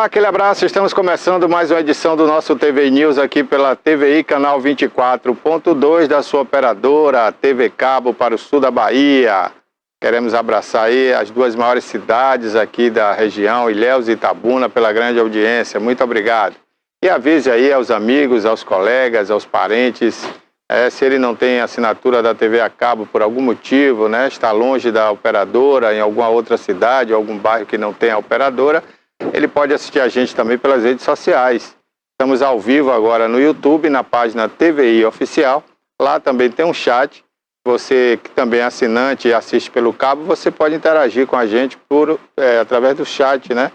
Olá, aquele abraço. Estamos começando mais uma edição do nosso TVI News aqui pela TVI canal 24.2 da sua operadora TV Cabo para o sul da Bahia. Queremos abraçar aí as duas maiores cidades aqui da região, Ilhéus e Itabuna, pela grande audiência. Muito obrigado. E avise aí aos amigos, aos colegas, aos parentes, se ele não tem assinatura da TV a cabo por algum motivo, né, está longe da operadora, em alguma outra cidade, algum bairro que não tem a operadora, ele pode assistir a gente também pelas redes sociais. Estamos ao vivo agora no YouTube, na página TVI Oficial. Lá também tem um chat. Você que também é assinante e assiste pelo cabo, você pode interagir com a gente através do chat, né,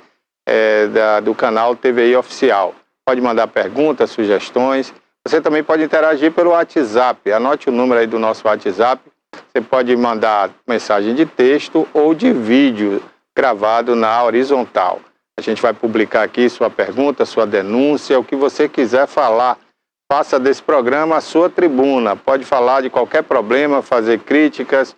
do canal TVI Oficial. Pode mandar perguntas, sugestões. Você também pode interagir pelo WhatsApp. Anote o número aí do nosso WhatsApp. Você pode mandar mensagem de texto ou de vídeo gravado na horizontal. A gente vai publicar aqui sua pergunta, sua denúncia, o que você quiser falar. Faça desse programa a sua tribuna. Pode falar de qualquer problema, fazer críticas,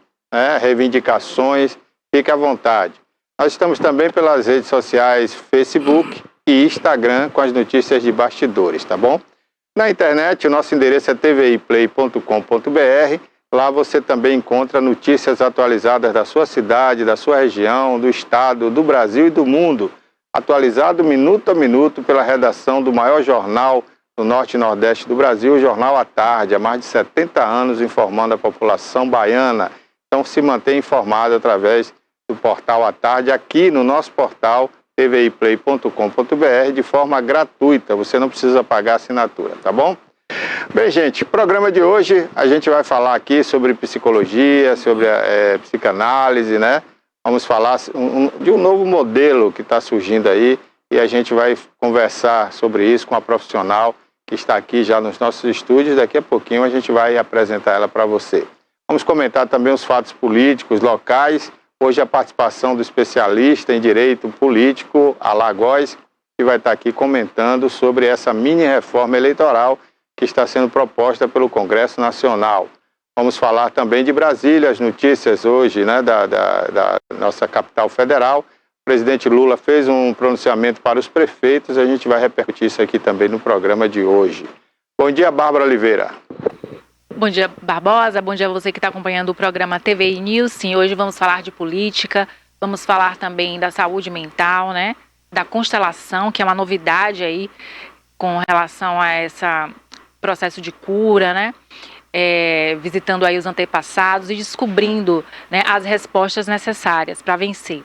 reivindicações. Fique à vontade. Nós estamos também pelas redes sociais Facebook e Instagram com as notícias de bastidores, tá bom? Na internet, o nosso endereço é tviplay.com.br. Lá você também encontra notícias atualizadas da sua cidade, da sua região, do estado, do Brasil e do mundo. Atualizado minuto a minuto pela redação do maior jornal do Norte e Nordeste do Brasil, o Jornal à Tarde, há mais de 70 anos informando a população baiana. Então se mantém informado através do portal à Tarde, aqui no nosso portal tviplay.com.br, de forma gratuita. Você não precisa pagar assinatura, tá bom? Bem, gente, programa de hoje a gente vai falar aqui sobre psicologia, sobre psicanálise, né? Vamos falar de um novo modelo que está surgindo aí e a gente vai conversar sobre isso com a profissional que está aqui já nos nossos estúdios. Daqui a pouquinho a gente vai apresentar ela para você. Vamos comentar também os fatos políticos locais. Hoje a participação do especialista em direito político, Alagoas, que vai estar aqui comentando sobre essa mini-reforma eleitoral que está sendo proposta pelo Congresso Nacional. Vamos falar também de Brasília, as notícias hoje, né, da nossa capital federal. O presidente Lula fez um pronunciamento para os prefeitos, a gente vai repercutir isso aqui também no programa de hoje. Bom dia, Bárbara Oliveira. Bom dia, Barbosa. Bom dia a você que está acompanhando o programa TVI News. Sim, hoje vamos falar de política, vamos falar também da saúde mental, né, da constelação, que é uma novidade aí com relação a esse processo de cura, né? Visitando aí os antepassados e descobrindo, né, as respostas necessárias para vencer.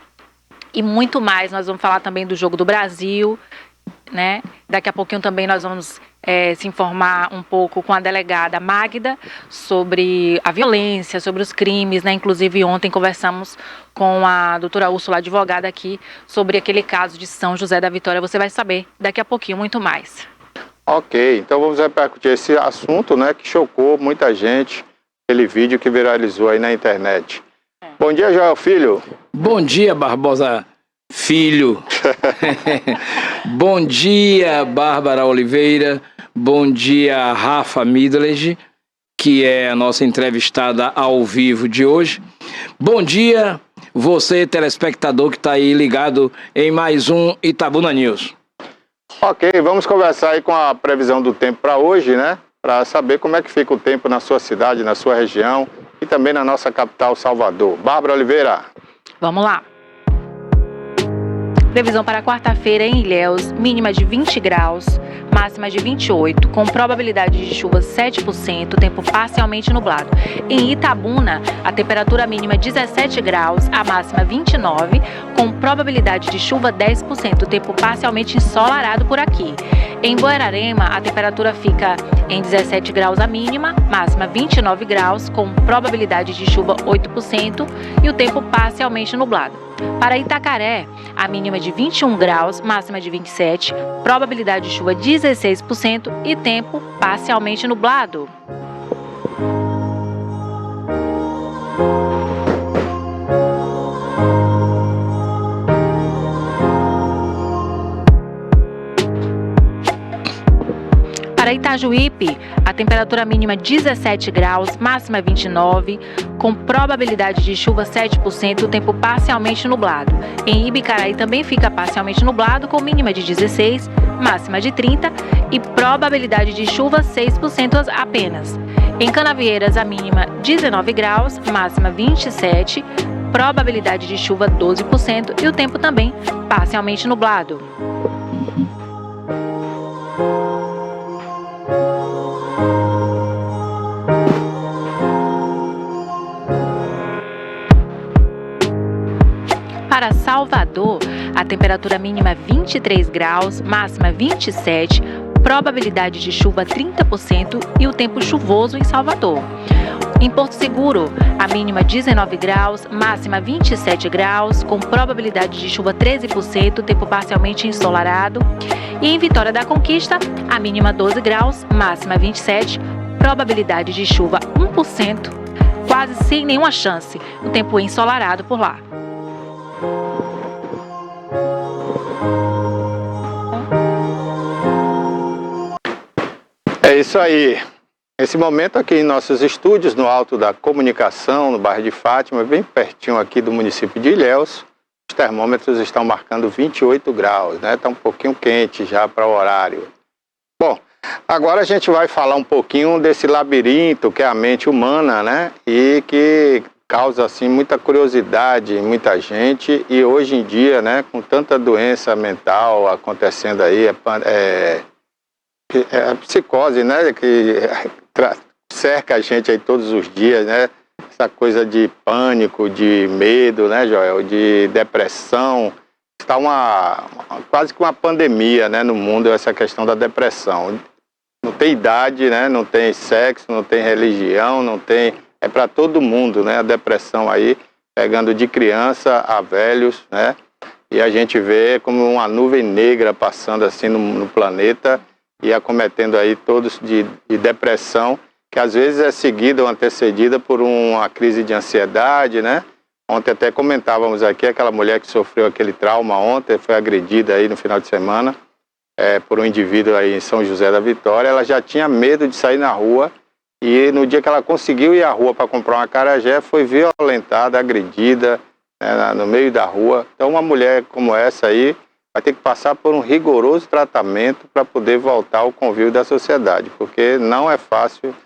E muito mais, nós vamos falar também do Jogo do Brasil, né? Daqui a pouquinho também nós vamos se informar um pouco com a delegada Magda sobre a violência, sobre os crimes, né? Inclusive ontem conversamos com a doutora Úrsula, advogada aqui, sobre aquele caso de São José da Vitória. Você vai saber daqui a pouquinho muito mais. Ok, então vamos repercutir esse assunto, né, que chocou muita gente, aquele vídeo que viralizou aí na internet. Bom dia, Joel Filho. Bom dia, Barbosa Filho. Bom dia, Bárbara Oliveira. Bom dia, Rafa Midledge, que é a nossa entrevistada ao vivo de hoje. Bom dia, você, telespectador que está aí ligado em mais um Itabuna News. Ok, vamos conversar aí com a previsão do tempo para hoje, né? Para saber como é que fica o tempo na sua cidade, na sua região e também na nossa capital, Salvador. Bárbara Oliveira. Vamos lá. Previsão para quarta-feira em Ilhéus, mínima de 20 graus, máxima de 28, com probabilidade de chuva 7%, tempo parcialmente nublado. Em Itabuna, a temperatura mínima 17 graus, a máxima 29, com probabilidade de chuva 10%, tempo parcialmente ensolarado por aqui. Em Buerarema, a temperatura fica em 17 graus a mínima, máxima 29 graus, com probabilidade de chuva 8% e o tempo parcialmente nublado. Para Itacaré, a mínima de 21 graus, máxima de 27, probabilidade de chuva 16% e tempo parcialmente nublado. Para Itajuípe, a temperatura mínima 17 graus, máxima 29, com probabilidade de chuva 7%, o tempo parcialmente nublado. Em Ibicaraí também fica parcialmente nublado, com mínima de 16, máxima de 30 e probabilidade de chuva 6% apenas. Em Canavieiras, a mínima 19 graus, máxima 27, probabilidade de chuva 12% e o tempo também parcialmente nublado. Para Salvador, a temperatura mínima 23 graus, máxima 27, probabilidade de chuva 30% e o tempo chuvoso em Salvador. Em Porto Seguro, a mínima 19 graus, máxima 27 graus, com probabilidade de chuva 13%, tempo parcialmente ensolarado. E em Vitória da Conquista, a mínima 12 graus, máxima 27, probabilidade de chuva 1%, quase sem nenhuma chance, o tempo ensolarado por lá. É isso aí. Nesse momento aqui em nossos estúdios, no Alto da Comunicação, no bairro de Fátima, bem pertinho aqui do município de Ilhéus, os termômetros estão marcando 28 graus, né? Está um pouquinho quente já para o horário. Bom, agora a gente vai falar um pouquinho desse labirinto que é a mente humana, né? E que causa, assim, muita curiosidade em muita gente. E hoje em dia, né, com tanta doença mental acontecendo aí, a psicose, né, que cerca a gente aí todos os dias, né, essa coisa de pânico, de medo, né, Joel, de depressão, está quase que uma pandemia, né, no mundo, essa questão da depressão. Não tem idade, né, não tem sexo, não tem religião, não tem, é para todo mundo, né, a depressão aí, pegando de criança a velhos, né, e a gente vê como uma nuvem negra passando assim no planeta, e acometendo aí todos de depressão, que às vezes é seguida ou antecedida por uma crise de ansiedade, né? Ontem até comentávamos aqui, aquela mulher que sofreu aquele trauma ontem, foi agredida aí no final de semana, por um indivíduo aí em São José da Vitória. Ela já tinha medo de sair na rua, e no dia que ela conseguiu ir à rua para comprar uma acarajé, foi violentada, agredida, né, no meio da rua. Então uma mulher como essa aí vai ter que passar por um rigoroso tratamento para poder voltar ao convívio da sociedade, porque não é fácil,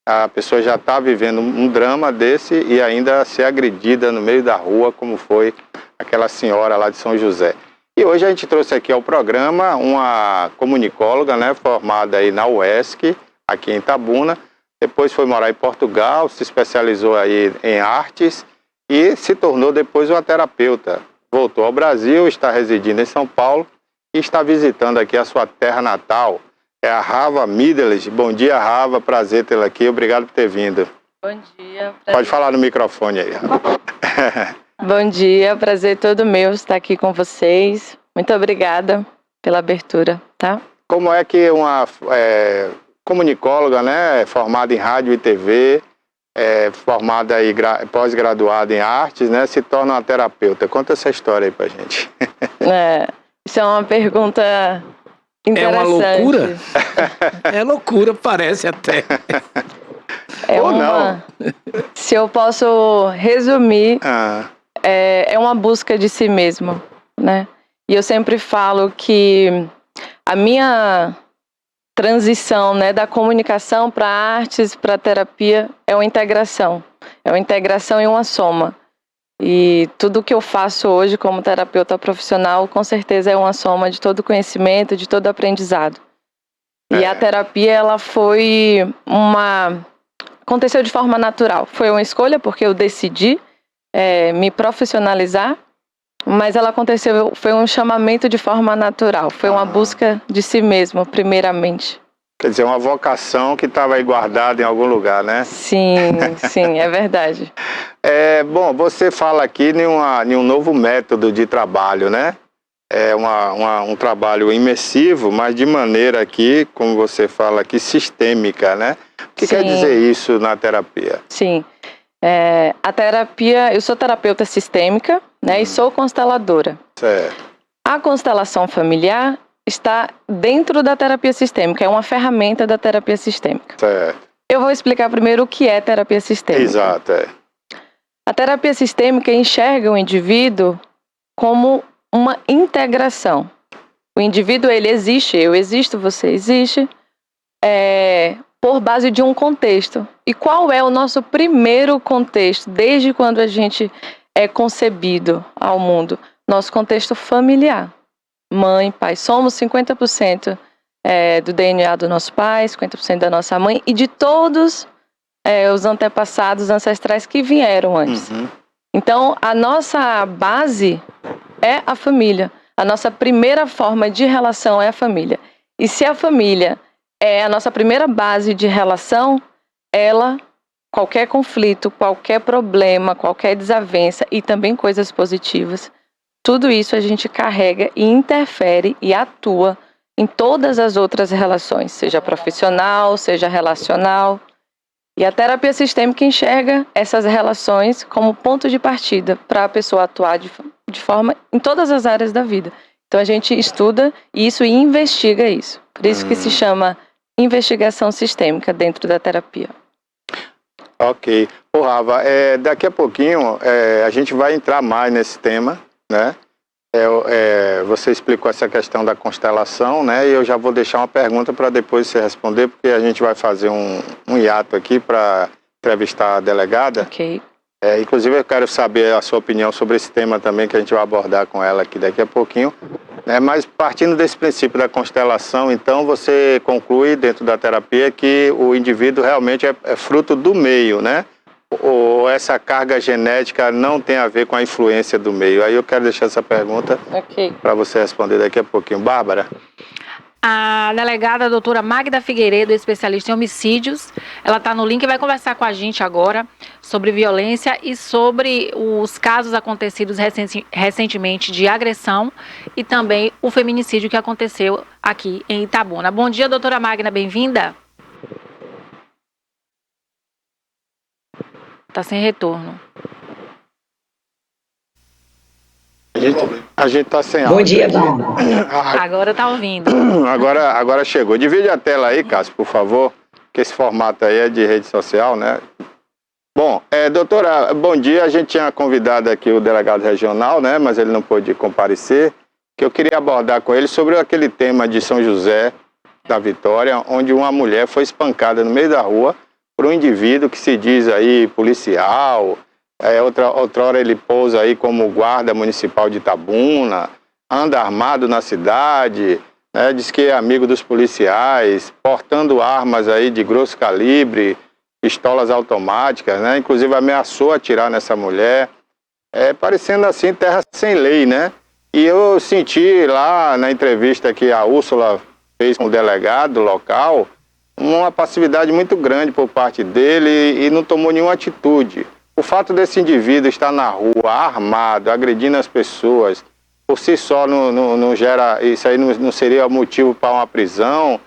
a pessoa já está vivendo um drama desse e ainda ser agredida no meio da rua, como foi aquela senhora lá de São José. E hoje a gente trouxe aqui ao programa uma comunicóloga, né, formada aí na UESC, aqui em Itabuna, depois foi morar em Portugal, se especializou aí em artes e se tornou depois uma terapeuta. Voltou ao Brasil, está residindo em São Paulo e está visitando aqui a sua terra natal. É a Rava Middelage. Bom dia, Rava. Prazer tê-la aqui. Obrigado por ter vindo. Bom dia. Pode falar no microfone aí. Bom dia. Prazer todo meu estar aqui com vocês. Muito obrigada pela abertura, tá? Como é que uma comunicóloga, né, formada em rádio e TV, formada e pós-graduada em artes, né, se torna uma terapeuta? Conta essa história aí pra gente. Isso é uma pergunta interessante. É uma loucura? É loucura, parece até. Ou não. Se eu posso resumir, é uma busca de si mesmo, né? E eu sempre falo que a minha transição, né, da comunicação para artes, para terapia, é uma integração. É uma integração e uma soma. E tudo que eu faço hoje como terapeuta profissional, com certeza é uma soma de todo conhecimento, de todo aprendizado. E a terapia, ela foi aconteceu de forma natural. Foi uma escolha porque eu decidi me profissionalizar, mas ela aconteceu, foi um chamamento de forma natural. Foi uma busca de si mesmo, primeiramente. Quer dizer, uma vocação que estava aí guardada em algum lugar, né? Sim, sim, é verdade. Bom, você fala aqui em um novo método de trabalho, né? É um trabalho imersivo, mas de maneira aqui, como você fala aqui, sistêmica, né? O que quer dizer isso na terapia? Sim. A terapia, eu sou terapeuta sistêmica, né? E sou consteladora. Certo. A constelação familiar está dentro da terapia sistêmica, é uma ferramenta da terapia sistêmica. Certo. Eu vou explicar primeiro o que é terapia sistêmica. Exato, é. A terapia sistêmica enxerga o indivíduo como uma integração. O indivíduo, ele existe, eu existo, você existe, por base de um contexto. E qual é o nosso primeiro contexto, desde quando a gente é concebido ao mundo? Nosso contexto familiar. Mãe, pai. Somos 50% do DNA do nosso pai, 50% da nossa mãe e de todos os antepassados, ancestrais que vieram antes. Uhum. Então, a nossa base é a família. A nossa primeira forma de relação é a família. E se a família é a nossa primeira base de relação, qualquer conflito, qualquer problema, qualquer desavença e também coisas positivas, tudo isso a gente carrega e interfere e atua em todas as outras relações, seja profissional, seja relacional. E a terapia sistêmica enxerga essas relações como ponto de partida para a pessoa atuar de forma em todas as áreas da vida. Então a gente estuda isso e investiga isso. Por isso que se chama investigação sistêmica dentro da terapia. Ok. Ô, Rafa, daqui a pouquinho a gente vai entrar mais nesse tema, né? Você explicou essa questão da constelação, né? E eu já vou deixar uma pergunta para depois você responder, porque a gente vai fazer um hiato aqui para entrevistar a delegada. Ok. Inclusive eu quero saber a sua opinião sobre esse tema também, que a gente vai abordar com ela aqui daqui a pouquinho. Mas partindo desse princípio da constelação, então você conclui dentro da terapia que o indivíduo realmente é fruto do meio, né? Ou essa carga genética não tem a ver com a influência do meio? Aí eu quero deixar essa pergunta para você responder daqui a pouquinho. Bárbara? A delegada doutora Magda Figueiredo, especialista em homicídios, ela está no link e vai conversar com a gente agora sobre violência e sobre os casos acontecidos recentemente de agressão e também o feminicídio que aconteceu aqui em Itabuna. Bom dia, doutora Magda, bem-vinda. Está sem retorno. A gente está sem áudio. Bom dia, Bárbara. Agora está ouvindo. Agora chegou. Divide a tela aí, Cássio, por favor, que esse formato aí é de rede social, né? Bom, doutora, bom dia. A gente tinha convidado aqui o delegado regional, né? Mas ele não pôde comparecer. Que eu queria abordar com ele sobre aquele tema de São José da Vitória, onde uma mulher foi espancada no meio da rua por um indivíduo que se diz aí policial. Outrora ele pousa aí como guarda municipal de Itabuna, anda armado na cidade, né, diz que é amigo dos policiais, portando armas aí de grosso calibre, pistolas automáticas, né, inclusive ameaçou atirar nessa mulher, parecendo assim terra sem lei, né? E eu senti lá na entrevista que a Úrsula fez com o delegado local, uma passividade muito grande por parte dele e não tomou nenhuma atitude. O fato desse indivíduo estar na rua, armado, agredindo as pessoas, por si só não gera, isso aí não seria motivo para uma prisão?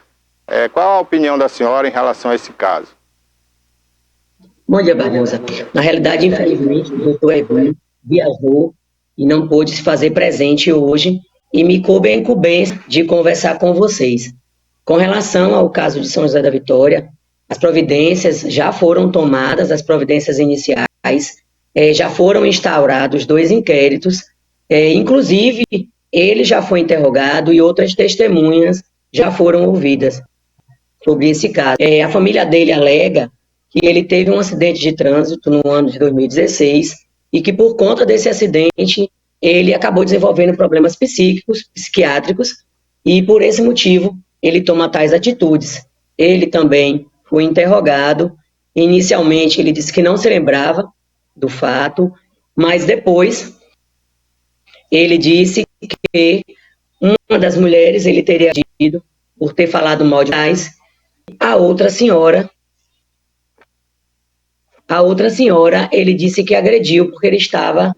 Qual a opinião da senhora em relação a esse caso? Bom dia, Barbosa. Na realidade, infelizmente, o doutor Evandro viajou e não pôde se fazer presente hoje e me coube a incumbência de conversar com vocês. Com relação ao caso de São José da Vitória, as providências já foram tomadas, as providências iniciais, já foram instaurados 2 inquéritos, inclusive ele já foi interrogado e outras testemunhas já foram ouvidas sobre esse caso. A família dele alega que ele teve um acidente de trânsito no ano de 2016 e que por conta desse acidente ele acabou desenvolvendo problemas psíquicos, psiquiátricos e por esse motivo ele toma tais atitudes. Ele também foi interrogado. Inicialmente, ele disse que não se lembrava do fato, mas depois ele disse que uma das mulheres ele teria agido por ter falado mal de pais. A outra senhora, ele disse que agrediu porque ele estava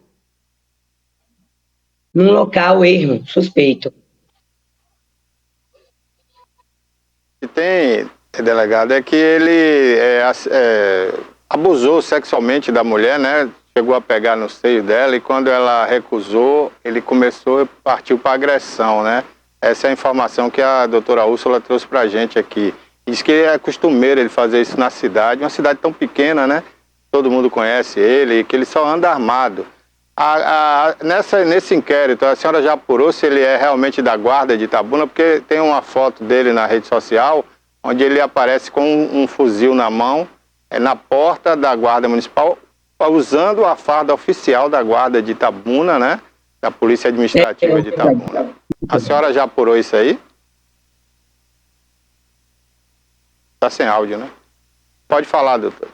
num local ermo, suspeito. E tem, delegado, é que ele abusou sexualmente da mulher, né? Chegou a pegar no seio dela e quando ela recusou, ele partiu para agressão, né? Essa é a informação que a doutora Úrsula trouxe para a gente aqui. Diz que é costumeiro ele fazer isso na cidade, uma cidade tão pequena, né? Todo mundo conhece ele, que ele só anda armado. Nesse inquérito, a senhora já apurou se ele é realmente da guarda de Itabuna? Porque tem uma foto dele na rede social, onde ele aparece com um fuzil na mão, na porta da guarda municipal, usando a farda oficial da guarda de Itabuna, né? Da Polícia Administrativa de Itabuna. A senhora já apurou isso aí? Está sem áudio, né? Pode falar, doutor.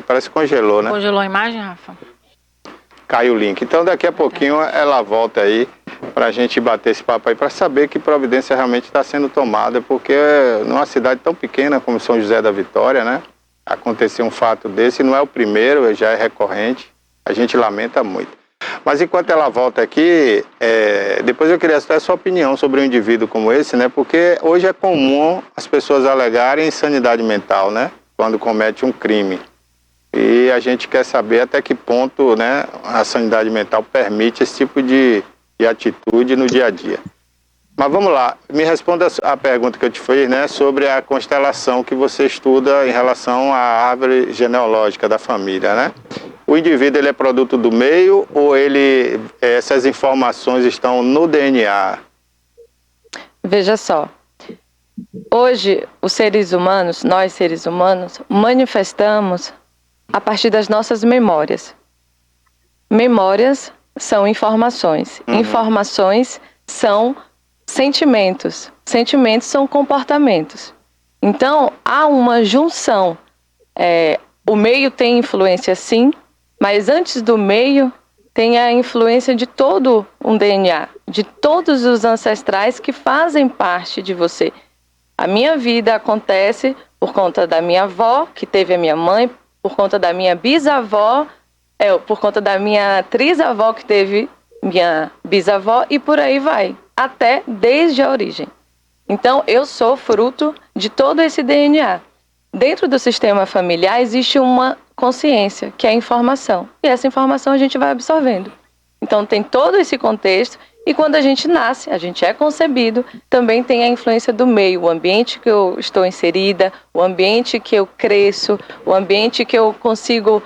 Parece que congelou, né? Congelou a imagem, Rafa? Caiu o link. Então, daqui a pouquinho, ela volta aí para a gente bater esse papo aí, para saber que providência realmente está sendo tomada, porque numa cidade tão pequena como São José da Vitória, né? Acontecer um fato desse, não é o primeiro, já é recorrente. A gente lamenta muito. Mas enquanto ela volta aqui, depois eu queria saber a sua opinião sobre um indivíduo como esse, né? Porque hoje é comum as pessoas alegarem insanidade mental, né? Quando comete um crime. E a gente quer saber até que ponto, né, a sanidade mental permite esse tipo de atitude no dia a dia. Mas vamos lá, me responda a pergunta que eu te fiz, né, sobre a constelação que você estuda em relação à árvore genealógica da família, né? O indivíduo, ele é produto do meio ou essas informações estão no DNA? Veja só, hoje os seres humanos, nós seres humanos, manifestamos a partir das nossas memórias. Memórias são informações. Informações são sentimentos. Sentimentos são comportamentos. Então, há uma junção. O meio tem influência, sim, mas antes do meio tem a influência de todo um DNA, de todos os ancestrais que fazem parte de você. A minha vida acontece por conta da minha avó, que teve a minha mãe, por conta da minha bisavó, por conta da minha trisavó, que teve minha bisavó, e por aí vai, até desde a origem. Então, eu sou fruto de todo esse DNA. Dentro do sistema familiar existe uma consciência, que é a informação. E essa informação a gente vai absorvendo. Então, tem todo esse contexto. E quando a gente nasce, a gente é concebido, também tem a influência do meio, o ambiente que eu estou inserida, o ambiente que eu cresço, o ambiente que eu consigo,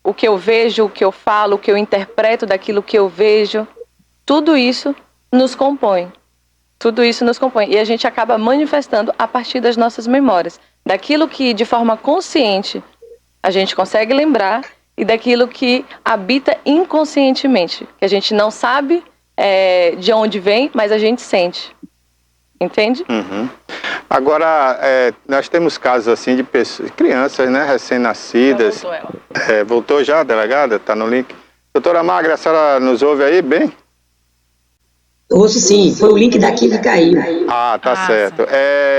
o que eu vejo, o que eu falo, o que eu interpreto daquilo que eu vejo. Tudo isso nos compõe. Tudo isso nos compõe. E a gente acaba manifestando a partir das nossas memórias. Daquilo que, de forma consciente, a gente consegue lembrar e daquilo que habita inconscientemente, que a gente não sabe de onde vem, mas a gente sente. Entende? Uhum. Agora, nós temos casos assim de pessoas, crianças, né, recém-nascidas. Voltou já, delegada? Está no link. Doutora Magra, a senhora nos ouve aí bem? Ouço sim, foi o link daqui que caiu. Ah, tá certo.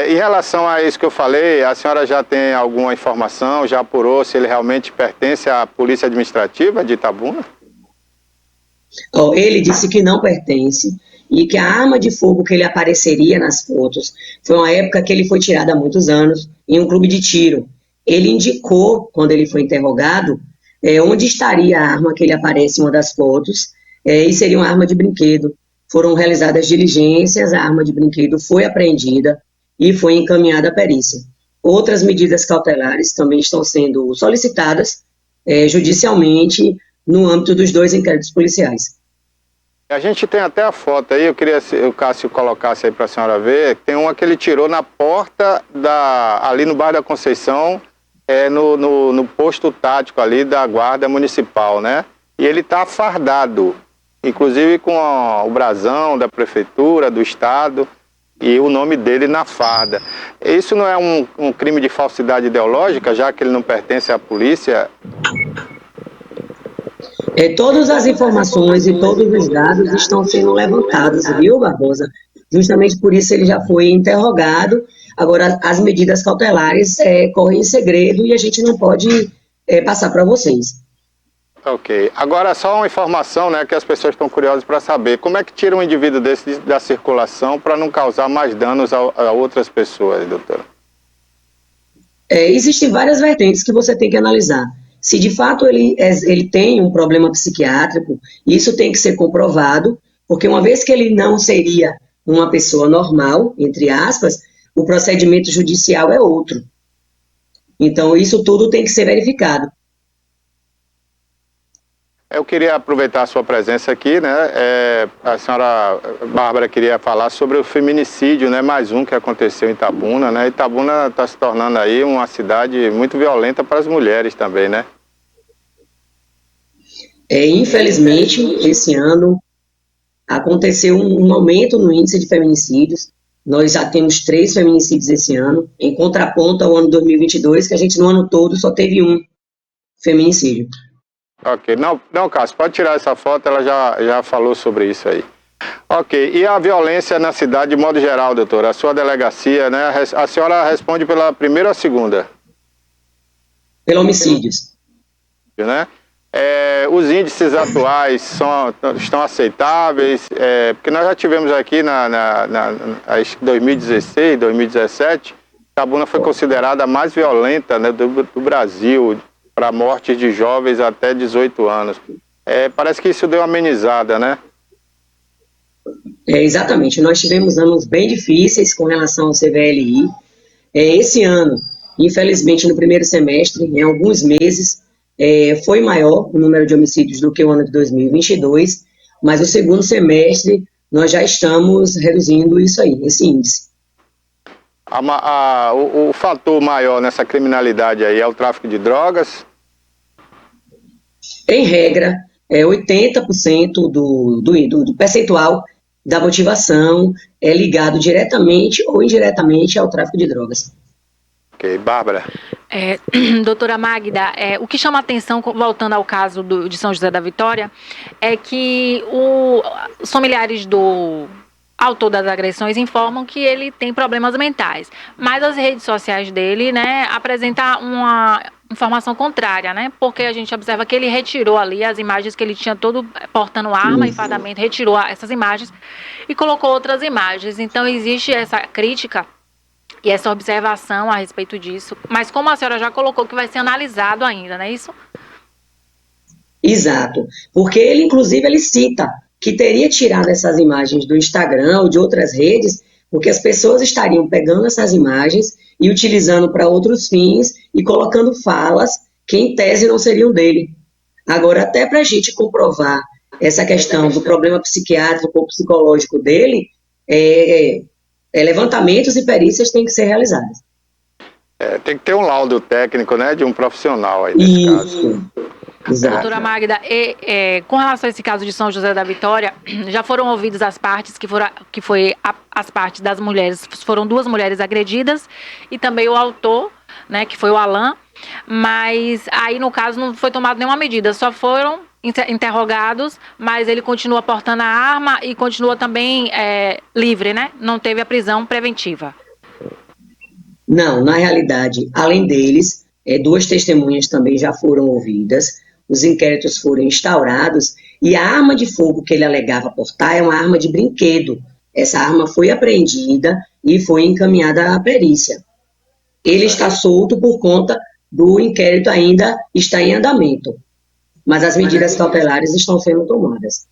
Em relação a isso que eu falei, a senhora já tem alguma informação, já apurou se ele realmente pertence à Polícia Administrativa de Itabuna? Ele disse que não pertence e que a arma de fogo que ele apareceria nas fotos foi uma época que ele foi tirado há muitos anos em um clube de tiro. Ele indicou, quando ele foi interrogado, onde estaria a arma que ele aparece em uma das fotos, e seria uma arma de brinquedo. Foram realizadas diligências, a arma de brinquedo foi apreendida e foi encaminhada à perícia. Outras medidas cautelares também estão sendo solicitadas judicialmente no âmbito dos 2 inquéritos policiais. A gente tem até a foto aí, eu queria que o Cássio colocasse aí para a senhora ver. Tem uma que ele tirou na porta, ali no bairro da Conceição, no posto tático ali da Guarda Municipal, né? E ele está fardado, inclusive com o brasão da Prefeitura, do Estado, e o nome dele na farda. Isso não é um crime de falsidade ideológica, já que ele não pertence à polícia? Todas as informações e todos os dados estão sendo levantados, viu, Barbosa? Justamente por isso ele já foi interrogado. Agora, as medidas cautelares correm em segredo e a gente não pode passar para vocês. Ok. Agora, só uma informação, né, que as pessoas estão curiosas para saber. Como é que tira um indivíduo desse da circulação para não causar mais danos a outras pessoas, doutora? Existem várias vertentes que você tem que analisar. Se de fato ele tem um problema psiquiátrico, isso tem que ser comprovado Porque uma vez que ele não seria uma pessoa normal, entre aspas, o procedimento judicial é outro. Então, isso tudo tem que ser verificado. Eu queria aproveitar a sua presença aqui, né? A senhora Bárbara queria falar sobre o feminicídio, né? Mais um que aconteceu em Itabuna, né? Itabuna está se tornando aí uma cidade muito violenta para as mulheres também, né? Infelizmente, esse ano aconteceu um aumento no índice de feminicídios. Nós já temos 3 feminicídios esse ano, em contraponto ao ano 2022, que a gente no ano todo só teve um feminicídio. Ok, não, Cássio, pode tirar essa foto, ela já falou sobre isso aí. Ok, e a violência na cidade de modo geral, doutora? A sua delegacia, né? A senhora responde pela primeira ou a segunda? Pelo homicídios. Né? Os índices atuais estão aceitáveis? Porque nós já tivemos aqui em 2016, 2017, Itabuna foi considerada a mais violenta, né, do Brasil, para mortes de jovens até 18 anos. Parece que isso deu uma amenizada, né? Exatamente, nós tivemos anos bem difíceis com relação ao CVLI. Esse ano, infelizmente, no primeiro semestre, em alguns meses, foi maior o número de homicídios do que o ano de 2022, mas o segundo semestre nós já estamos reduzindo isso aí, esse índice. O fator maior nessa criminalidade aí é o tráfico de drogas? Em regra, 80% do percentual da motivação é ligado diretamente ou indiretamente ao tráfico de drogas. Ok, Bárbara. Doutora Magda, o que chama a atenção, voltando ao caso de São José da Vitória, é que os familiares do autor das agressões informam que ele tem problemas mentais, mas as redes sociais dele, né, apresentam uma informação contrária, né, porque a gente observa que ele retirou ali as imagens que ele tinha todo portando arma e fardamento, retirou essas imagens e colocou outras imagens. Então existe essa crítica e essa observação a respeito disso, mas como a senhora já colocou que vai ser analisado ainda, não é isso? Exato, porque ele, inclusive, ele cita que teria tirado essas imagens do Instagram ou de outras redes, porque as pessoas estariam pegando essas imagens e utilizando para outros fins e colocando falas que, em tese, não seriam dele. Agora, até para a gente comprovar essa questão do problema psiquiátrico ou psicológico dele, levantamentos e perícias têm que ser realizados. Tem que ter um laudo técnico, né, de um profissional aí nesse caso. Exato. Doutora Magda, com relação a esse caso de São José da Vitória, já foram ouvidas as partes, as partes das mulheres, foram 2 mulheres agredidas e também o autor, né, que foi o Alan, mas aí no caso não foi tomada nenhuma medida, só foram interrogados, mas ele continua portando a arma e continua também livre, né? Não teve a prisão preventiva. Não, na realidade, além deles, 2 testemunhas também já foram ouvidas, os inquéritos foram instaurados e a arma de fogo que ele alegava portar é uma arma de brinquedo. Essa arma foi apreendida e foi encaminhada à perícia. Ele está solto por conta do inquérito ainda está em andamento, mas as medidas cautelares estão sendo tomadas.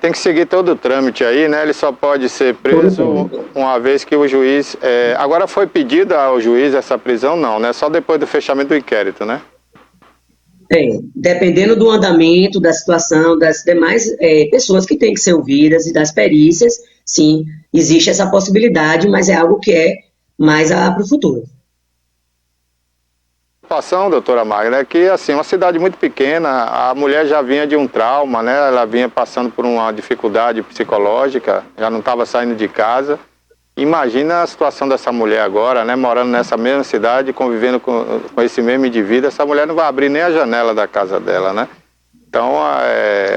Tem que seguir todo o trâmite aí, né? Ele só pode ser preso uma vez que o juiz... Agora foi pedida ao juiz essa prisão? Não, né? Só depois do fechamento do inquérito, né? Dependendo do andamento, da situação, das demais pessoas que têm que ser ouvidas e das perícias, sim, existe essa possibilidade, mas é algo que é mais para o futuro. A situação, doutora Magda, é que, assim, uma cidade muito pequena, a mulher já vinha de um trauma, né? Ela vinha passando por uma dificuldade psicológica, já não estava saindo de casa. Imagina a situação dessa mulher agora, né? Morando nessa mesma cidade, convivendo com esse mesmo indivíduo, essa mulher não vai abrir nem a janela da casa dela, né? Então,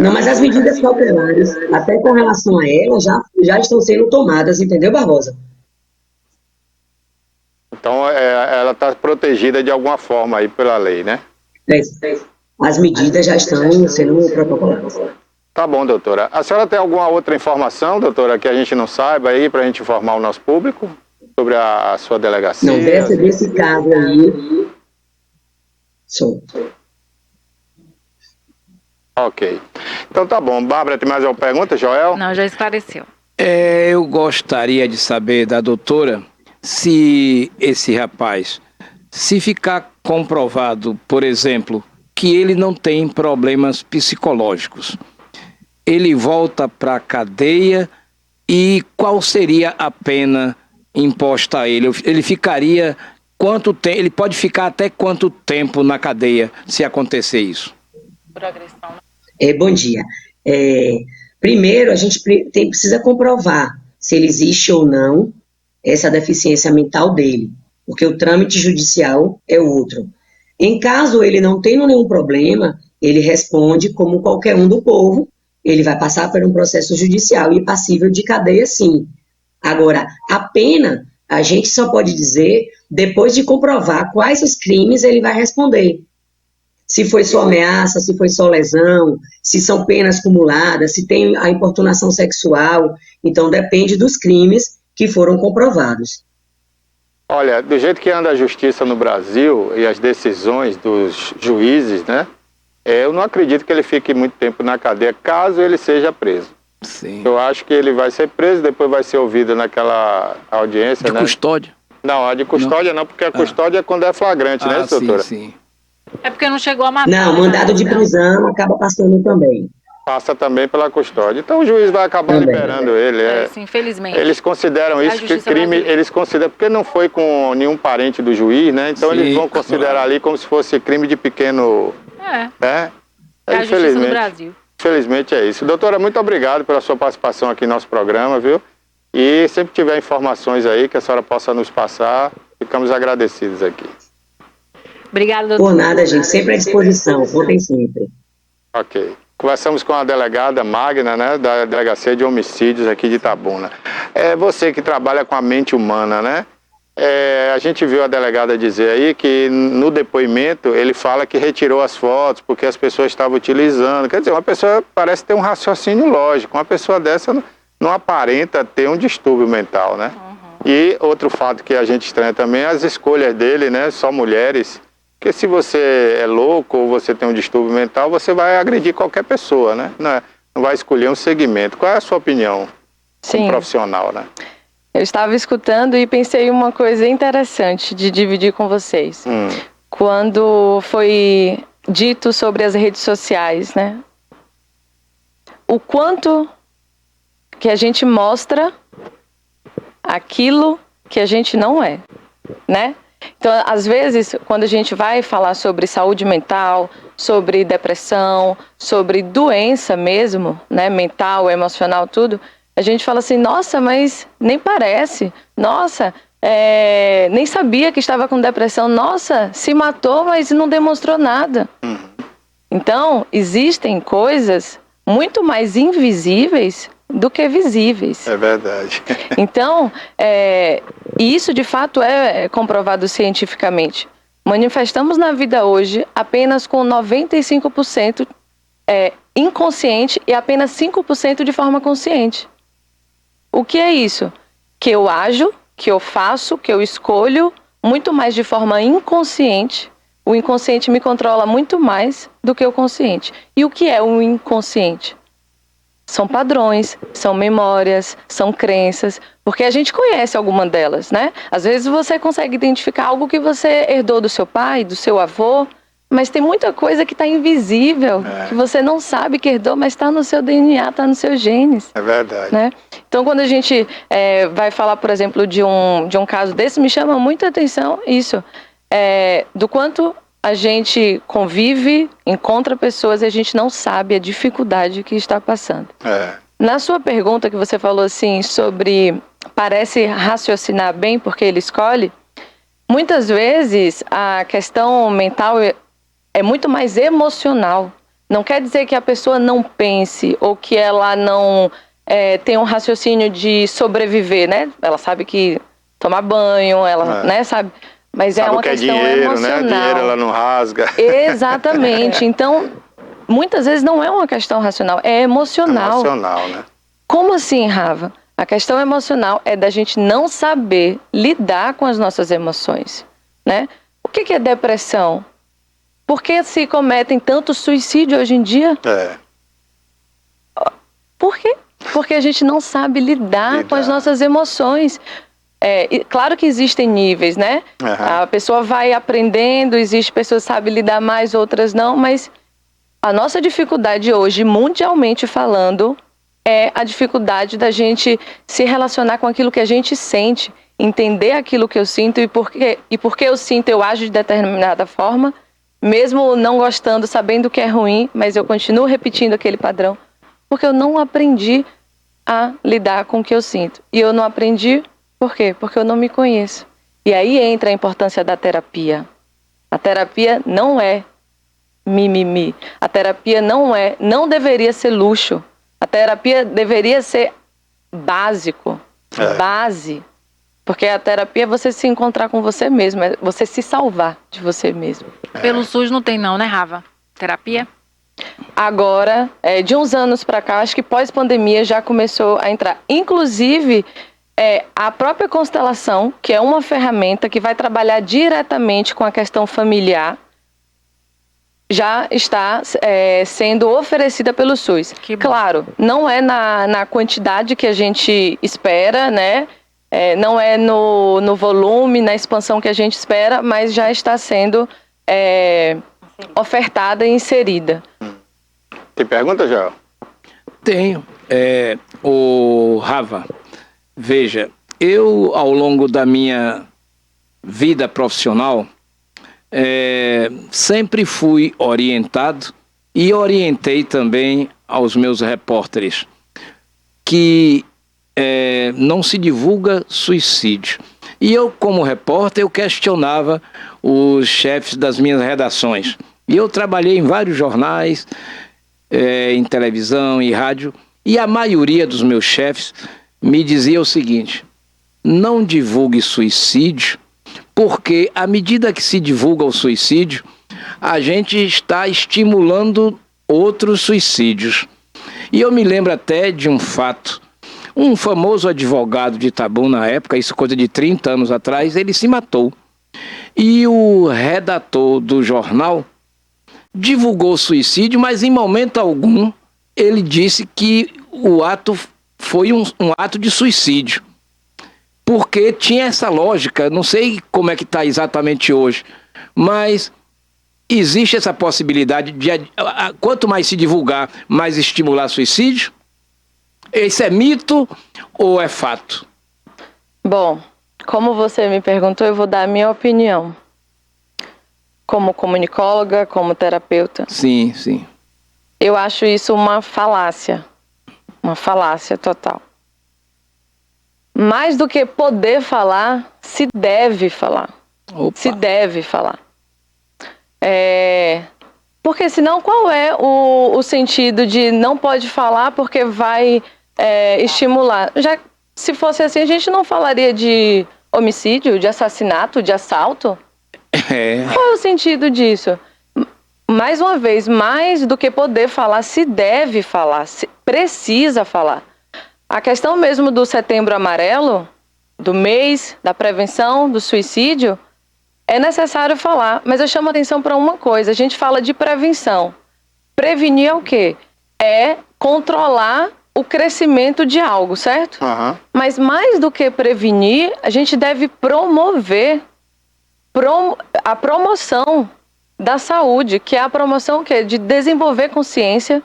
Não, mas as medidas cautelares, até com relação a ela, já estão sendo tomadas, entendeu, Barbosa? Então, ela está protegida de alguma forma aí pela lei, né? As medidas já estão sendo protocoladas. Tá bom, doutora. A senhora tem alguma outra informação, doutora, que a gente não saiba aí, para a gente informar o nosso público sobre a sua delegacia? Não, desse caso aí, sou. Ok. Então tá bom. Bárbara, tem mais alguma pergunta, Joel? Não, já esclareceu. Eu gostaria de saber da doutora se esse rapaz, se ficar comprovado, por exemplo, que ele não tem problemas psicológicos, ele volta para a cadeia e qual seria a pena imposta a ele? Ele ficaria quanto tempo? Ele pode ficar até quanto tempo na cadeia se acontecer isso? Por agressão. Bom dia. Primeiro, a gente precisa comprovar se ele existe ou não essa deficiência mental dele, porque o trâmite judicial é outro. Em caso ele não tenha nenhum problema, ele responde como qualquer um do povo, ele vai passar por um processo judicial e passível de cadeia, sim. Agora, a pena, a gente só pode dizer depois de comprovar quais os crimes ele vai responder. Se foi só ameaça, se foi só lesão, se são penas cumuladas, se tem a importunação sexual. Então, depende dos crimes que foram comprovados. Olha, do jeito que anda a justiça no Brasil e as decisões dos juízes, né? Eu não acredito que ele fique muito tempo na cadeia, caso ele seja preso. Sim. Eu acho que ele vai ser preso, depois vai ser ouvido naquela audiência, de né? custódia? Não, a de custódia não, porque a custódia é quando é flagrante, né, doutora? Sim. É porque não chegou a matar. Não, mandado de prisão acaba passando também. Passa também pela custódia. Então o juiz vai acabar também liberando ele. Sim, infelizmente. Eles consideram isso que crime, brasileira. eles consideram, porque não foi com nenhum parente do juiz, né? Então Sim, eles vão considerar ali como se fosse crime de pequeno... É a justiça do Brasil. Infelizmente é isso. Doutora, muito obrigado pela sua participação aqui no nosso programa, viu? E sempre tiver informações aí que a senhora possa nos passar, ficamos agradecidos aqui. Obrigada, doutora. Por nada, gente. Sempre à disposição. Contem sempre. Ok. Conversamos com a delegada Magna, né, da Delegacia de Homicídios aqui de Itabuna. É você que trabalha com a mente humana, né? A gente viu a delegada dizer aí que no depoimento ele fala que retirou as fotos porque as pessoas estavam utilizando. Quer dizer, uma pessoa parece ter um raciocínio lógico. Uma pessoa dessa não aparenta ter um distúrbio mental, né? E outro fato que a gente estranha também é as escolhas dele, né? Só mulheres. Porque se você é louco ou você tem um distúrbio mental, você vai agredir qualquer pessoa, né? Não vai escolher um segmento. Qual é a sua opinião como profissional, né? Eu estava escutando e pensei uma coisa interessante de dividir com vocês. Quando foi dito sobre as redes sociais, né? O quanto que a gente mostra aquilo que a gente não é, né? Então, às vezes, quando a gente vai falar sobre saúde mental, sobre depressão, sobre doença mesmo, né, mental, emocional, tudo, a gente fala assim, nossa, mas nem parece, nossa, nem sabia que estava com depressão, nossa, se matou, mas não demonstrou nada. Então, existem coisas muito mais invisíveis do que visíveis. É verdade. Então, isso de fato é comprovado cientificamente. Manifestamos na vida hoje apenas com 95% inconsciente e apenas 5% de forma consciente. O que é isso? Que eu ajo, que eu faço, que eu escolho muito mais de forma inconsciente. O inconsciente me controla muito mais do que o consciente. E o que é o inconsciente? São padrões, são memórias, são crenças, porque a gente conhece alguma delas, né? Às vezes você consegue identificar algo que você herdou do seu pai, do seu avô, mas tem muita coisa que está invisível, que você não sabe que herdou, mas está no seu DNA, está nos seus genes. É verdade. Né? Então, quando a gente vai falar, por exemplo, de um caso desse, me chama muita atenção isso, do quanto a gente convive, encontra pessoas e a gente não sabe a dificuldade que está passando. Na sua pergunta que você falou assim sobre parece raciocinar bem porque ele escolhe, muitas vezes a questão mental é muito mais emocional. Não quer dizer que a pessoa não pense ou que ela não tem um raciocínio de sobreviver, né? Ela sabe que tomar banho, ela né, sabe... Mas sabe é uma que questão dinheiro, emocional. Né? Dinheiro ela não rasga. Exatamente. Então, muitas vezes não é uma questão racional, é emocional. Emocional, né? Como assim, Rafa? A questão emocional é da gente não saber lidar com as nossas emoções, né? O que é depressão? Por que se cometem tanto suicídio hoje em dia? Por quê? Porque a gente não sabe lidar com as nossas emoções. Claro que existem níveis, né? A pessoa vai aprendendo, existe pessoas que sabem lidar mais, outras não, mas a nossa dificuldade hoje, mundialmente falando, é a dificuldade da gente se relacionar com aquilo que a gente sente, entender aquilo que eu sinto e porque eu sinto, eu ajo de determinada forma, mesmo não gostando, sabendo que é ruim, mas eu continuo repetindo aquele padrão, porque eu não aprendi a lidar com o que eu sinto. E eu não aprendi, por quê? Porque eu não me conheço. E aí entra a importância da terapia. A terapia não é mimimi. A terapia não deveria ser luxo. A terapia deveria ser básico, base. Porque a terapia é você se encontrar com você mesmo, é você se salvar de você mesmo. Pelo SUS não tem não, né, Rafa? Terapia? Agora, de uns anos para cá, acho que pós-pandemia já começou a entrar. Inclusive, a própria constelação, que é uma ferramenta que vai trabalhar diretamente com a questão familiar, já está sendo oferecida pelo SUS. Claro, não é na quantidade que a gente espera, né? Não é no volume, na expansão que a gente espera, mas já está sendo ofertada e inserida. Tem pergunta, Joel? Tenho. O Rafa, veja, eu ao longo da minha vida profissional sempre fui orientado e orientei também aos meus repórteres que não se divulga suicídio. E eu, como repórter, eu questionava os chefes das minhas redações. E eu trabalhei em vários jornais, em televisão e rádio, e a maioria dos meus chefes me dizia o seguinte: não divulgue suicídio, porque à medida que se divulga o suicídio, a gente está estimulando outros suicídios. E eu me lembro até de um fato. Um famoso advogado de Itabuna na época, isso coisa de 30 anos atrás, ele se matou. E o redator do jornal divulgou o suicídio, mas em momento algum ele disse que o ato foi um ato de suicídio. Porque tinha essa lógica, não sei como é que está exatamente hoje, mas existe essa possibilidade de, quanto mais se divulgar, mais estimular suicídio? Esse é mito ou é fato? Bom, como você me perguntou, eu vou dar a minha opinião. Como comunicóloga, como terapeuta. Sim, sim. Eu acho isso uma falácia total. Mais do que poder falar, se deve falar. Opa. Se deve falar. Porque senão qual é o sentido de não pode falar porque vai estimular? Já se fosse assim, a gente não falaria de homicídio, de assassinato, de assalto? Qual é o sentido disso? Mais uma vez, mais do que poder falar, se deve falar, se precisa falar. A questão mesmo do Setembro Amarelo, do mês da prevenção do suicídio, é necessário falar, mas eu chamo a atenção para uma coisa. A gente fala de prevenção. Prevenir é o quê? É controlar o crescimento de algo, certo? Uhum. Mas mais do que prevenir, a gente deve promover a promoção da saúde, que é a promoção de desenvolver consciência,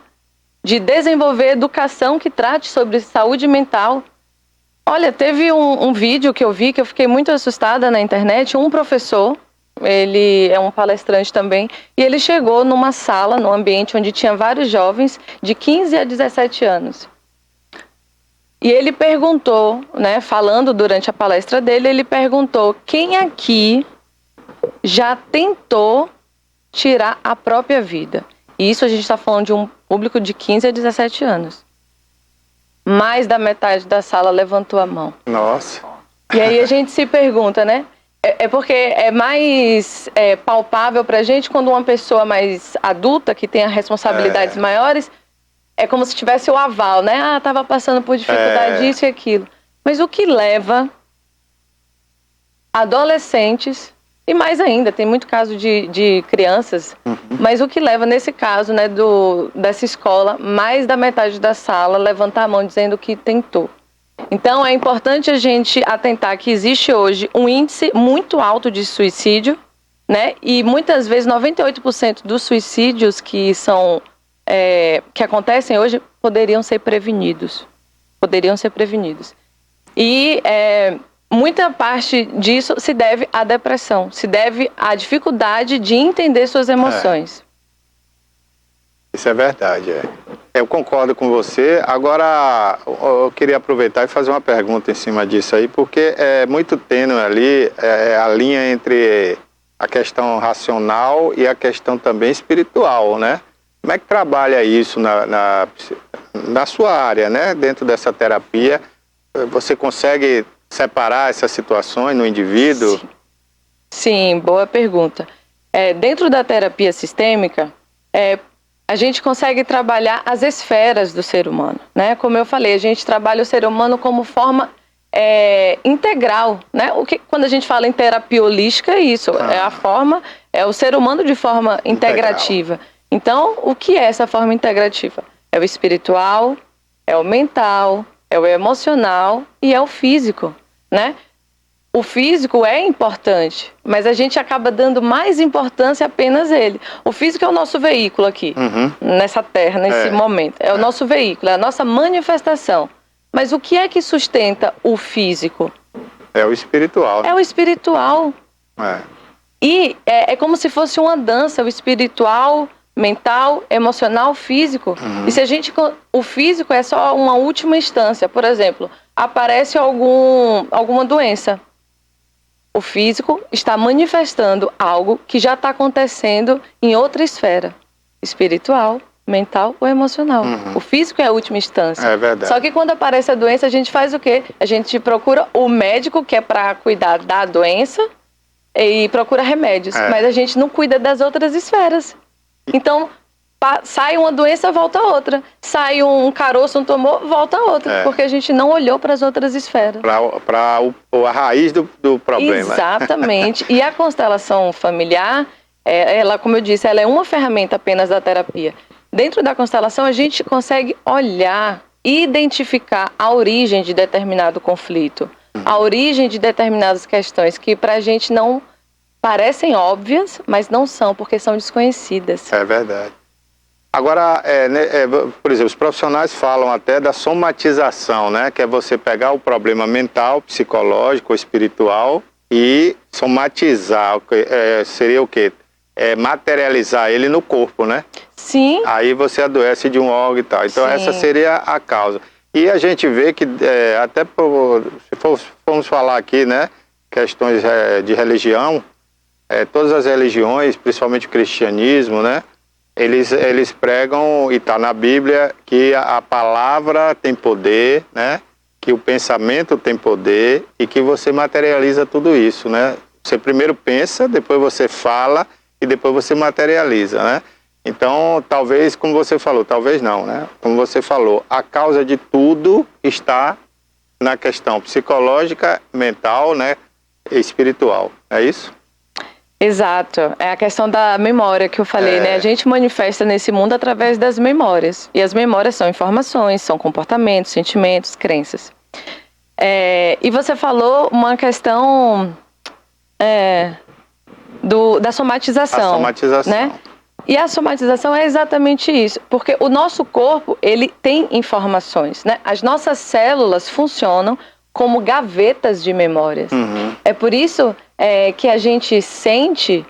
de desenvolver educação que trate sobre saúde mental. Olha, teve um vídeo que eu vi que eu fiquei muito assustada na internet. Um professor, ele é um palestrante também, e ele chegou numa sala, num ambiente onde tinha vários jovens de 15 a 17 anos. E ele perguntou, né, falando durante a palestra dele, ele perguntou: quem aqui já tentou tirar a própria vida? E isso a gente está falando de um público de 15 a 17 anos. Mais da metade da sala levantou a mão. Nossa. E aí a gente se pergunta, né? Porque é mais palpável pra gente quando uma pessoa mais adulta, que tem responsabilidades maiores, é como se tivesse o aval, né? Ah, tava passando por dificuldade isso e aquilo. Mas o que leva adolescentes E mais ainda, tem muito caso de crianças, mas o que leva nesse caso, né, dessa escola, mais da metade da sala levantar a mão dizendo que tentou. Então é importante a gente atentar que existe hoje um índice muito alto de suicídio, né? E muitas vezes 98% dos suicídios que acontecem hoje poderiam ser prevenidos. E muita parte disso se deve à depressão, se deve à dificuldade de entender suas emoções. Isso é verdade, Eu concordo com você. Agora, eu queria aproveitar e fazer uma pergunta em cima disso aí, porque é muito tênue ali a linha entre a questão racional e a questão também espiritual, né? Como é que trabalha isso na sua área, né? Dentro dessa terapia, você consegue separar essas situações no indivíduo? Sim, boa pergunta. Dentro da terapia sistêmica, a gente consegue trabalhar as esferas do ser humano, né? Como eu falei, a gente trabalha o ser humano como forma integral, né? Quando a gente fala em terapia holística, é isso, é o ser humano de forma integrativa. Então, o que é essa forma integrativa? É o espiritual, é o mental, é o emocional e é o físico, né? O físico é importante, mas a gente acaba dando mais importância apenas a ele. O físico é o nosso veículo aqui, nessa terra, nesse momento. É o nosso veículo, é a nossa manifestação. Mas o que é que sustenta o físico? É o espiritual. É o espiritual. E é como se fosse uma dança, o espiritual, mental, emocional, físico. E se o físico é só uma última instância. Por exemplo, aparece alguma doença. O físico está manifestando algo que já está acontecendo em outra esfera. Espiritual, mental ou emocional. O físico é a última instância. É verdade. Só que quando aparece a doença, a gente faz o quê? A gente procura o médico, que é para cuidar da doença, e procura remédios. Mas a gente não cuida das outras esferas. Então, sai uma doença, volta outra. Sai um caroço, um tumor, volta outra. Porque a gente não olhou para as outras esferas. Para a raiz do problema. Exatamente. E a constelação familiar, ela, como eu disse, ela é uma ferramenta apenas da terapia. Dentro da constelação, a gente consegue olhar, identificar a origem de determinado conflito. A origem de determinadas questões que para a gente não parecem óbvias, mas não são, porque são desconhecidas. É verdade. Agora, por exemplo, os profissionais falam até da somatização, né? Que é você pegar o problema mental, psicológico, espiritual e somatizar. Seria o quê? Materializar ele no corpo, né? Sim. Aí você adoece de um órgão e tal. Então, essa seria a causa. E a gente vê que, até se formos falar aqui, né? Questões de religião, todas as religiões, principalmente o cristianismo, né? Eles pregam, e está na Bíblia, que a palavra tem poder, né? Que o pensamento tem poder e que você materializa tudo isso, né? Você primeiro pensa, depois você fala e depois você materializa, né? Então, talvez, como você falou, talvez não, né? Como você falou, a causa de tudo está na questão psicológica, mental, né? E espiritual, é isso? Exato, é a questão da memória que eu falei, né? A gente manifesta nesse mundo através das memórias. E as memórias são informações, são comportamentos, sentimentos, crenças. E você falou uma questão da somatização. A somatização. Né? E a somatização é exatamente isso, porque o nosso corpo, ele tem informações, né? As nossas células funcionam como gavetas de memórias. É por isso que a gente sente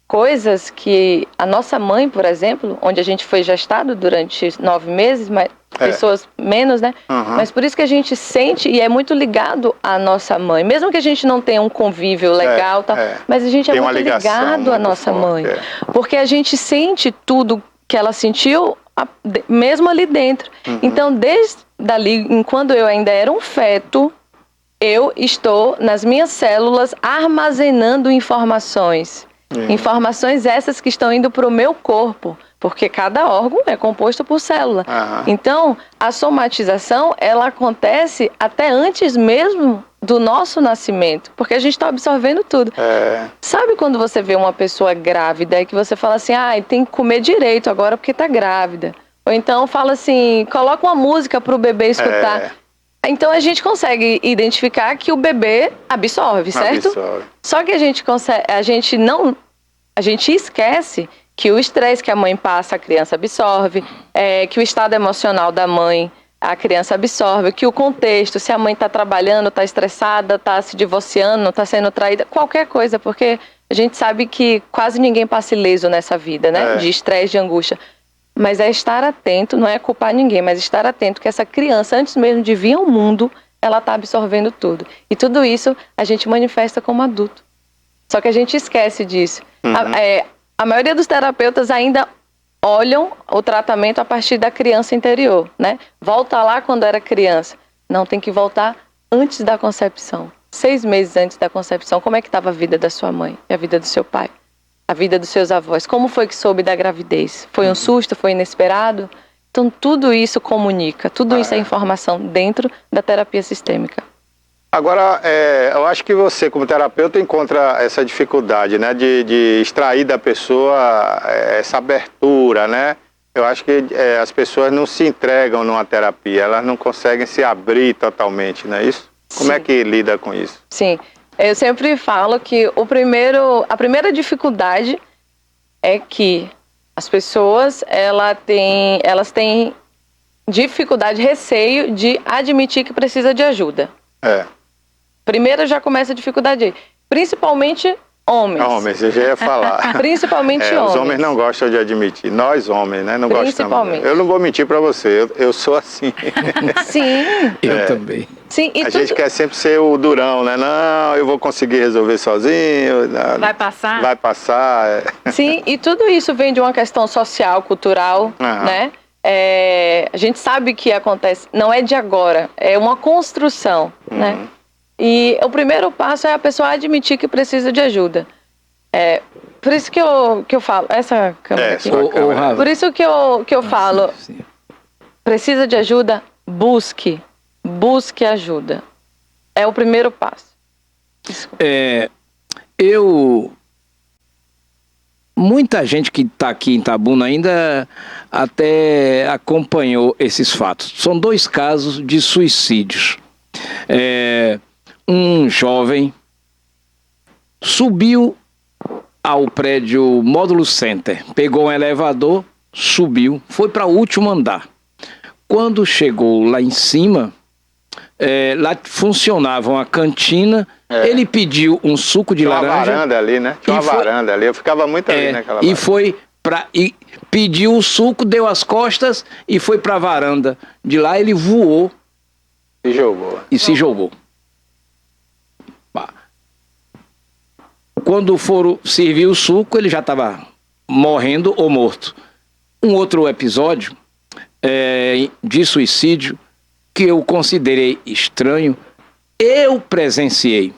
coisas que a nossa mãe, por exemplo, onde a gente foi gestado durante 9 meses, mas pessoas menos, né? Mas por isso que a gente sente e é muito ligado à nossa mãe. Mesmo que a gente não tenha um convívio legal, mas a gente é muito ligado à nossa mãe. Porque a gente sente tudo que ela sentiu mesmo ali dentro. Então, desde dali, enquanto eu ainda era um feto, eu estou nas minhas células armazenando informações. Informações essas que estão indo para o meu corpo, porque cada órgão é composto por célula. Então, a somatização, ela acontece até antes mesmo do nosso nascimento, porque a gente está absorvendo tudo. Sabe quando você vê uma pessoa grávida e que você fala assim, tem que comer direito agora porque está grávida? Ou então fala assim, coloca uma música para o bebê escutar. Então a gente consegue identificar que o bebê absorve, certo? Só que a gente esquece que o estresse que a mãe passa, a criança absorve, que o estado emocional da mãe, a criança absorve, que o contexto, se a mãe está trabalhando, está estressada, está se divorciando, está sendo traída, qualquer coisa, porque a gente sabe que quase ninguém passa ileso nessa vida, né? De estresse, de angústia. Mas é estar atento, não é culpar ninguém, mas estar atento que essa criança, antes mesmo de vir ao mundo, ela está absorvendo tudo. E tudo isso a gente manifesta como adulto. Só que a gente esquece disso. A maioria dos terapeutas ainda olham o tratamento a partir da criança interior, né? Volta lá quando era criança. Não, tem que voltar antes da concepção. 6 meses antes da concepção. Como é que estava a vida da sua mãe e a vida do seu pai? A vida dos seus avós. Como foi que soube da gravidez? Foi um susto? Foi inesperado? Então, tudo isso comunica. Tudo isso é informação dentro da terapia sistêmica. Agora, eu acho que você, como terapeuta, encontra essa dificuldade, né? De extrair da pessoa essa abertura, né? Eu acho que as pessoas não se entregam numa terapia. Elas não conseguem se abrir totalmente, não é isso? Como é que lida com isso? Sim. Eu sempre falo que a primeira dificuldade é que as pessoas elas têm dificuldade, receio de admitir que precisa de ajuda. Primeiro já começa a dificuldade aí. Principalmente homens. Homens, eu já ia falar. Principalmente homens. Os homens não gostam de admitir. Nós homens, né? Não gostamos. Eu não vou mentir pra você, eu sou assim. Sim. Eu também. Sim, e a gente quer sempre ser o durão, né? Não, eu vou conseguir resolver sozinho. Não, vai passar? Vai passar. Sim, e tudo isso vem de uma questão social, cultural, né? A gente sabe que acontece, não é de agora, é uma construção, né? E o primeiro passo é a pessoa admitir que precisa de ajuda. Por isso que eu falo, essa câmera aqui. Por isso que eu falo, precisa de ajuda, busque ajuda. É o primeiro passo. Muita gente que está aqui em Itabuna ainda até acompanhou esses fatos. São 2 casos de suicídios. Um jovem subiu ao prédio Módulo Center, pegou um elevador, subiu, foi para o último andar. Quando chegou lá em cima, lá funcionava uma cantina, ele pediu um suco de laranja. Tinha uma varanda ali, né? Tinha uma varanda ali, eu ficava muito ali naquela varanda. E pediu o suco, deu as costas e foi para a varanda. De lá ele voou. Se jogou. Quando foram servir o suco, ele já estava morrendo ou morto. Um outro episódio de suicídio que eu considerei estranho, eu presenciei.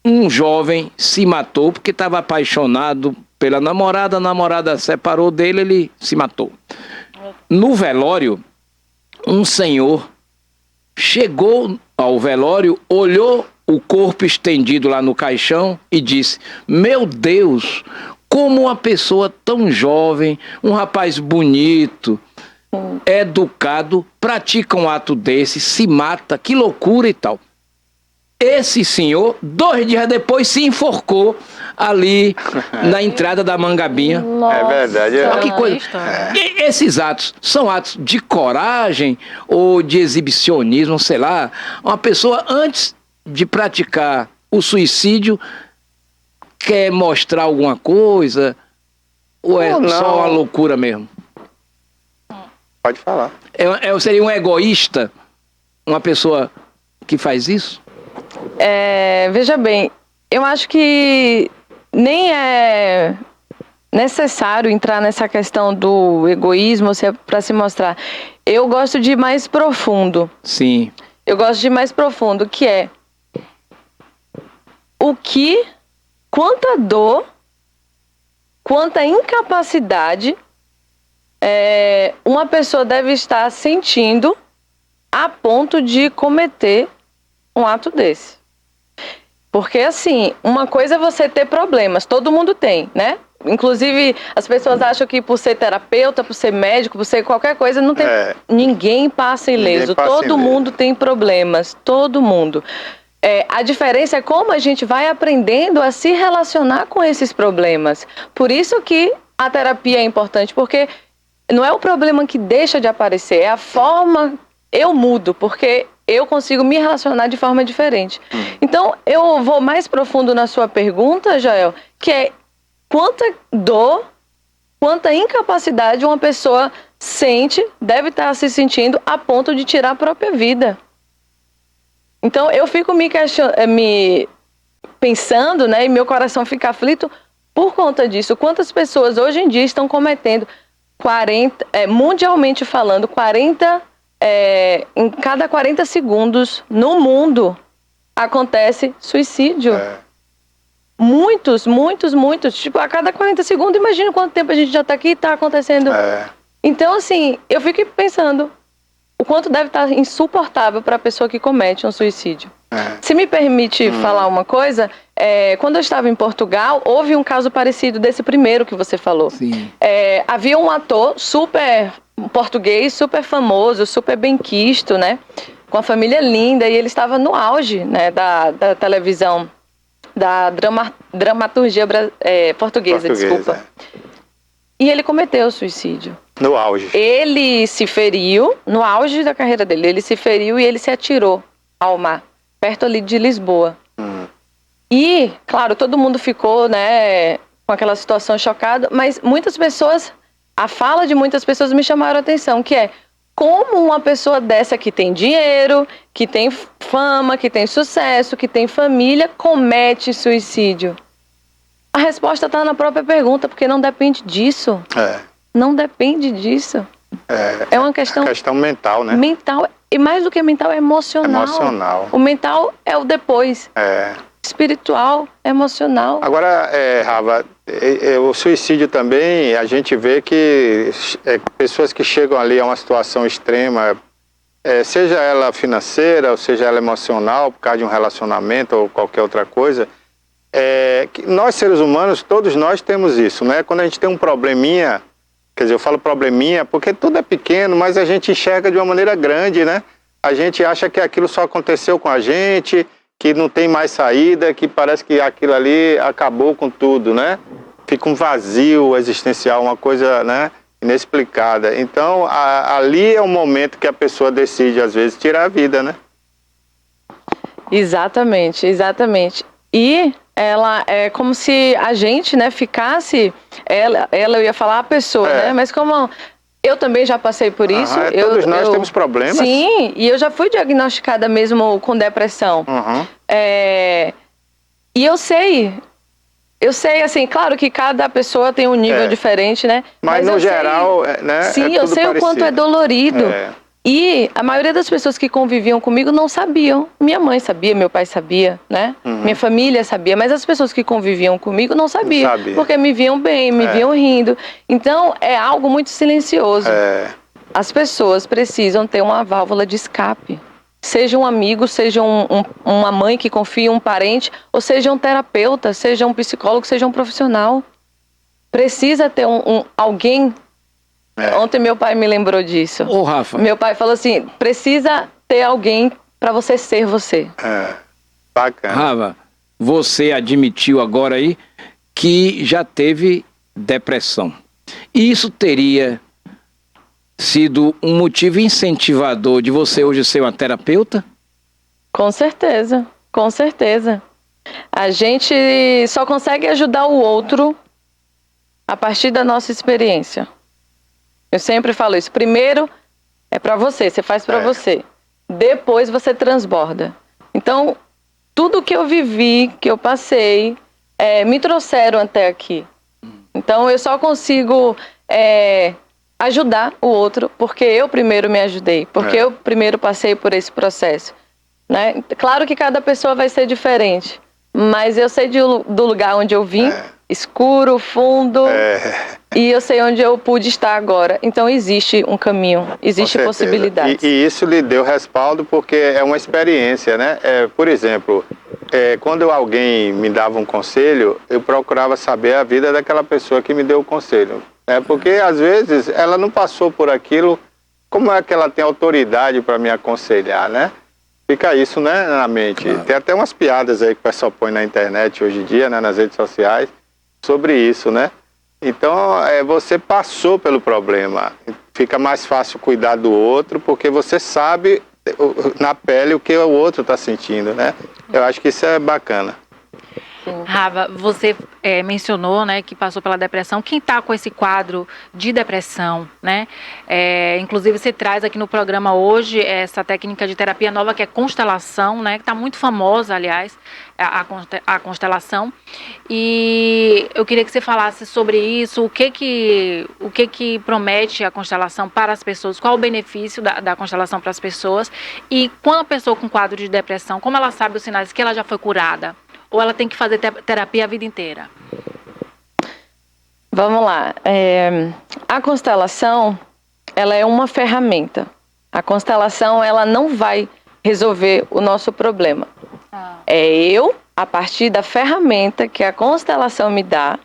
Um jovem se matou porque estava apaixonado pela namorada, a namorada separou dele, ele se matou. No velório, um senhor chegou ao velório, olhou o corpo estendido lá no caixão e disse: meu Deus, como uma pessoa tão jovem, um rapaz bonito, educado, pratica um ato desse, se mata, que loucura e tal. Esse senhor, 2 dias depois, se enforcou ali na entrada da Mangabinha. Nossa, é verdade. Olha que coisa. E esses atos são atos de coragem ou de exibicionismo, sei lá. Uma pessoa, antes de praticar o suicídio, quer mostrar alguma coisa? Ou só uma loucura mesmo? Pode falar. Seria um egoísta, uma pessoa que faz isso? Veja bem, eu acho que nem é necessário entrar nessa questão do egoísmo para se mostrar. Eu gosto de ir mais profundo. Sim. Eu gosto de ir mais profundo, que é quanta dor, quanta incapacidade uma pessoa deve estar sentindo a ponto de cometer um ato desse. Porque, assim, uma coisa é você ter problemas, todo mundo tem, né? Inclusive, as pessoas acham que por ser terapeuta, por ser médico, por ser qualquer coisa, não tem... Ninguém passa ileso, todo mundo tem problemas, todo mundo. A diferença é como a gente vai aprendendo a se relacionar com esses problemas. Por isso que a terapia é importante, porque não é o problema que deixa de aparecer, é a forma... Eu mudo, porque eu consigo me relacionar de forma diferente. Então, eu vou mais profundo na sua pergunta, Jael, que é quanta dor, quanta incapacidade uma pessoa sente, deve estar se sentindo a ponto de tirar a própria vida. Então, eu fico me pensando, né, e meu coração fica aflito por conta disso. Quantas pessoas hoje em dia estão cometendo 40, mundialmente falando, 40... em cada 40 segundos no mundo acontece suicídio. Muitos. Tipo, a cada 40 segundos, imagina quanto tempo a gente já está aqui e está acontecendo. Então, assim, eu fico pensando o quanto deve estar insuportável para a pessoa que comete um suicídio. Se me permite falar uma coisa, quando eu estava em Portugal, houve um caso parecido desse primeiro que você falou. Havia um ator super português, super famoso, super benquisto, né? Com a família linda, e ele estava no auge, né, da televisão, da dramaturgia portuguesa, desculpa. E ele cometeu suicídio. No auge. Ele se feriu, no auge da carreira dele, ele se feriu e ele se atirou ao mar, perto ali de Lisboa. E, claro, todo mundo ficou, né, com aquela situação chocada, mas muitas pessoas, a fala de muitas pessoas me chamaram a atenção, que é como uma pessoa dessa que tem dinheiro, que tem fama, que tem sucesso, que tem família, comete suicídio. A resposta está na própria pergunta, porque não depende disso. Não depende disso. É uma questão mental, né? Mental, e mais do que mental, é emocional. O mental é o depois. Espiritual, emocional. Agora, Rafa, o suicídio também, a gente vê que pessoas que chegam ali a uma situação extrema, seja ela financeira, ou seja ela emocional, por causa de um relacionamento ou qualquer outra coisa, que nós seres humanos, todos nós temos isso, né? Quando a gente tem um probleminha, quer dizer, eu falo probleminha porque tudo é pequeno, mas a gente enxerga de uma maneira grande, né? A gente acha que aquilo só aconteceu com a gente, que não tem mais saída, que parece que aquilo ali acabou com tudo, né? Fica um vazio existencial, uma coisa, né, inexplicada. Então, ali é o momento que a pessoa decide, às vezes, tirar a vida, né? Exatamente. E ela é como se a gente, né, ficasse... Ela eu ia falar a pessoa, né? Mas como... Eu também já passei por isso. Todos nós temos problemas. Sim, e eu já fui diagnosticada mesmo com depressão. E eu sei, assim, claro que cada pessoa tem um nível diferente, né? Mas no geral, né? Sim, eu sei parecido. O quanto é dolorido. E a maioria das pessoas que conviviam comigo não sabiam. Minha mãe sabia, meu pai sabia, né? Minha família sabia, mas as pessoas que conviviam comigo não sabiam. Porque me viam bem, me viam rindo. Então, é algo muito silencioso. As pessoas precisam ter uma válvula de escape. Seja um amigo, seja uma mãe que confia, um parente, ou seja um terapeuta, seja um psicólogo, seja um profissional. Precisa ter alguém... Ontem meu pai me lembrou disso. Rafa. Meu pai falou assim, precisa ter alguém para você ser você. Bacana. Rafa, você admitiu agora aí que já teve depressão. E isso teria sido um motivo incentivador de você hoje ser uma terapeuta? Com certeza. A gente só consegue ajudar o outro a partir da nossa experiência. Eu sempre falo isso. Primeiro é para você faz para você. Depois você transborda. Então, tudo que eu vivi, que eu passei, me trouxeram até aqui. Então, eu só consigo ajudar o outro porque eu primeiro me ajudei. Porque eu primeiro passei por esse processo. Né? Claro que cada pessoa vai ser diferente. Mas eu sei do lugar onde eu vim escuro, fundo, e eu sei onde eu pude estar agora. Então existe um caminho, existe possibilidades. E isso lhe deu respaldo porque é uma experiência, né? Por exemplo, quando alguém me dava um conselho, eu procurava saber a vida daquela pessoa que me deu o conselho. Porque às vezes ela não passou por aquilo, como é que ela tem autoridade para me aconselhar, né? Fica isso, né, na mente. Claro. Tem até umas piadas aí que o pessoal põe na internet hoje em dia, né, nas redes sociais, sobre isso, né? Então, você passou pelo problema. Fica mais fácil cuidar do outro, porque você sabe na pele o que o outro está sentindo, né? Eu acho que isso é bacana. Rafa, você mencionou, né, que passou pela depressão. Quem está com esse quadro de depressão, né? Inclusive você traz aqui no programa hoje essa técnica de terapia nova que é constelação, né? Que está muito famosa, aliás, a constelação. E eu queria que você falasse sobre isso. O que promete a constelação para as pessoas? Qual o benefício da constelação para as pessoas? E quando a pessoa com quadro de depressão, como ela sabe os sinais que ela já foi curada? Ou ela tem que fazer terapia a vida inteira? Vamos lá. A constelação, ela é uma ferramenta. A constelação, ela não vai resolver o nosso problema. A partir da ferramenta que a constelação me dá,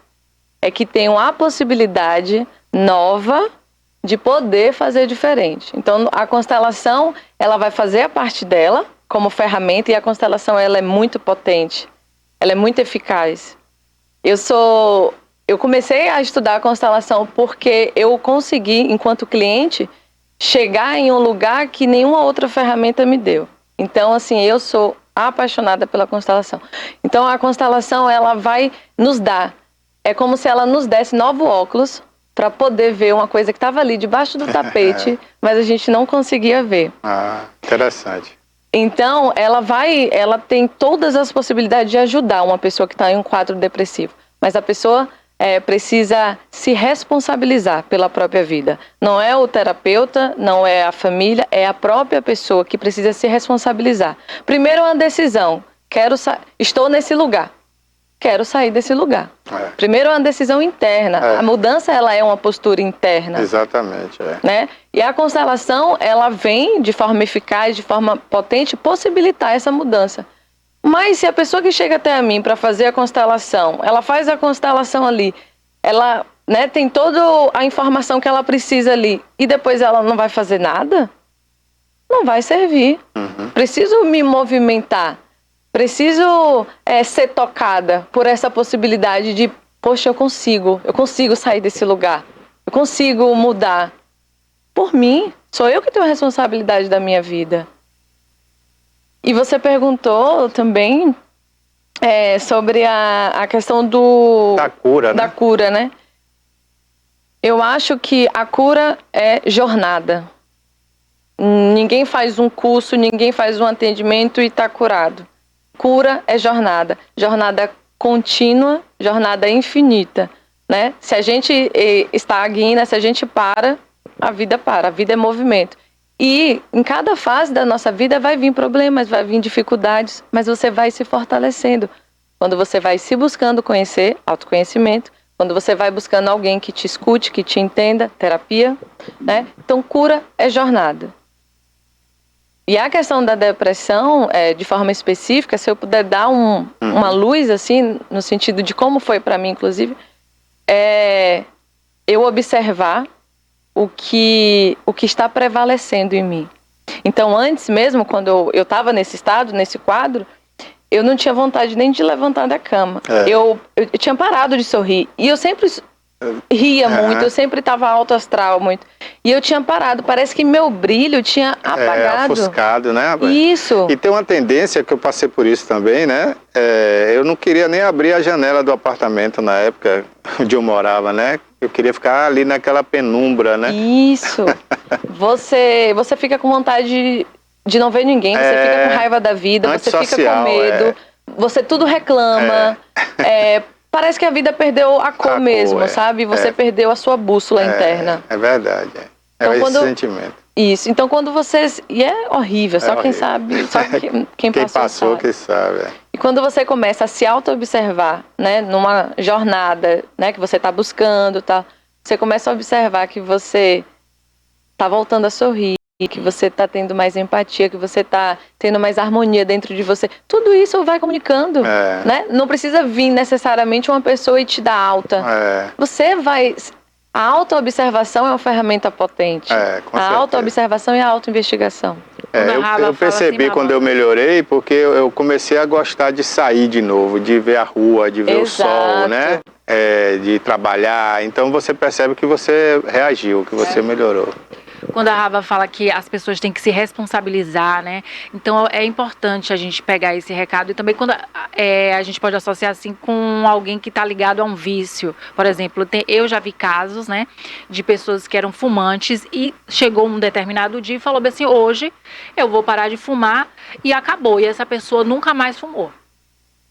que tenho a possibilidade nova de poder fazer diferente. Então, a constelação, ela vai fazer a parte dela como ferramenta, e a constelação, ela é muito potente. Ela é muito eficaz. Eu comecei a estudar a constelação porque eu consegui, enquanto cliente, chegar em um lugar que nenhuma outra ferramenta me deu. Então, assim, eu sou apaixonada pela constelação. Então, a constelação, ela vai nos dar. É como se ela nos desse novo óculos para poder ver uma coisa que estava ali debaixo do tapete, mas a gente não conseguia ver. Interessante. Então, ela tem todas as possibilidades de ajudar uma pessoa que está em um quadro depressivo. Mas a pessoa precisa se responsabilizar pela própria vida. Não é o terapeuta, não é a família, é a própria pessoa que precisa se responsabilizar. Primeiro, uma decisão. Estou nesse lugar. Quero sair desse lugar. Primeiro, uma decisão interna. A mudança, ela é uma postura interna. Exatamente. Né? E a constelação, ela vem de forma eficaz, de forma potente, possibilitar essa mudança. Mas se a pessoa que chega até a mim para fazer a constelação, ela faz a constelação ali, ela, né, tem toda a informação que ela precisa ali, e depois ela não vai fazer nada, não vai servir. Preciso me movimentar. Preciso ser tocada por essa possibilidade de, poxa, eu consigo sair desse lugar, eu consigo mudar. Por mim, sou eu que tenho a responsabilidade da minha vida. E você perguntou também sobre a questão da cura, né? Eu acho que a cura é jornada. Ninguém faz um curso, ninguém faz um atendimento e está curado. Cura é jornada contínua, jornada infinita, né? Se a gente estagna, se a gente para, a vida é movimento. E em cada fase da nossa vida vai vir problemas, vai vir dificuldades, mas você vai se fortalecendo. Quando você vai se buscando conhecer, autoconhecimento, quando você vai buscando alguém que te escute, que te entenda, terapia, né? Então, cura é jornada. E a questão da depressão, de forma específica, se eu puder dar uma luz, assim, no sentido de como foi para mim, inclusive, eu observar o que está prevalecendo em mim. Então, antes mesmo, quando eu estava nesse estado, nesse quadro, eu não tinha vontade nem de levantar da cama. Eu tinha parado de sorrir. E eu sempre ria muito, eu sempre estava alto astral muito. E eu tinha parado, parece que meu brilho tinha apagado. Ofuscado, né? Isso. E tem uma tendência, que eu passei por isso também, né? Eu não queria nem abrir a janela do apartamento na época onde eu morava, né? Eu queria ficar ali naquela penumbra, né? Isso. Você fica com vontade de não ver ninguém, você fica com raiva da vida, você fica com medo, você tudo reclama. Parece que a vida perdeu a cor mesmo, sabe? Você perdeu a sua bússola interna. É verdade. Então, esse sentimento. Isso. Então, quando vocês... E é horrível, só quem sabe, só quem passou que sabe. E quando você começa a se auto-observar, né, numa jornada, né, que você está buscando, tá, você começa a observar que você está voltando a sorrir, que você está tendo mais empatia, que você está tendo mais harmonia dentro de você. Tudo isso vai comunicando, né? Não precisa vir necessariamente uma pessoa e te dar alta. Você vai... A auto-observação é uma ferramenta potente. A auto-observação e a auto-investigação. Eu percebi assim, quando eu melhorei, porque eu comecei a gostar de sair de novo, de ver a rua, de ver o sol, né? De trabalhar. Então você percebe que você reagiu, que você melhorou. Quando a Rava fala que as pessoas têm que se responsabilizar, né? Então é importante a gente pegar esse recado. E também quando a gente pode associar assim com alguém que está ligado a um vício. Por exemplo, eu já vi casos, né, de pessoas que eram fumantes e chegou um determinado dia e falou assim, hoje eu vou parar de fumar e acabou. E essa pessoa nunca mais fumou.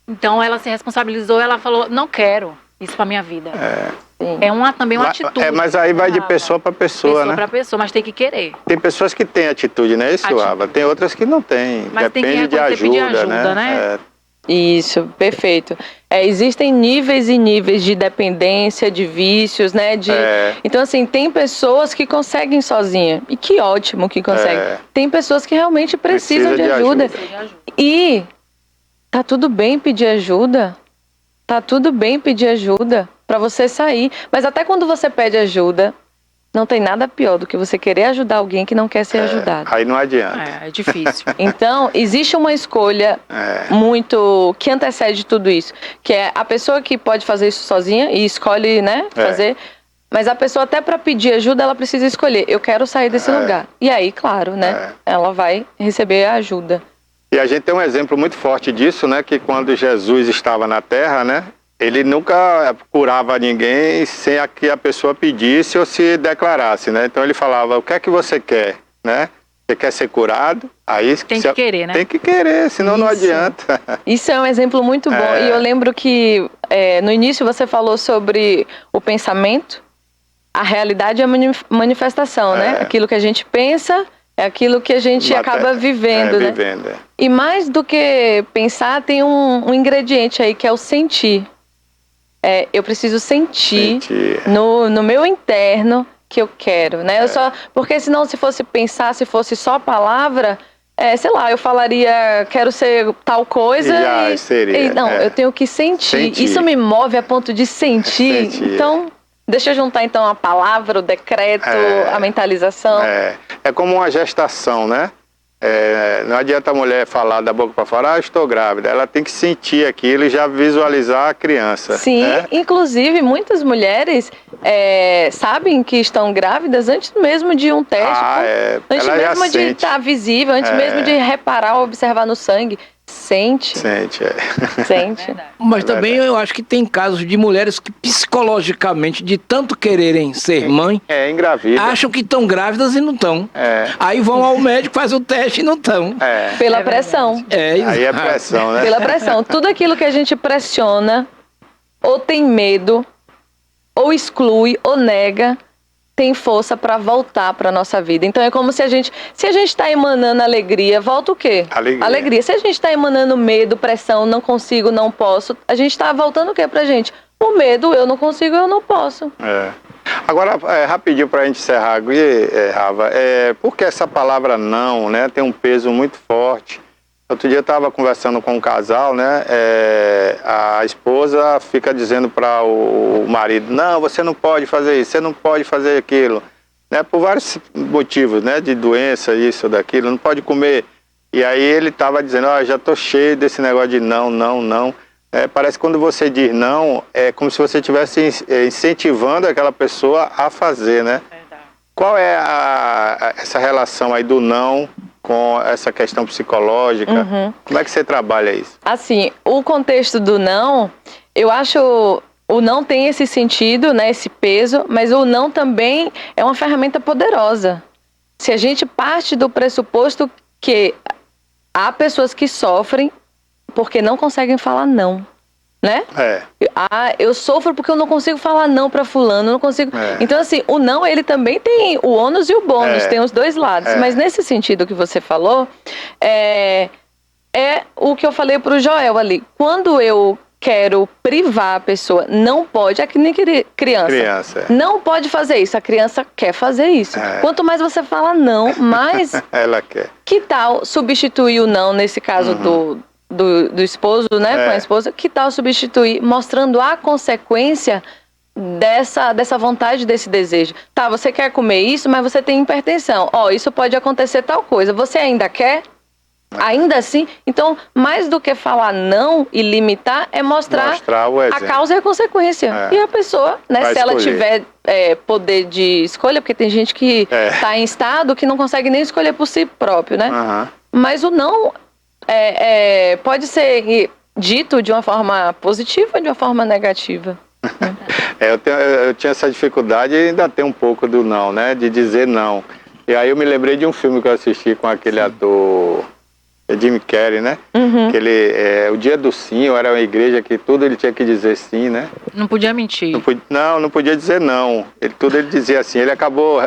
Então ela se responsabilizou, ela falou, não quero isso para minha vida. Também uma atitude. Mas aí vai de pessoa para pessoa, né? Para pessoa, mas tem que querer. Tem pessoas que têm atitude, não é isso, Ava? Tem outras que não têm. Mas depende tem que de ajuda, né? Isso, perfeito. Existem níveis e níveis de dependência, de vícios, né? Então, assim, tem pessoas que conseguem sozinha. E que ótimo que conseguem. Tem pessoas que realmente precisam de ajuda. E tá tudo bem pedir ajuda. Tá tudo bem pedir ajuda para você sair. Mas até quando você pede ajuda, não tem nada pior do que você querer ajudar alguém que não quer ser ajudado. Aí não adianta. É difícil. Então, existe uma escolha muito que antecede tudo isso. Que é a pessoa que pode fazer isso sozinha e escolhe, né, fazer. Mas a pessoa até para pedir ajuda, ela precisa escolher. Eu quero sair desse lugar. E aí, claro, né, ela vai receber a ajuda. E a gente tem um exemplo muito forte disso, né? Que quando Jesus estava na Terra, né? Ele nunca curava ninguém sem que a pessoa pedisse ou se declarasse, né? Então ele falava, o que é que você quer, né? Você quer ser curado? Aí tem que querer, né? Tem que querer, senão não adianta. Isso é um exemplo muito bom. E eu lembro que no início você falou sobre o pensamento. A realidade é a manifestação, né? Aquilo que a gente pensa... É aquilo que a gente acaba vivendo, né? E mais do que pensar, tem um ingrediente aí, que é o sentir. Eu preciso sentir. No meu interno que eu quero, né? Porque senão, se fosse pensar, se fosse só palavra, sei lá, eu falaria, quero ser tal coisa seria. Não, eu tenho que sentir. Isso me move a ponto de sentir. Então... Deixa eu juntar então a palavra, o decreto, a mentalização. É como uma gestação, né? Não adianta a mulher falar da boca para fora, estou grávida. Ela tem que sentir aquilo e já visualizar a criança. Sim, inclusive muitas mulheres sabem que estão grávidas antes mesmo de um teste. Antes mesmo de estar visível, antes mesmo de reparar ou observar no sangue. Sente. Sente. Mas também eu acho que tem casos de mulheres que psicologicamente, de tanto quererem ser mãe, engravida, acham que estão grávidas e não estão. Aí vão ao médico, faz o teste e não estão. Pela pressão. Aí é pressão, né? Pela pressão. Tudo aquilo que a gente pressiona, ou tem medo, ou exclui, ou nega, tem força para voltar para nossa vida. Então é como se a gente está emanando alegria, volta o quê? Alegria. Se a gente está emanando medo, pressão, não consigo, não posso, a gente está voltando o quê pra gente? O medo, eu não consigo, eu não posso. Agora, rapidinho para a gente encerrar aqui, Rava, por que essa palavra não, né, tem um peso muito forte? Outro dia eu estava conversando com um casal, né? A esposa fica dizendo para o marido, não, você não pode fazer isso, você não pode fazer aquilo, né? Por vários motivos, né? De doença, isso, daquilo, não pode comer. E aí ele estava dizendo, já estou cheio desse negócio de não. Parece que quando você diz não, é como se você estivesse incentivando aquela pessoa a fazer, né? Qual é essa relação aí do não com essa questão psicológica? Como é que você trabalha isso? Assim, o contexto do não, eu acho, o não tem esse sentido, né, esse peso, mas o não também é uma ferramenta poderosa. Se a gente parte do pressuposto que há pessoas que sofrem porque não conseguem falar não, né? Eu sofro porque eu não consigo falar não para fulano, não consigo. Então, assim, o não, ele também tem o ônus e o bônus, tem os dois lados. Mas nesse sentido que você falou, é o que eu falei pro Joel ali. Quando eu quero privar a pessoa, não pode, é que nem criança. Não pode fazer isso, a criança quer fazer isso. Quanto mais você fala não, mais ela quer. Que tal substituir o não, nesse caso do esposo, né, com a esposa, que tal substituir, mostrando a consequência dessa vontade, desse desejo. Tá, você quer comer isso, mas você tem hipertensão. Isso pode acontecer tal coisa. Você ainda quer? Ainda assim? Então, mais do que falar não e limitar, é mostrar a causa e a consequência. E a pessoa, né, se ela tiver poder de escolha, porque tem gente que está em estado que não consegue nem escolher por si próprio, né? Mas o não pode ser dito de uma forma positiva, de uma forma negativa. Eu tinha essa dificuldade e ainda tenho um pouco do não, né? De dizer não. E aí eu me lembrei de um filme que eu assisti com aquele ator Jim Carrey, né? Que ele, o dia do sim, era uma igreja que tudo ele tinha que dizer sim, né? Não podia mentir. Não podia dizer não. Tudo ele dizia assim. Ele acabou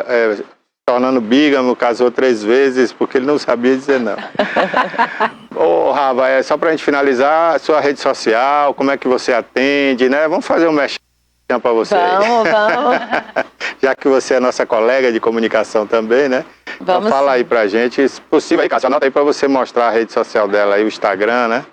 tornando bígamo, casou 3 vezes, porque ele não sabia dizer não. Rafa, só pra gente finalizar, sua rede social, como é que você atende, né? Vamos fazer um merchan pra você. Vamos. Já que você é nossa colega de comunicação também, né? Vamos, então fala aí pra gente, se possível, aí, Cássio, anota aí pra você mostrar a rede social dela aí, o Instagram, né?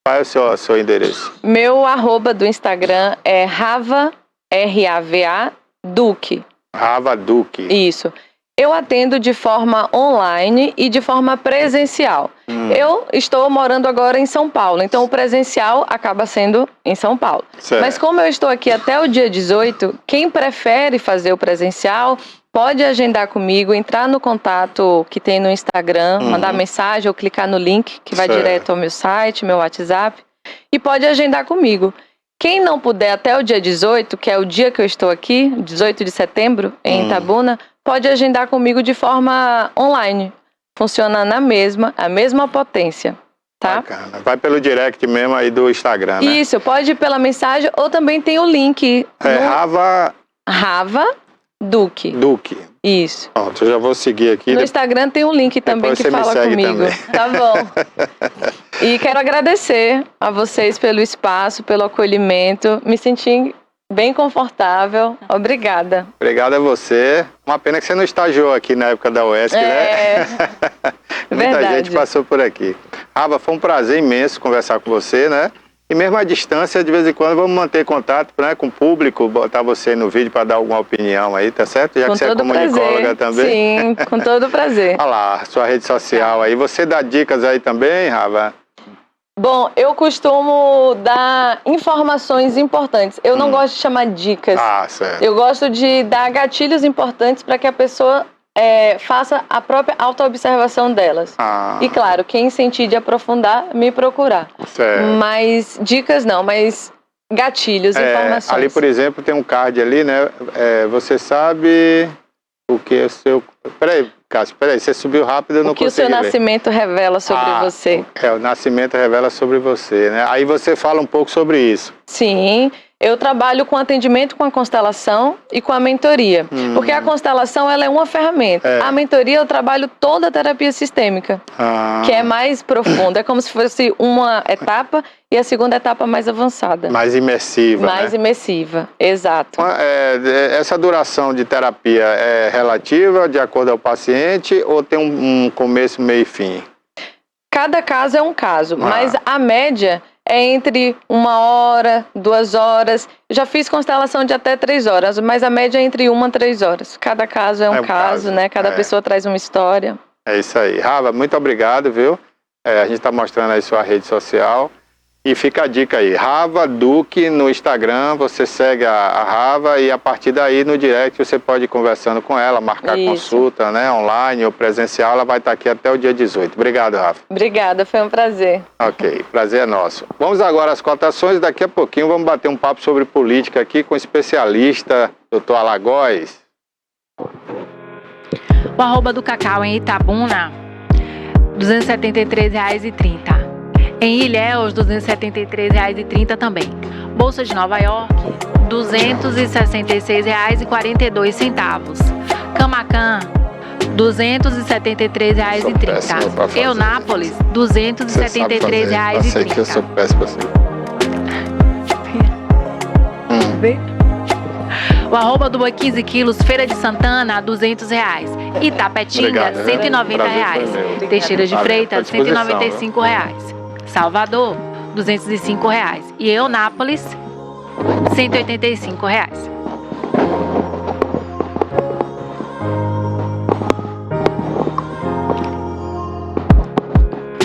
Qual é o seu endereço? Meu @ do Instagram é Rava, R-A-V-A, Duque. Rava Duque. Isso. Eu atendo de forma online e de forma presencial. Eu estou morando agora em São Paulo, então o presencial acaba sendo em São Paulo. Certo. Mas como eu estou aqui até o dia 18, quem prefere fazer o presencial pode agendar comigo, entrar no contato que tem no Instagram, mandar mensagem ou clicar no link que vai direto ao meu site, meu WhatsApp, e pode agendar comigo. Quem não puder até o dia 18, que é o dia que eu estou aqui, 18 de setembro, em Itabuna, pode agendar comigo de forma online. Funciona a mesma potência, tá? Bacana. Vai pelo direct mesmo aí do Instagram, né? Isso, pode ir pela mensagem ou também tem o link. Rava Duque. Isso. Pronto, eu já vou seguir aqui. No Instagram tem um link também que fala comigo. Também. Tá bom. E quero agradecer a vocês pelo espaço, pelo acolhimento. Me senti bem confortável. Obrigada. Obrigado a você. Uma pena que você não estagiou aqui na época da UESC, né? Muita gente passou por aqui. Rava, foi um prazer imenso conversar com você, né? E mesmo à distância, de vez em quando, vamos manter contato, né, com o público, botar você no vídeo para dar alguma opinião aí, tá certo? Já que você é comunicóloga também. Sim, com todo prazer. Olha lá, sua rede social aí. Você dá dicas aí também, Rava? Bom, eu costumo dar informações importantes. Eu não gosto de chamar dicas. Certo. Eu gosto de dar gatilhos importantes para que a pessoa faça a própria autoobservação delas. E claro, quem sentir de aprofundar, me procurar. Certo. Mas dicas não, mas gatilhos, informações. Ali, por exemplo, tem um card ali, né? Você sabe o que é o seu... Peraí, Cássio, você subiu rápido, eu não consegui ver. O que o seu nascimento revela sobre você. O nascimento revela sobre você, né? Aí você fala um pouco sobre isso. Sim, eu trabalho com atendimento com a constelação e com a mentoria. Porque a constelação, ela é uma ferramenta. A mentoria, eu trabalho toda a terapia sistêmica, que é mais profunda. É como se fosse uma etapa e a segunda etapa mais avançada. Mais imersiva, Mais imersiva, exato. Essa duração de terapia é relativa de acordo ao paciente ou tem um começo, meio e fim? Cada caso é um caso, mas a média é entre 1 hora, 2 horas. Já fiz constelação de até 3 horas, mas a média é entre 1 a 3 horas. Cada caso é um caso, né? Cada pessoa traz uma história. É isso aí. Rava, muito obrigado, viu? A gente está mostrando aí sua rede social. E fica a dica aí, Rava Duque no Instagram, você segue a Rava e a partir daí no direct você pode ir conversando com ela, marcar consulta, né, online ou presencial, ela vai estar aqui até o dia 18. Obrigado, Rafa. Obrigada, foi um prazer. Ok, prazer é nosso. Vamos agora às cotações, daqui a pouquinho vamos bater um papo sobre política aqui com o especialista, Dr. Alagoz. O @ do Cacau em Itabuna, R$ 273,30. Em Ilhéus, R$ 273,30 também. Bolsa de Nova York, R$ 266,42. Camacan, R$ R$273,30. Eunápolis, R$273,30. Eu sei que eu sou péssimo assim. O arroba do boi 15 quilos, Feira de Santana, R$200. Itapetinga, R$190. Teixeira de Freitas, R$195. Salvador, R$205. E Eunápolis, R$185.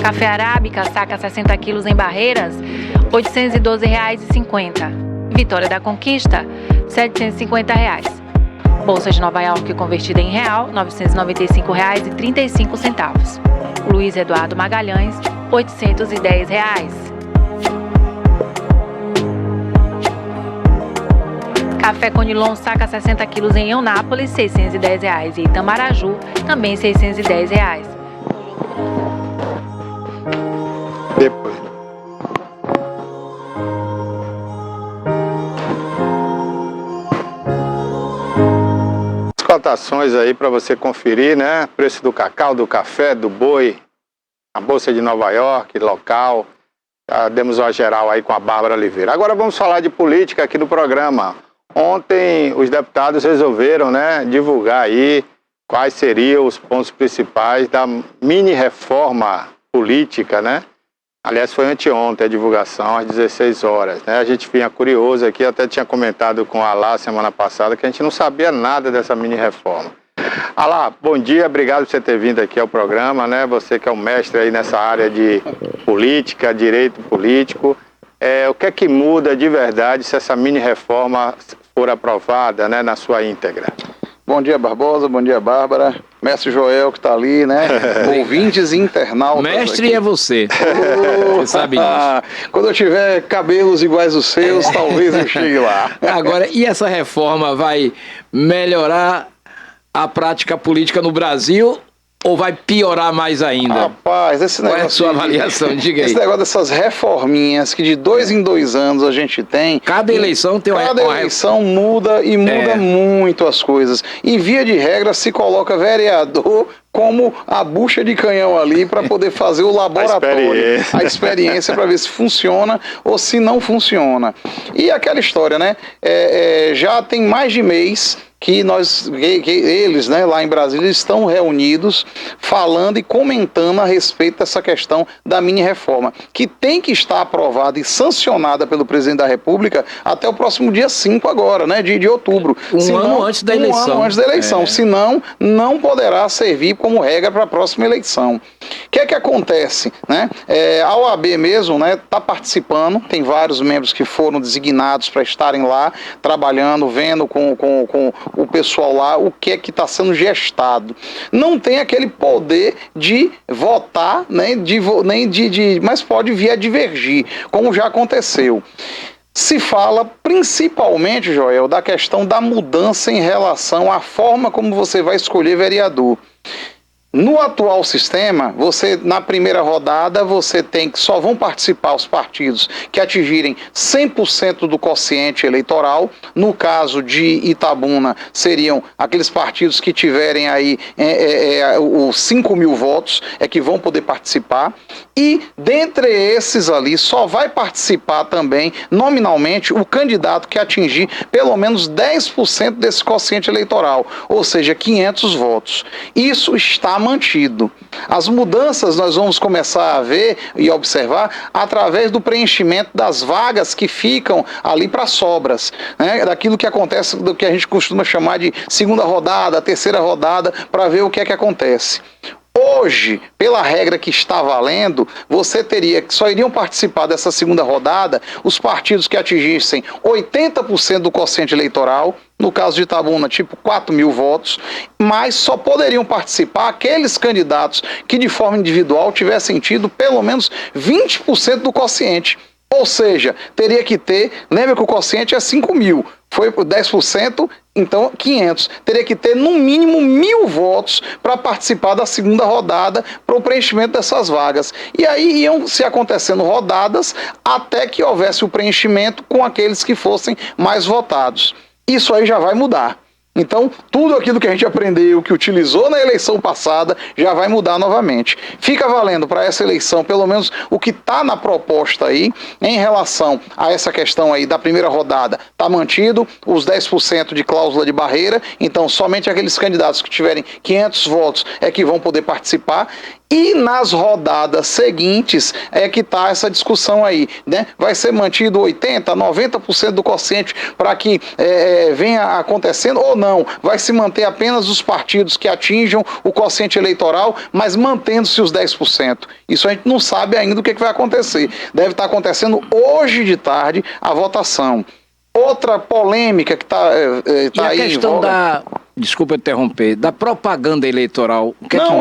Café arábica, saca 60 quilos em Barreiras, R$812,50. Vitória da Conquista, R$750. Bolsa de Nova York convertida em real, R$995,35. Luiz Eduardo Magalhães, R$810. Café Conilon, saca 60 quilos em Eunápolis, R$610. E Itamaraju, também R$610. Depois. As cotações aí para você conferir, né? Preço do cacau, do café, do boi, a Bolsa de Nova York, local. Já demos uma geral aí com a Bárbara Oliveira. Agora vamos falar de política aqui no programa. Ontem os deputados resolveram, né, divulgar aí quais seriam os pontos principais da mini-reforma política, né? Aliás, foi anteontem a divulgação, às 16 horas. Né? A gente vinha curioso aqui, até tinha comentado com a Alá semana passada que a gente não sabia nada dessa mini-reforma. Alá, bom dia, obrigado por você ter vindo aqui ao programa, né? Você que é um mestre aí nessa área de política, direito político. O que é que muda de verdade se essa mini-reforma for aprovada, né, na sua íntegra? Bom dia, Barbosa, bom dia, Bárbara. Mestre Joel que está ali, né? Ouvintes e internautas. Mestre aqui. É você. Você sabe disso. Quando eu tiver cabelos iguais aos seus, talvez eu chegue lá. Agora, e essa reforma vai melhorar a prática política no Brasil ou vai piorar mais ainda? Rapaz, esse negócio... Qual é a sua avaliação? Diga aí. Esse negócio dessas reforminhas que de 2 em 2 anos a gente tem... Cada eleição tem uma... Cada eleição muda e muda muito as coisas. Em via de regra, se coloca vereador como a bucha de canhão ali para poder fazer o laboratório, a experiência para ver se funciona ou se não funciona. E aquela história, né? Já tem mais de mês que eles, né, lá em Brasília, estão reunidos falando e comentando a respeito dessa questão da mini-reforma, que tem que estar aprovada e sancionada pelo presidente da República até o próximo dia 5 agora, né, de outubro. Um ano antes da eleição. Um ano antes da eleição, senão não poderá servir como regra para a próxima eleição. O que é que acontece? Né? A OAB mesmo está participando, tem vários membros que foram designados para estarem lá, trabalhando, vendo com o pessoal lá o que é que está sendo gestado. Não tem aquele poder de votar, né, mas pode vir a divergir, como já aconteceu. Se fala principalmente, Joel, da questão da mudança em relação à forma como você vai escolher vereador. No atual sistema, na primeira rodada, só vão participar os partidos que atingirem 100% do quociente eleitoral. No caso de Itabuna, seriam aqueles partidos que tiverem aí os 5 mil votos, que vão poder participar. E, dentre esses ali, só vai participar também, nominalmente, o candidato que atingir pelo menos 10% desse quociente eleitoral, ou seja, 500 votos. Isso está mantido. As mudanças nós vamos começar a ver e observar através do preenchimento das vagas que ficam ali para sobras, né? Daquilo que acontece, do que a gente costuma chamar de segunda rodada, terceira rodada, para ver o que é que acontece. Hoje, pela regra que está valendo, só iriam participar dessa segunda rodada os partidos que atingissem 80% do quociente eleitoral, no caso de Itabuna, tipo 4 mil votos, mas só poderiam participar aqueles candidatos que de forma individual tivessem tido pelo menos 20% do quociente. Ou seja, teria que ter, lembra que o quociente é 5 mil, foi por 10%, então 500. Teria que ter no mínimo 1.000 votos para participar da segunda rodada para o preenchimento dessas vagas. E aí iam se acontecendo rodadas até que houvesse o preenchimento com aqueles que fossem mais votados. Isso aí já vai mudar. Então, tudo aquilo que a gente aprendeu, que utilizou na eleição passada, já vai mudar novamente. Fica valendo para essa eleição, pelo menos o que está na proposta aí, em relação a essa questão aí da primeira rodada, está mantido os 10% de cláusula de barreira, então somente aqueles candidatos que tiverem 500 votos é que vão poder participar. E nas rodadas seguintes é que está essa discussão aí, né? Vai ser mantido 80%, 90% do quociente para que venha acontecendo ou não? Vai se manter apenas os partidos que atinjam o quociente eleitoral, mas mantendo-se os 10%. Isso a gente não sabe ainda o que vai acontecer. Deve estar acontecendo hoje de tarde a votação. Outra polêmica que está aí... E a questão desculpa interromper, da propaganda eleitoral.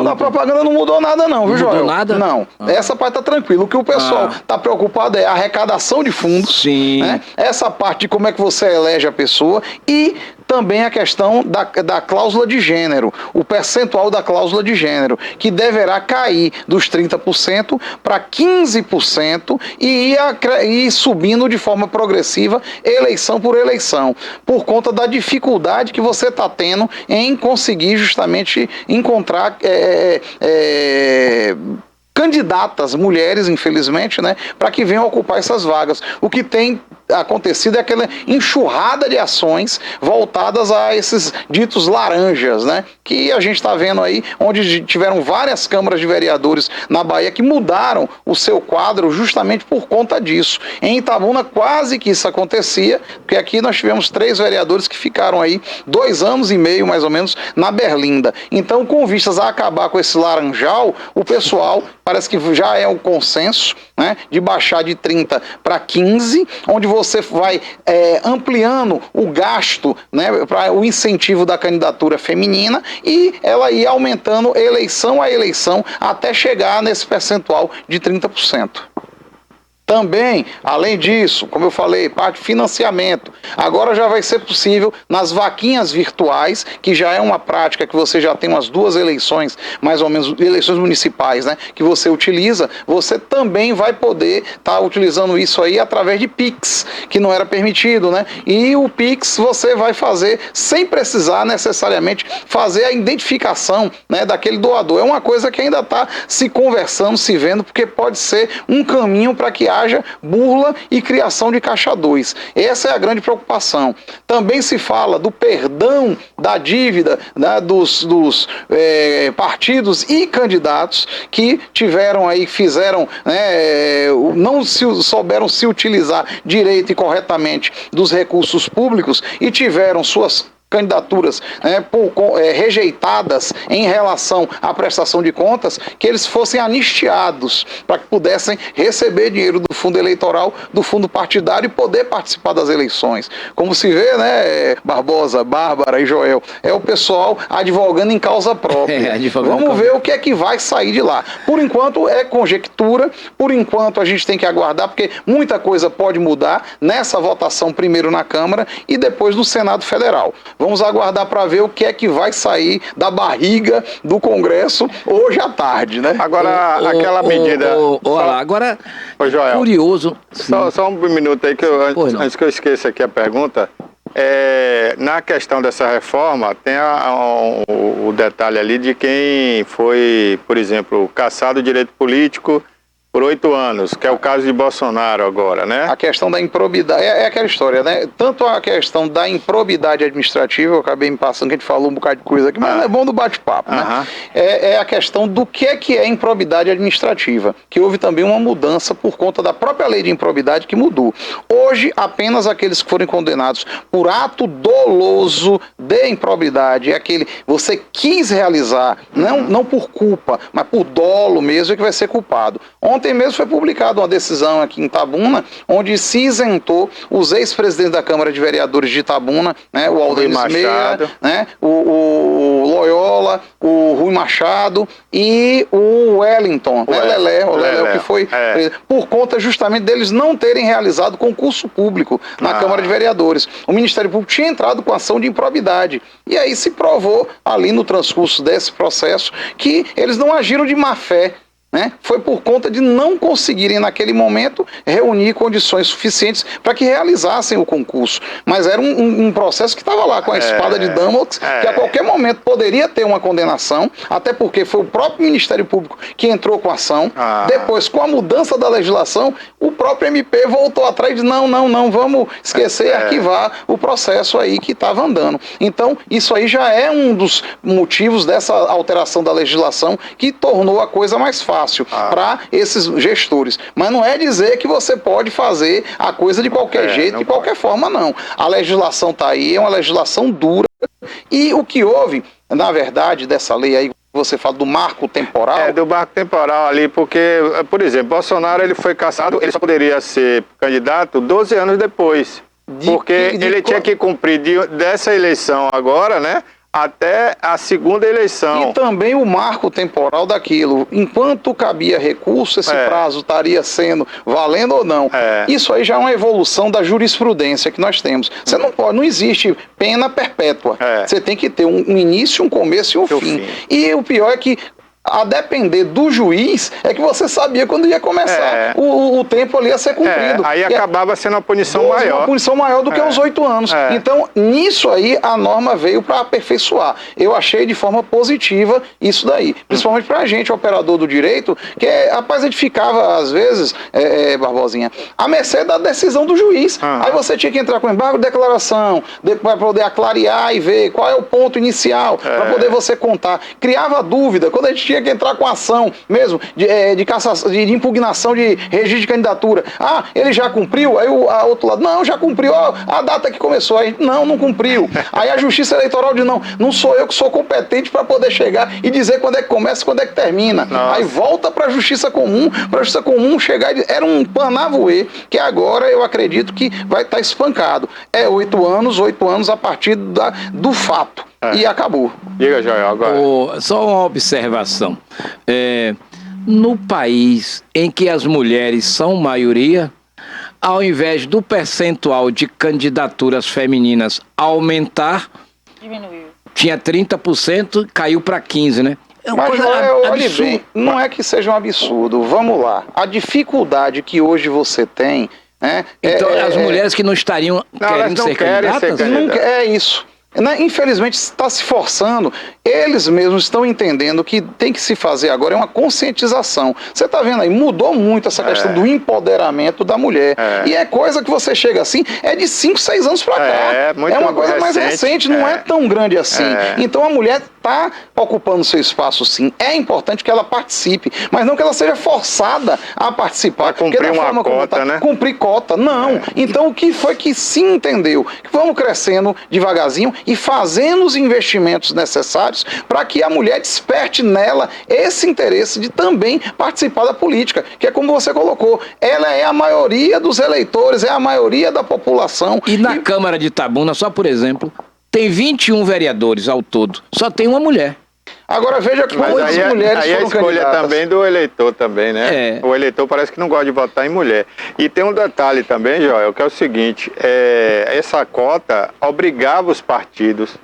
Da propaganda não mudou nada não, viu, Joel? Não mudou nada? Não, essa parte tá tranquila. O que o pessoal tá preocupado é a arrecadação de fundos. Sim. Né? Essa parte de como é que você elege a pessoa e também a questão da cláusula de gênero, o percentual da cláusula de gênero, que deverá cair dos 30% para 15% e ir subindo de forma progressiva, eleição por eleição, por conta da dificuldade que você está tendo em conseguir justamente encontrar candidatas, mulheres, infelizmente, né, para que venham ocupar essas vagas. O que tem acontecido é aquela enxurrada de ações voltadas a esses ditos laranjas, né, que a gente está vendo aí, onde tiveram várias câmaras de vereadores na Bahia que mudaram o seu quadro justamente por conta disso. Em Itabuna quase que isso acontecia, porque aqui nós tivemos 3 vereadores que ficaram aí 2 anos e meio, mais ou menos, na Berlinda. Então, com vistas a acabar com esse laranjal, o pessoal parece que já é o consenso, né, de baixar de 30 para 15, onde você vai ampliando o gasto, né, para o incentivo da candidatura feminina e ela ir aumentando eleição a eleição até chegar nesse percentual de 30%. Também, além disso, como eu falei, parte de financiamento. Agora já vai ser possível nas vaquinhas virtuais, que já é uma prática que você já tem umas 2 eleições, mais ou menos, eleições municipais, né, que você utiliza, você também vai poder estar utilizando isso aí através de Pix, que não era permitido, né? E o Pix você vai fazer sem precisar necessariamente fazer a identificação, né, daquele doador. É uma coisa que ainda está se conversando, se vendo, porque pode ser um caminho para que haja burla e criação de caixa 2. Essa é a grande preocupação. Também se fala do perdão da dívida, né, dos partidos e candidatos que tiveram aí, fizeram, né, não souberam se utilizar direito e corretamente dos recursos públicos e tiveram suas candidaturas, né, rejeitadas em relação à prestação de contas, que eles fossem anistiados para que pudessem receber dinheiro do fundo eleitoral, do fundo partidário e poder participar das eleições. Como se vê, né, Barbosa, Bárbara e Joel, é o pessoal advogando em causa própria. Vamos ver o que é que vai sair de lá. Por enquanto é conjectura, por enquanto a gente tem que aguardar, porque muita coisa pode mudar nessa votação primeiro na Câmara e depois no Senado Federal. Vamos aguardar para ver o que é que vai sair da barriga do Congresso hoje à tarde, né? Agora, aquela medida... Agora, Joel, curioso... Só um minuto aí, que antes que eu esqueça aqui a pergunta. Na questão dessa reforma, tem o detalhe ali de quem foi, por exemplo, cassado o direito político por 8 anos, que é o caso de Bolsonaro agora, né? A questão da improbidade, é aquela história, né? Tanto a questão da improbidade administrativa, eu acabei me passando que a gente falou um bocado de coisa aqui, mas é bom do bate-papo, né? É a questão do que é improbidade administrativa, que houve também uma mudança por conta da própria lei de improbidade que mudou. Hoje, apenas aqueles que forem condenados por ato doloso de improbidade, é aquele você quis realizar, não por culpa, mas por dolo mesmo, é que vai ser culpado. Ontem mesmo foi publicada uma decisão aqui em Itabuna, onde se isentou os ex-presidentes da Câmara de Vereadores de Itabuna, né, o Aldenis Meia, né, o Loyola, o Rui Machado e o Wellington, o Lelé, que foi por conta justamente deles não terem realizado concurso público na Câmara de Vereadores. O Ministério Público tinha entrado com ação de improbidade. E aí se provou ali no transcurso desse processo que eles não agiram de má fé. né, foi por conta de não conseguirem, naquele momento, reunir condições suficientes para que realizassem o concurso. Mas era um processo que estava lá, com a espada de Damocles, que a qualquer momento poderia ter uma condenação, até porque foi o próprio Ministério Público que entrou com a ação. Depois, com a mudança da legislação, o próprio MP voltou atrás e disse, não, vamos esquecer e arquivar o processo aí que estava andando. Então, isso aí já é um dos motivos dessa alteração da legislação que tornou a coisa mais fácil para esses gestores. Mas não é dizer que você pode fazer a coisa de qualquer jeito, de qualquer forma, não. A legislação está aí, é uma legislação dura. E o que houve, na verdade, dessa lei aí, você fala do marco temporal. Do marco temporal ali, porque, por exemplo, Bolsonaro ele foi cassado, ele só poderia ser candidato 12 anos depois. Porque ele tinha que cumprir dessa eleição agora, né? Até a segunda eleição. E também o marco temporal daquilo. Enquanto cabia recurso, esse prazo estaria sendo valendo ou não. Isso aí já é uma evolução da jurisprudência que nós temos. Você não pode, não existe pena perpétua. Você tem que ter um início, um começo e um fim. E o pior é que, a depender do juiz, é que você sabia quando ia começar o tempo ali a ser cumprido. Aí acabava sendo uma punição maior. Uma punição maior do que os 8 anos. Então, nisso aí, a norma veio para aperfeiçoar. Eu achei de forma positiva isso daí. Principalmente pra gente, operador do direito, que, rapaz, a gente ficava, às vezes, Barbosinha, à mercê da decisão do juiz. Aí você tinha que entrar com embargo de declaração, para poder aclarear e ver qual é o ponto inicial, para poder você contar. Criava dúvida. Quando a gente tinha que entrar com ação mesmo, de cassação, de impugnação de registro de candidatura. Ele já cumpriu? Aí o outro lado, não, já cumpriu. A data que começou, aí, não cumpriu. Aí a Justiça Eleitoral diz, não sou eu que sou competente para poder chegar e dizer quando é que começa e quando é que termina. Nossa. Aí volta para a Justiça Comum chegar e dizer, era um panavoê, que agora eu acredito que vai estar espancado. 8 anos a partir do fato. E acabou. Diga, Joel, agora. Só uma observação. No país em que as mulheres são maioria, ao invés do percentual de candidaturas femininas aumentar, diminuiu. Tinha 30%, caiu para 15%, né? Mas, olha bem, não é que seja um absurdo. Vamos lá. A dificuldade que hoje você tem... Então, as mulheres que não estariam querendo ser candidatas? É isso. Infelizmente está se forçando, eles mesmos estão entendendo que tem que se fazer agora uma conscientização. Você está vendo aí, mudou muito essa questão do empoderamento da mulher. E é coisa que você chega assim, de 5, 6 anos para cá. É uma coisa mais recente, não é tão grande assim. Então a mulher está ocupando seu espaço sim. É importante que ela participe, mas não que ela seja forçada a participar. Para cumprir uma cota, né? Cumprir cota, não. Então o que foi que se entendeu? Que vamos crescendo devagarzinho e fazendo os investimentos necessários para que a mulher desperte nela esse interesse de também participar da política, que é como você colocou, ela é a maioria dos eleitores, é a maioria da população. E na Câmara de Itabuna, só por exemplo, tem 21 vereadores ao todo, só tem uma mulher. Agora veja quantas mulheres foram candidatas. Aí a escolha também do eleitor também, né? O eleitor parece que não gosta de votar em mulher. E tem um detalhe também, Joel, que é o seguinte, essa cota obrigava os partidos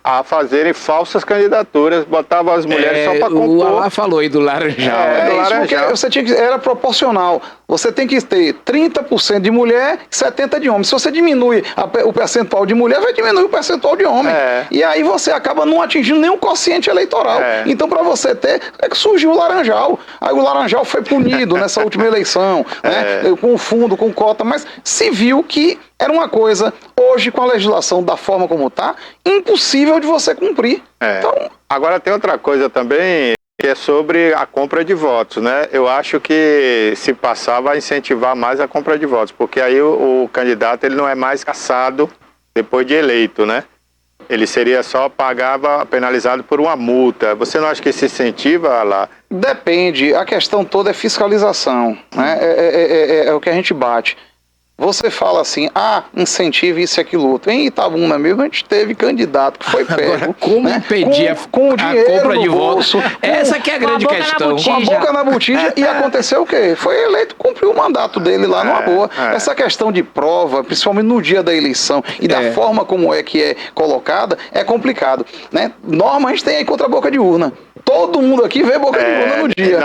a fazerem falsas candidaturas, botavam as mulheres só para compor. O Alá falou aí do Laranjal. Do Laranjal. Você tinha que, era proporcional. Você tem que ter 30% de mulher e 70% de homem. Se você diminui o percentual de mulher, vai diminuir o percentual de homem. E aí você acaba não atingindo nenhum quociente eleitoral. Então, para você ter, que surgiu o Laranjal. Aí o Laranjal foi punido nessa última eleição, né? Com fundo, com cota, mas se viu que era uma coisa, hoje, com a legislação da forma como está, impossível de você cumprir. Então, agora tem outra coisa também, que é sobre a compra de votos, né? Eu acho que se passar vai incentivar mais a compra de votos, porque aí o candidato ele não é mais cassado depois de eleito, né? Ele seria só penalizado por uma multa. Você não acha que isso incentiva lá? Depende. A questão toda é fiscalização, né? É o que a gente bate. você fala assim, incentive isso e aquilo outro. Em Itabuna mesmo, a gente teve candidato que foi pego. Agora, como impedir com o dinheiro compra de no bolso, voto? Essa que é a grande questão. Com a boca na botija, e aconteceu o quê? Foi eleito, cumpriu o mandato dele lá numa boa. Essa questão de prova, principalmente no dia da eleição, e da forma como é que é colocada, é complicado. Né? Norma a gente tem aí contra a boca de urna. Todo mundo aqui vê boca de urna no dia.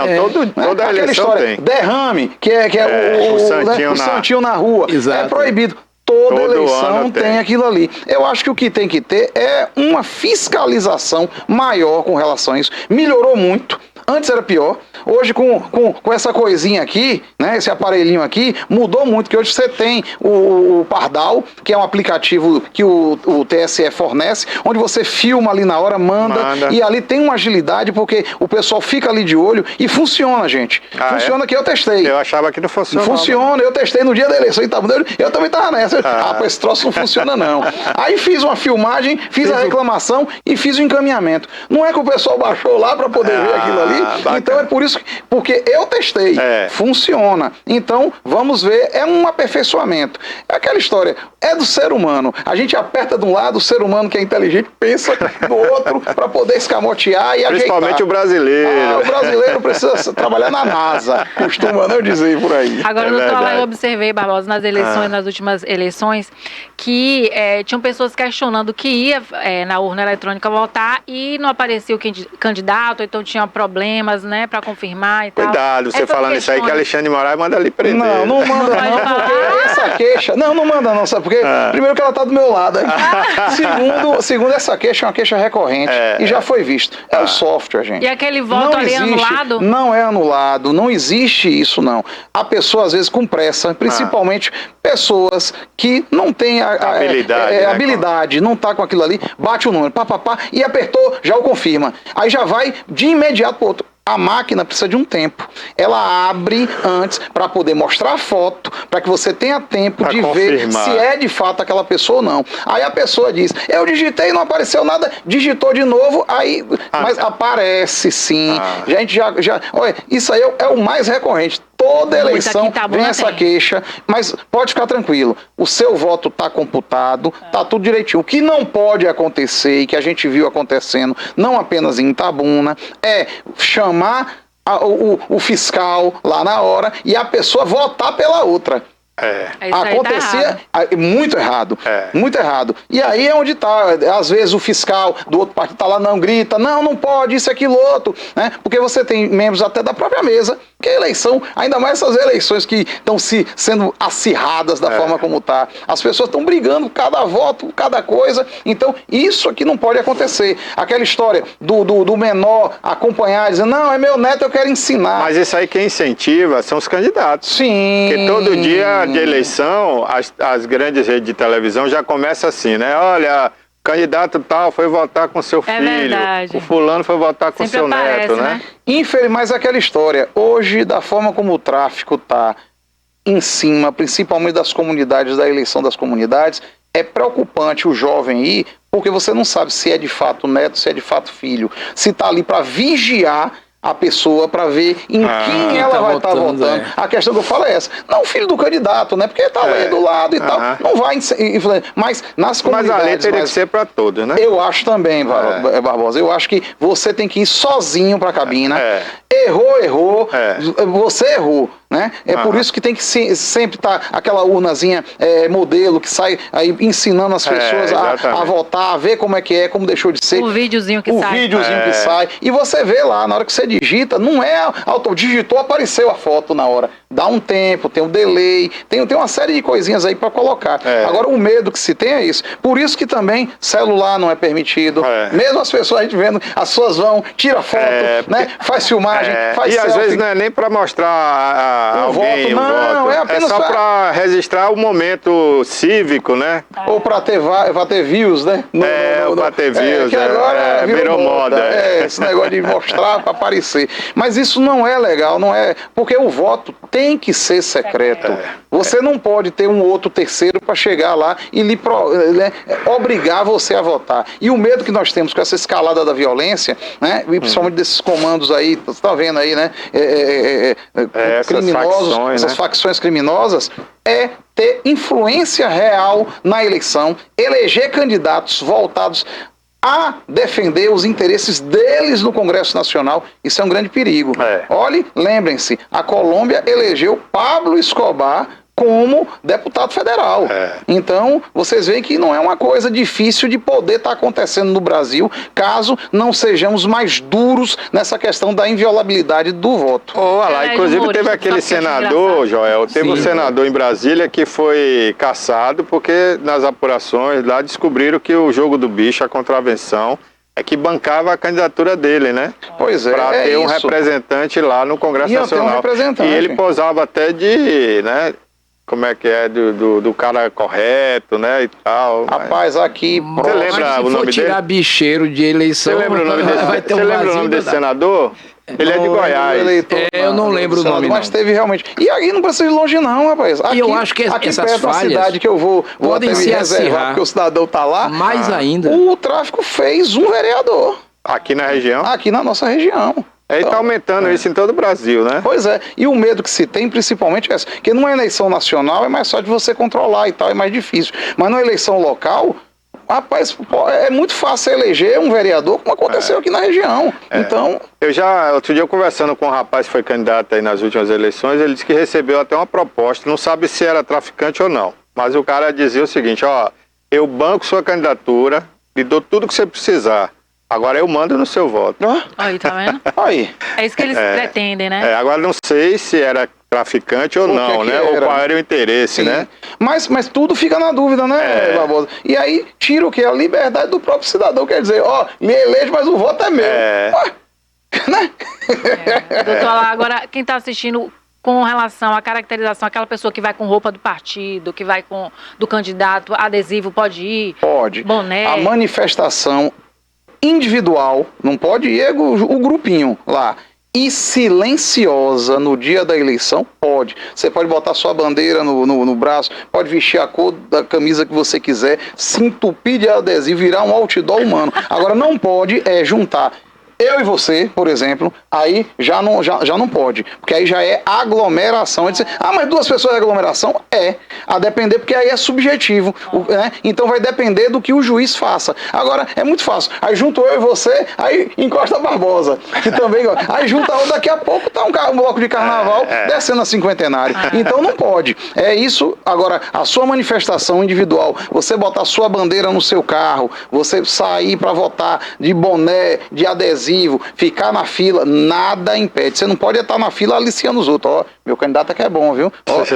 Toda a eleição história, tem. Derrame, que é o santinho na rua. Exato. É proibido. Toda eleição tem aquilo ali. Eu acho que o que tem que ter é uma fiscalização maior com relação a isso. Melhorou muito. Antes era pior. Hoje, com essa coisinha aqui, né, esse aparelhinho aqui, mudou muito, que hoje você tem o Pardal, que é um aplicativo que o TSE fornece, onde você filma ali na hora, manda. E ali tem uma agilidade, porque o pessoal fica ali de olho e funciona, gente. Funciona que eu testei. Eu achava que não funcionava. Funciona, eu testei no dia da eleição e eu também estava nessa. Esse troço não funciona não. Aí fiz uma filmagem, fiz a reclamação e fiz o encaminhamento. Não é que o pessoal baixou lá para poder ver aquilo ali? Bacana. Então é por isso, porque eu testei, funciona. Então, vamos ver, é um aperfeiçoamento. É aquela história, é do ser humano. A gente aperta de um lado, o ser humano que é inteligente pensa do outro para poder escamotear e principalmente ajeitar. O brasileiro. O brasileiro precisa trabalhar na NASA, costuma não dizer por aí. Agora, doutor Alain, eu observei, Barbosa, nas eleições, nas últimas eleições, que tinham pessoas questionando que ia na urna eletrônica votar e não aparecia o candidato, então tinha problemas, né, para confirmar e tal. Cuidado, você falando isso aí que Alexandre de Moraes manda ali prender. Não manda não, porque essa queixa... Não manda não, sabe por quê? Primeiro que ela tá do meu lado. Segundo, essa queixa é uma queixa recorrente e já foi visto. É o software, gente. E aquele voto não ali existe, anulado? Não é anulado, não existe isso não. A pessoa às vezes com pressa, principalmente pessoas que não têm habilidade, não tá com aquilo ali, bate o número, e apertou, já o confirma. Aí já vai de imediato pro outro. A máquina precisa de um tempo. Ela abre antes para poder mostrar a foto, para que você tenha tempo de ver se é de fato aquela pessoa ou não. Aí a pessoa diz, eu digitei e não apareceu nada, digitou de novo, mas aparece sim. Gente, olha, isso aí é o mais recorrente. Toda eleição vem essa queixa, mas pode ficar tranquilo. O seu voto está computado, está tudo direitinho. O que não pode acontecer, e que a gente viu acontecendo, não apenas em Itabuna, é chamar o fiscal lá na hora e a pessoa votar pela outra. Acontecia muito errado, muito errado. E aí é onde está, às vezes o fiscal do outro partido está lá, não grita, não pode, isso, aquilo, outro, né? Porque você tem membros até da própria mesa, que a eleição, ainda mais essas eleições que estão sendo acirradas da forma como está. As pessoas estão brigando, cada voto, cada coisa. Então, isso aqui não pode acontecer. Aquela história do menor acompanhar, dizendo, não, é meu neto, eu quero ensinar. Mas isso aí quem incentiva são os candidatos. Sim. Porque todo dia de eleição, as grandes redes de televisão já começam assim, né? Olha, o candidato tal foi votar com seu filho, verdade. O fulano foi votar com seu neto, né? Mas aquela história, hoje, da forma como o tráfico está em cima, principalmente das comunidades, da eleição das comunidades, é preocupante o jovem ir, porque você não sabe se é de fato neto, se é de fato filho, se está ali para vigiar a pessoa para ver em quem ela vai estar votando. A questão que eu falo é essa. Não o filho do candidato, né? Porque está ali do lado e tal. Não vai influenciar. Mas nas comunidades... Mas a lei teria que ser para todos, né? Eu acho também, Barbosa. Eu acho que você tem que ir sozinho para a cabina. Errou. Você errou. Né? É por isso que tem que sempre estar aquela urnazinha modelo que sai aí ensinando as pessoas a votar, a ver como é que é, como deixou de ser. O videozinho que sai. O videozinho que sai. E você vê lá, na hora que você digita, não é digitou, apareceu a foto na hora. Dá um tempo, tem um delay, tem uma série de coisinhas aí para colocar. Agora, o medo que se tem é isso. Por isso que também celular não é permitido. Mesmo as pessoas, a gente vendo, as suas tira foto, né? Faz filmagem, faz selfie. E às vezes não é nem para mostrar alguém o voto. É apenas só para registrar o momento cívico, né? Ou para ter views, né? Para ter views. Que agora virou moda. Esse negócio de mostrar para aparecer. Mas isso não é legal, não é... Porque o voto tem que ser secreto. Você não pode ter um outro terceiro para chegar lá e obrigar você a votar. E o medo que nós temos com essa escalada da violência, né? E principalmente desses comandos aí, você está vendo aí, né? Criminosos, essas facções criminosas, é ter influência real na eleição, eleger candidatos voltados a defender os interesses deles no Congresso Nacional. Isso é um grande perigo. Olhe, lembrem-se, a Colômbia elegeu Pablo Escobar como deputado federal. Então, vocês veem que não é uma coisa difícil de poder estar acontecendo no Brasil, caso não sejamos mais duros nessa questão da inviolabilidade do voto. Inclusive teve aquele senador, Joel, teve um senador em Brasília que foi cassado porque nas apurações lá descobriram que o jogo do bicho, a contravenção, é que bancava a candidatura dele, né? Pois é, para ter um representante lá no Congresso Nacional. E ele posava até de, né? Como é que é, do cara correto, né, e tal. Rapaz, aqui... Você lembra o nome dele? tirar bicheiro de eleição... Você lembra o nome desse, você lembra o nome desse senador? Ele é de Goiás. Eu não lembro o nome, mas teve realmente... E aí não precisa ir longe não, rapaz. Aqui, e eu acho que aqui essas perto da falhas cidade que eu vou podem até me se reservar, acirrar. porque o cidadão tá lá. Mais ainda. O tráfico fez um vereador. Aqui na região? Aqui na nossa região. E está aumentando isso em todo o Brasil, né? Pois é, e o medo que se tem principalmente é esse, que numa eleição nacional é mais só de você controlar e tal, é mais difícil. Mas numa eleição local, rapaz, é muito fácil eleger um vereador, como aconteceu aqui na região. Então... Outro dia conversando com um rapaz que foi candidato aí nas últimas eleições, ele disse que recebeu até uma proposta, não sabe se era traficante ou não, mas o cara dizia o seguinte, eu banco sua candidatura, lhe dou tudo que você precisar. Agora eu mando no seu voto. Aí, tá vendo? Aí. É isso que eles pretendem, né? Agora não sei se era traficante ou não, né? Ou qual era o interesse, né? Mas tudo fica na dúvida, né, Barbosa? E aí tira o quê? A liberdade do próprio cidadão. Quer dizer, me elege, mas o voto é meu. Né? Doutor, agora quem está assistindo com relação à caracterização, aquela pessoa que vai com roupa do partido, que vai com do candidato, adesivo, pode ir? Pode. Boné. A manifestação individual, não pode ir o grupinho lá. E silenciosa no dia da eleição, pode. Você pode botar sua bandeira no braço, pode vestir a cor da camisa que você quiser, se entupir de adesivo, virar um outdoor humano. Agora não pode juntar eu e você, por exemplo, aí já não pode, porque aí já é aglomeração. Dizer, mas duas pessoas é aglomeração? A depender, porque aí é subjetivo, né? Então vai depender do que o juiz faça. Agora, é muito fácil, aí junto eu e você, aí encosta a Barbosa, que também, aí junta daqui a pouco tá um bloco de carnaval descendo a Cinquentenário. Então não pode. É isso. Agora, a sua manifestação individual, você botar sua bandeira no seu carro, você sair para votar de boné, de adesivo, ficar na fila, nada impede. Você não pode estar na fila aliciando os outros. Meu candidato aqui é bom, viu?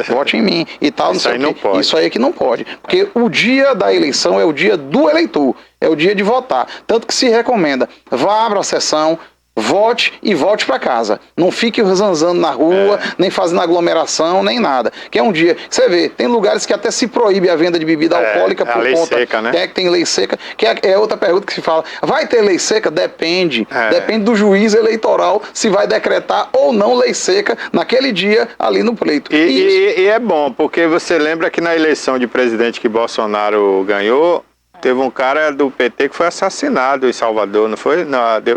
Vote em mim e tal. Isso aí não pode. Isso aí é que não pode. Porque o dia da eleição é o dia do eleitor, é o dia de votar. Tanto que se recomenda, vá, abra a sessão, vote e volte para casa. Não fique zanzando na rua, nem fazendo aglomeração, nem nada. Que é um dia... Você vê, tem lugares que até se proíbe a venda de bebida alcoólica por lei conta... seca, né? É que tem lei seca, que é outra pergunta que se fala. Vai ter lei seca? Depende. Depende do juiz eleitoral se vai decretar ou não lei seca naquele dia ali no pleito. E é bom, porque você lembra que na eleição de presidente que Bolsonaro ganhou, teve um cara do PT que foi assassinado em Salvador, não foi?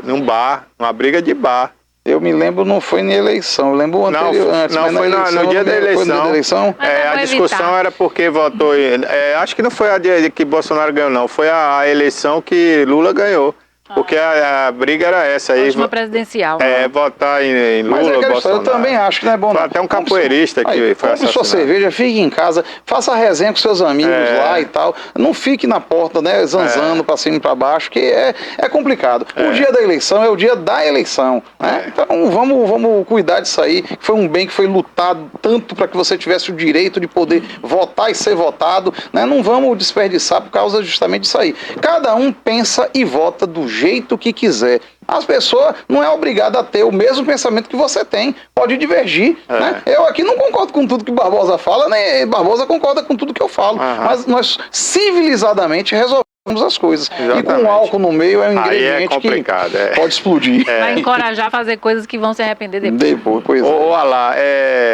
Num bar, numa briga de bar. Eu me lembro, não foi na eleição, eu lembro o anterior antes. Não, foi no dia da eleição. A discussão era porque votou... acho que não foi a de que Bolsonaro ganhou, não. Foi a eleição que Lula ganhou. Porque a briga era essa aí. Última presidencial. Votar em Lula, Mas Bolsonaro. Eu também acho que não é bom, não. Foi até um capoeirista que foi assassinado. Sua cerveja, fique em casa, faça a resenha com seus amigos lá e tal. Não fique na porta, né, zanzando pra cima e pra baixo, que é complicado. O dia da eleição é o dia da eleição, né? Então vamos cuidar disso aí. Foi um bem que foi lutado tanto para que você tivesse o direito de poder votar e ser votado, né? Não vamos desperdiçar por causa justamente disso aí. Cada um pensa e vota do jeito que quiser. As pessoas não é obrigada a ter o mesmo pensamento que você tem. Pode divergir, né? Eu aqui não concordo com tudo que Barbosa fala, nem Barbosa concorda com tudo que eu falo. Mas nós civilizadamente resolvemos as coisas. Exatamente. E com álcool no meio é um ingrediente que pode explodir. Vai encorajar a fazer coisas que vão se arrepender depois. Pois Alá,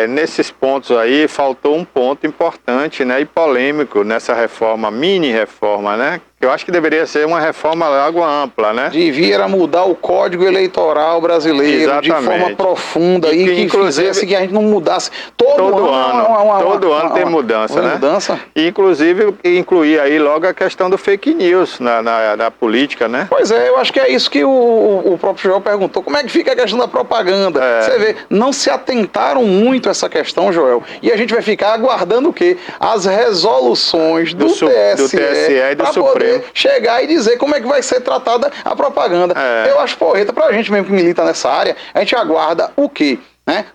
nesses pontos aí, faltou um ponto importante, né, e polêmico nessa reforma, mini reforma, né, Eu acho que deveria ser uma reforma logo ampla, né? Devia mudar o Código Eleitoral brasileiro. Exatamente. De forma profunda e que fizesse que a gente não mudasse todo ano tem mudança, né? E inclusive incluir aí logo a questão do fake news na política, né? Pois é, eu acho que é isso que o próprio Joel perguntou. Como é que fica a questão da propaganda? Você vê, não se atentaram muito a essa questão, Joel, e a gente vai ficar aguardando o quê? As resoluções do TSE e do Supremo chegar e dizer como é que vai ser tratada a propaganda. Eu acho porreta pra gente mesmo que milita nessa área, a gente aguarda o quê? Né?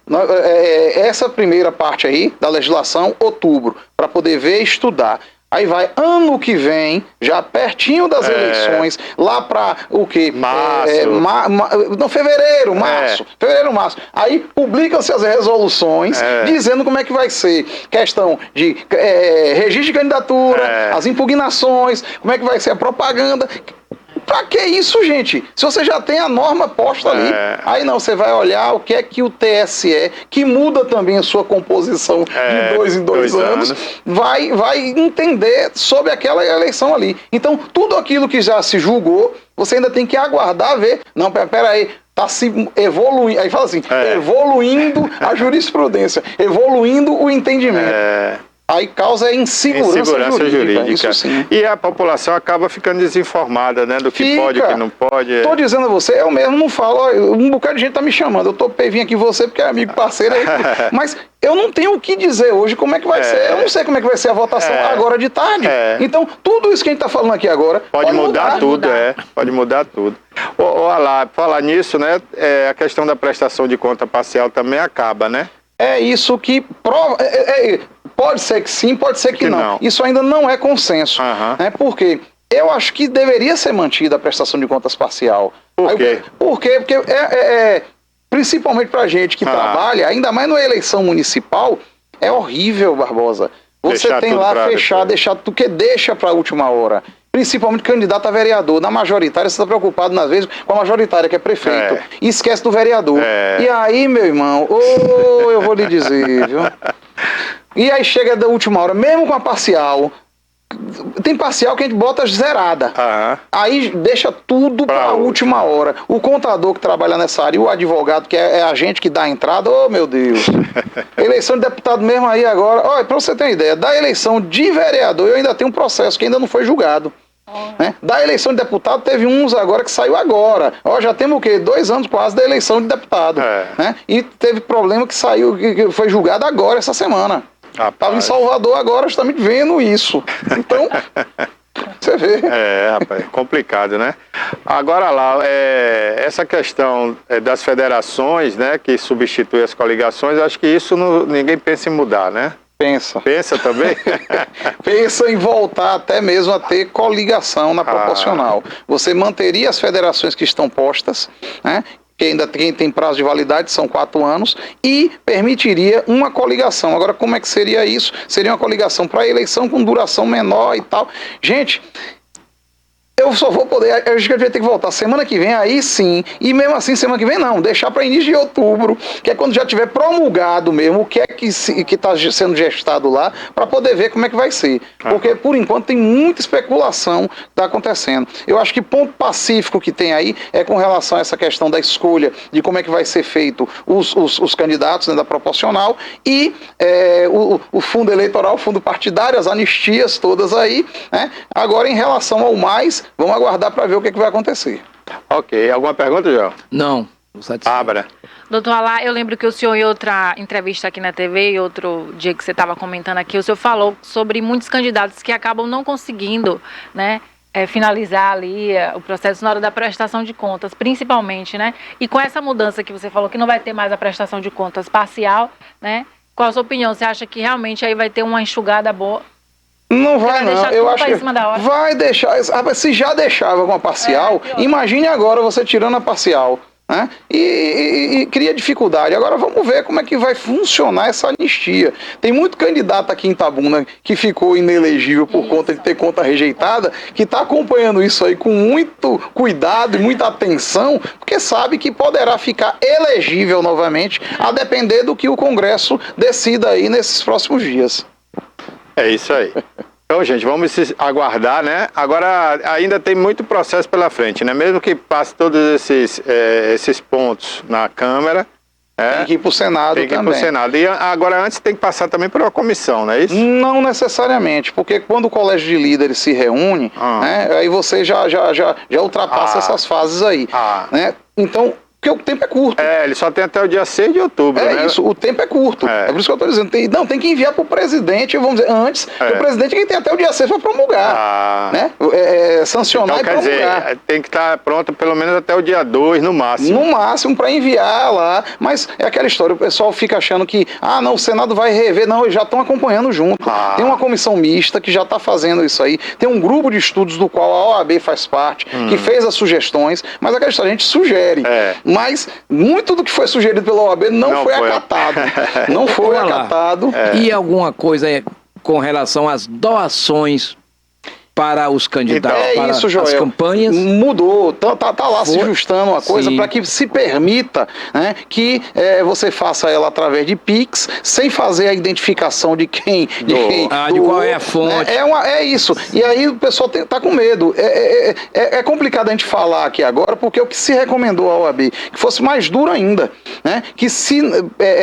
Essa primeira parte aí da legislação, outubro, para poder ver e estudar. Aí vai ano que vem, já pertinho das eleições, lá para o quê? Fevereiro, março. Aí publicam-se as resoluções dizendo como é que vai ser. Questão de registro de candidatura, as impugnações, como é que vai ser a propaganda. Pra que isso, gente? Se você já tem a norma posta ali, aí não, você vai olhar o que é que o TSE, que muda também a sua composição de 2 em 2 anos, vai entender sobre aquela eleição ali. Então, tudo aquilo que já se julgou, você ainda tem que aguardar, ver. Não, peraí. Está se evoluindo, aí fala assim, evoluindo a jurisprudência, evoluindo o entendimento. Aí causa insegurança jurídica. Isso sim. E a população acaba ficando desinformada, né? Do que pode e que não pode. Tô dizendo a você, eu mesmo não falo, um bocado de gente tá me chamando. Eu topei vir aqui você porque é amigo, parceiro. Mas eu não tenho o que dizer hoje como é que vai ser. Eu não sei como é que vai ser a votação agora de tarde. Então, tudo isso que a gente tá falando aqui agora pode mudar tudo, pode mudar tudo. Olha lá, falar nisso, né? A questão da prestação de conta parcial também acaba, né? É isso que prova. Pode ser que sim, pode ser que não. Isso ainda não é consenso. Né? Porque eu acho que deveria ser mantida a prestação de contas parcial. Por quê? Porque principalmente pra gente que trabalha, ainda mais na eleição municipal, é horrível, Barbosa. Você deixar tem lá fechar, deixar tudo que deixa pra última hora. Principalmente candidato a vereador. Na majoritária, você está preocupado, às vezes, com a majoritária, que é prefeito. E esquece do vereador. E aí, meu irmão, eu vou lhe dizer, viu? E aí chega da última hora, mesmo com a parcial, tem parcial que a gente bota zerada. Aí deixa tudo para a última hora. O contador que trabalha nessa área e o advogado, que é a gente que dá a entrada, meu Deus. Eleição de deputado mesmo aí agora. Olha, para você ter uma ideia, da eleição de vereador, eu ainda tenho um processo que ainda não foi julgado. Né? Da eleição de deputado, teve uns agora que saiu agora. Já temos o quê? 2 anos quase da eleição de deputado. Né? E teve problema que saiu, que foi julgado agora, essa semana. Estava em Salvador agora, justamente vendo isso. Então, você vê. Rapaz, complicado, né? Agora lá, essa questão das federações, né, que substitui as coligações, acho que isso ninguém pensa em mudar, né? Pensa também? Pensa em voltar até mesmo a ter coligação na proporcional. Você manteria as federações que estão postas, né? Que ainda tem prazo de validade, são 4 anos, e permitiria uma coligação. Agora, como é que seria isso? Seria uma coligação para eleição com duração menor e tal. Gente, eu só vou poder, eu acho que eu vai ter que voltar semana que vem, aí sim, e mesmo assim semana que vem não, deixar para início de outubro, que é quando já tiver promulgado mesmo o que é que está sendo gestado lá, para poder ver como é que vai ser. Porque por enquanto tem muita especulação que está acontecendo. Eu acho que ponto pacífico que tem aí é com relação a essa questão da escolha de como é que vai ser feito os candidatos, né, da proporcional, e o fundo eleitoral, o fundo partidário, as anistias todas aí, né? Agora em relação ao mais, vamos aguardar para ver o que vai acontecer. Ok. Alguma pergunta, João? Não. Abra. Doutor Alá, eu lembro que o senhor, em outra entrevista aqui na TV, e outro dia que você estava comentando aqui, o senhor falou sobre muitos candidatos que acabam não conseguindo, né, finalizar ali o processo na hora da prestação de contas, principalmente, né? E com essa mudança que você falou, que não vai ter mais a prestação de contas parcial, né? Qual a sua opinião? Você acha que realmente aí vai ter uma enxugada boa? Não vai não, eu acho que vai deixar, se já deixava com a parcial, imagine agora você tirando a parcial, né? E cria dificuldade. Agora vamos ver como é que vai funcionar essa anistia. Tem muito candidato aqui em Itabuna que ficou inelegível por conta de ter conta rejeitada, que está acompanhando isso aí com muito cuidado e muita atenção, porque sabe que poderá ficar elegível novamente, a depender do que o Congresso decida aí nesses próximos dias. É isso aí. Então, gente, vamos aguardar, né? Agora, ainda tem muito processo pela frente, né? Mesmo que passe todos esses pontos na Câmara, tem que ir para o Senado também. Tem que ir para o Senado. E agora, antes, tem que passar também por uma comissão, não é isso? Não necessariamente, porque quando o colégio de líderes se reúne, né, aí você já ultrapassa essas fases aí. Né? Então, porque o tempo é curto. Ele só tem até o dia 6 de outubro, né? Isso, o tempo é curto. É por isso que eu estou dizendo. Tem que enviar para o presidente, vamos dizer, antes, que o presidente é quem tem até o dia 6 para promulgar. Né? Sancionar então, e promulgar. Dizer, tem que estar pronto pelo menos até o dia 2, no máximo. No máximo, para enviar lá. Mas é aquela história, o pessoal fica achando que, o Senado vai rever. Não, eles já estão acompanhando junto. Tem uma comissão mista que já está fazendo isso aí. Tem um grupo de estudos do qual a OAB faz parte, que fez as sugestões. Mas aquela história, a gente sugere. Mas muito do que foi sugerido pela OAB não foi acatado. Não foi acatado. E alguma coisa com relação às doações para os candidatos, para isso, Joel, as campanhas? Mudou, tá lá se ajustando uma coisa para que se permita, né, que você faça ela através de Pix, sem fazer a identificação de quem... De qual é a fonte. É isso. E aí o pessoal tá com medo. É complicado a gente falar aqui agora, porque o que se recomendou à OAB, que fosse mais duro ainda, né, que se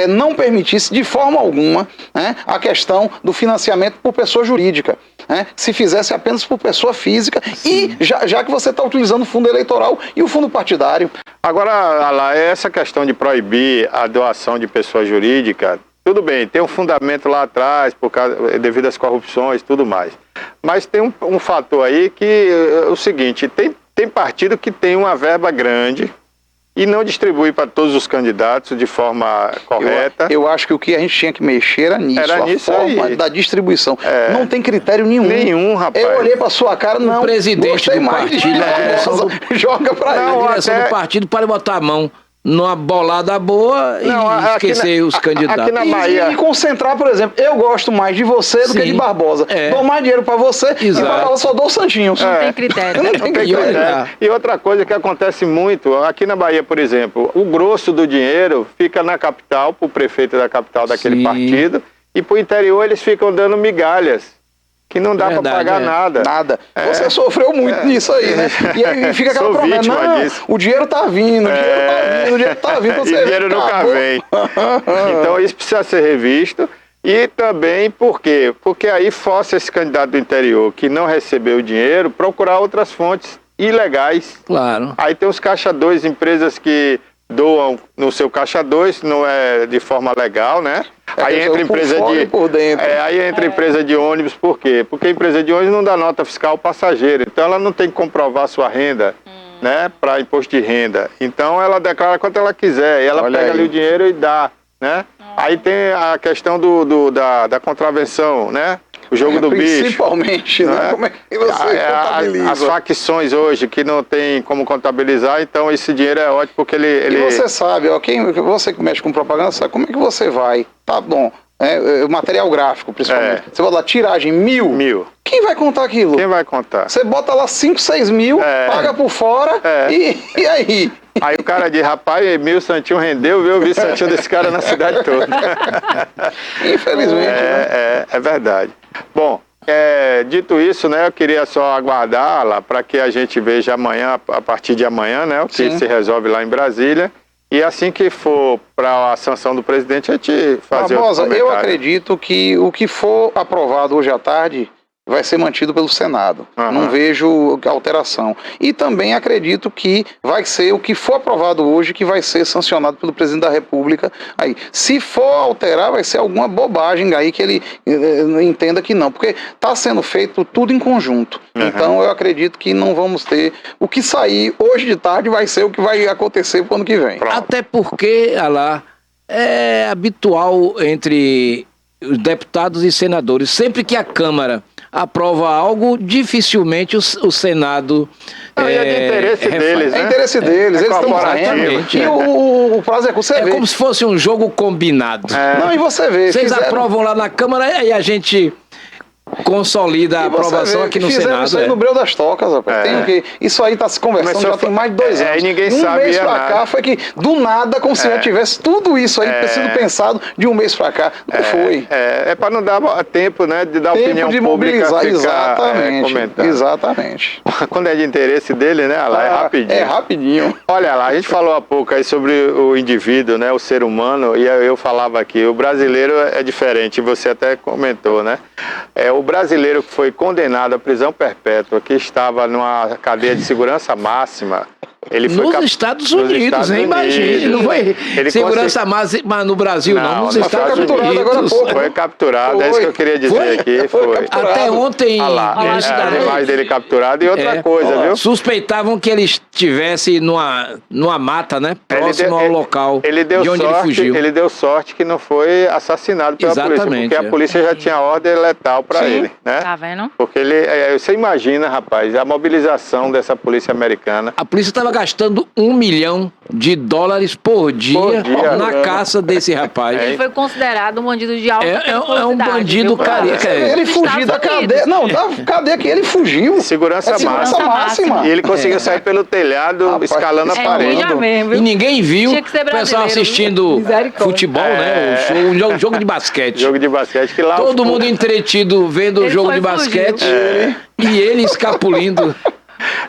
não permitisse de forma alguma, né, a questão do financiamento por pessoa jurídica. Né, se fizesse apenas por pessoa física. Sim. E já que você está utilizando o fundo eleitoral e o fundo partidário. Agora, essa questão de proibir a doação de pessoa jurídica, tudo bem, tem um fundamento lá atrás, devido às corrupções e tudo mais. Mas tem um fator aí que é o seguinte, tem partido que tem uma verba grande e não distribui para todos os candidatos de forma correta. Eu acho que o que a gente tinha que mexer era nisso, a forma da distribuição. Não tem critério nenhum. Nenhum, rapaz. Eu olhei para sua cara, não. O presidente do partido, joga para ele. A direção do partido para botar a mão numa bolada boa e esquecer os candidatos. Aqui na Bahia. E concentrar, por exemplo, eu gosto mais de você do que de Barbosa. Dou mais dinheiro pra você e Barbosa só dou o Santinho. Não tem critério. Não tem critério. E outra coisa que acontece muito, aqui na Bahia, por exemplo, o grosso do dinheiro fica na capital, pro prefeito da capital daquele partido, e pro interior eles ficam dando migalhas. Que não dá para pagar nada. Nada. Você sofreu muito nisso aí, né? E aí fica aquela promessa, o dinheiro tá vindo, o dinheiro tá vindo. E o dinheiro nunca vem. Então isso precisa ser revisto. E também por quê? Porque aí força esse candidato do interior que não recebeu o dinheiro procurar outras fontes ilegais. Claro. Aí tem os caixa 2, empresas que doam no seu caixa 2, não é de forma legal, né? Aí entra empresa empresa de ônibus, por quê? Porque a empresa de ônibus não dá nota fiscal ao passageiro, então ela não tem que comprovar sua renda, né, para imposto de renda. Então ela declara quanto ela quiser, e ela pega ali o dinheiro e dá, né? Aí tem a questão da contravenção, né? O jogo do bicho. Principalmente, né? Como é que você contabiliza? As facções hoje que não tem como contabilizar, então esse dinheiro é ótimo porque ele... E você sabe, você que mexe com propaganda, sabe como é que você vai? Tá bom, material gráfico principalmente. Você bota lá, tiragem 1.000. Quem vai contar aquilo? Quem vai contar? Você bota lá 5, 6 mil, paga por fora e aí? Aí o cara diz, rapaz, 1.000 Santinho rendeu, viu? Eu vi Santinho desse cara na cidade toda. Infelizmente. É verdade. Bom, dito isso, né, eu queria só aguardar lá para que a gente veja amanhã, a partir de amanhã, né, o que se resolve lá em Brasília. E assim que for para a sanção do presidente, a gente fazer Barbosa, eu acredito que o que for aprovado hoje à tarde vai ser mantido pelo Senado. Não vejo alteração. E também acredito que vai ser o que for aprovado hoje que vai ser sancionado pelo presidente da República. Aí, se for alterar, vai ser alguma bobagem aí que ele entenda que não. Porque está sendo feito tudo em conjunto. Então eu acredito que não vamos ter... O que sair hoje de tarde vai ser o que vai acontecer pro ano que vem. Até porque, é habitual entre os deputados e senadores, sempre que a Câmara aprova algo, dificilmente o Senado... é de interesse deles, né? É interesse deles, eles estão fazendo. E o prazo é que você vê. Como se fosse um jogo combinado. Não, e você vê. Vocês aprovam lá na Câmara e a gente consolida a aprovação aqui no Senado. Isso aí no Breu das Tocas, rapaz. Isso aí tá se conversando já tem mais de 2 anos. E ninguém um sabia mês pra nada. cá foi que, do nada, como se já tivesse tudo isso aí sido pensado de um mês pra cá. Não foi. É para não dar tempo, né, de dar opinião de pública, mobilizar, ficar comentando. Exatamente. Quando é de interesse dele, né, Alá, é rapidinho. É rapidinho. Olha lá, a gente falou há pouco aí sobre o indivíduo, né, o ser humano, e eu falava aqui, o brasileiro é diferente, você até comentou, né? O brasileiro que foi condenado à prisão perpétua, que estava numa cadeia de segurança máxima, ele foi nos Estados Unidos, hein? Imagine, não foi segurança máxima no Brasil, não. Nos Estados Unidos. Agora há pouco. Foi capturado, é isso que eu queria dizer aqui. Foi. Até ontem. A imagem dele capturado e outra coisa, viu? Suspeitavam que ele estivesse numa mata, né? Próximo ao local de onde ele fugiu. Ele deu sorte que não foi assassinado pela polícia, porque a polícia já tinha ordem letal para ele, né? Tá vendo? Porque você imagina, rapaz, a mobilização dessa polícia americana. A polícia estava gastando $1 milhão por dia na caça desse rapaz. Ele foi considerado um bandido de alta é um bandido carioca. Ele fugiu da cadeia. Não, da cadeia que ele fugiu. Segurança máxima. E ele conseguiu sair pelo telhado, escalando a parede. Mesmo, e ninguém viu o pessoal assistindo futebol, né? O jogo de basquete. Jogo de basquete que lá todo mundo entretido vendo o jogo de basquete e ele escapulindo.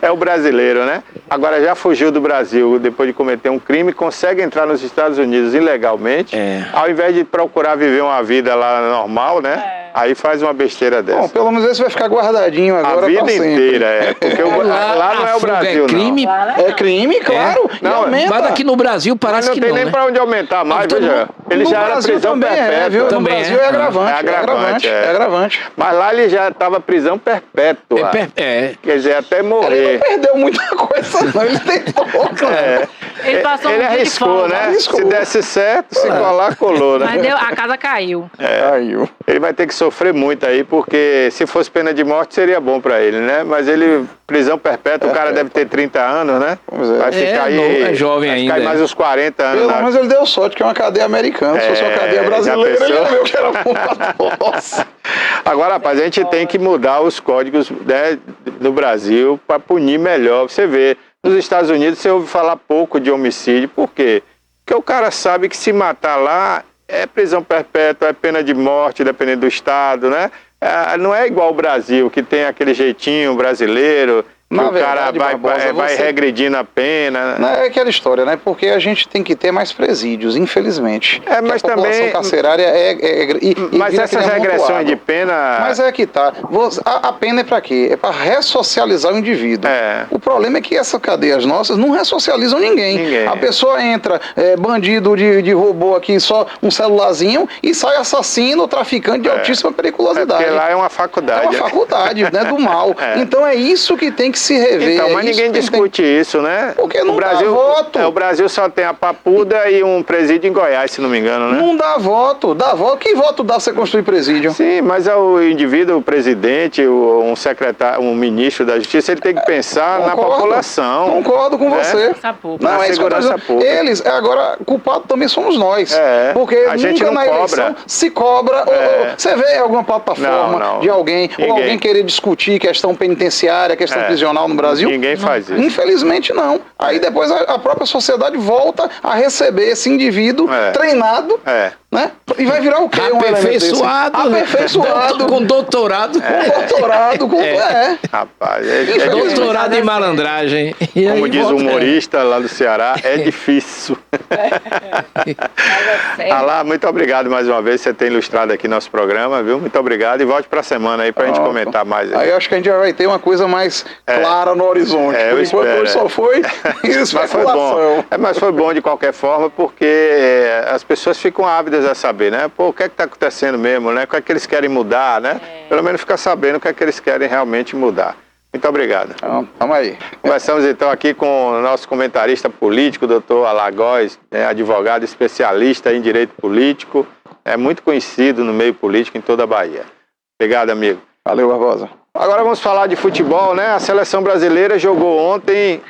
É o brasileiro, né? Agora já fugiu do Brasil depois de cometer um crime, consegue entrar nos Estados Unidos ilegalmente, ao invés de procurar viver uma vida lá normal, né? Aí faz uma besteira dessa. Bom, pelo menos esse vai ficar guardadinho agora. A vida inteira, porque lá não é o Brasil, é crime, não. É crime, claro. Não, mas aqui no Brasil parece que não. Não tem nem pra onde aumentar mais, veja. Ele já era prisão perpétua. No Brasil é agravante. É agravante. Mas lá ele já estava prisão perpétua. Quer dizer, até morrer. Ele não perdeu muita coisa, não. Ele tentou, claro. Ele passou ele arriscou, né? Arriscou. Se desse certo, se colar, colou, né? Mas a casa caiu. Caiu. Ele vai ter que sofrer muito aí, porque se fosse pena de morte seria bom pra ele, né? Mas ele, prisão perpétua, o cara deve ter 30 anos, né? Vai ficar aí. É jovem ainda. Ficar mais uns 40 anos. Pelo menos ele deu sorte que é uma cadeia americana. Se fosse uma cadeia brasileira, ele não que era bom pra todos. Agora, rapaz, a gente tem que mudar os códigos, né, do Brasil para punir melhor. Você vê, nos Estados Unidos você ouve falar pouco de homicídio. Por quê? Porque o cara sabe que se matar lá é prisão perpétua, é pena de morte, dependendo do estado, né? Não é igual o Brasil, que tem aquele jeitinho brasileiro, que o cara vai regredindo a pena. Não é aquela história, né? Porque a gente tem que ter mais presídios, infelizmente. Mas a população carcerária mas essas regressões de pena... Mas é que tá. A pena é pra quê? É pra ressocializar o indivíduo. O problema é que essas cadeias nossas não ressocializam ninguém. A pessoa entra, bandido de robô aqui, só um celularzinho, e sai assassino, traficante de altíssima periculosidade. Porque lá é uma faculdade. É uma faculdade, né? Do mal. Então é isso que tem que se rever. Então, mas ninguém discute isso, né? Porque não dá voto. O Brasil só tem a Papuda e um presídio em Goiás, se não me engano, né? Não dá voto. Que voto dá você construir presídio? Sim, mas o indivíduo, o presidente, um secretário, um ministro da Justiça, ele tem que pensar na população. Concordo com você. Não, é segurança pública. Eles, agora, culpado também somos nós. Porque a gente nunca não na eleição cobra. se cobra. Você vê alguma plataforma de alguém, ou alguém querer discutir questão penitenciária, questão prisional no Brasil? Ninguém faz isso. Infelizmente não. Aí depois a própria sociedade volta a receber esse indivíduo treinado, né? E vai virar o quê? Aperfeiçoado. Com doutorado. Rapaz, doutorado em malandragem. Como diz o humorista lá do Ceará, é difícil. Alá, muito obrigado mais uma vez, você ter ilustrado aqui nosso programa, viu? Muito obrigado e volte pra semana aí pra gente comentar mais. Aí eu acho que a gente já vai ter uma coisa mais clara no horizonte. Por enquanto hoje só foi especulação. Mas foi bom de qualquer forma, porque as pessoas ficam ávidas a saber, né? Pô, o que é que tá acontecendo mesmo, né? O que é que eles querem mudar, né? Pelo menos ficar sabendo o que é que eles querem realmente mudar. Muito obrigado. Então, tamo aí. Conversamos então aqui com o nosso comentarista político, doutor Alá Góes, advogado especialista em direito político, muito conhecido no meio político em toda a Bahia. Obrigado, amigo. Valeu, Barbosa. Agora vamos falar de futebol, né? A seleção brasileira jogou ontem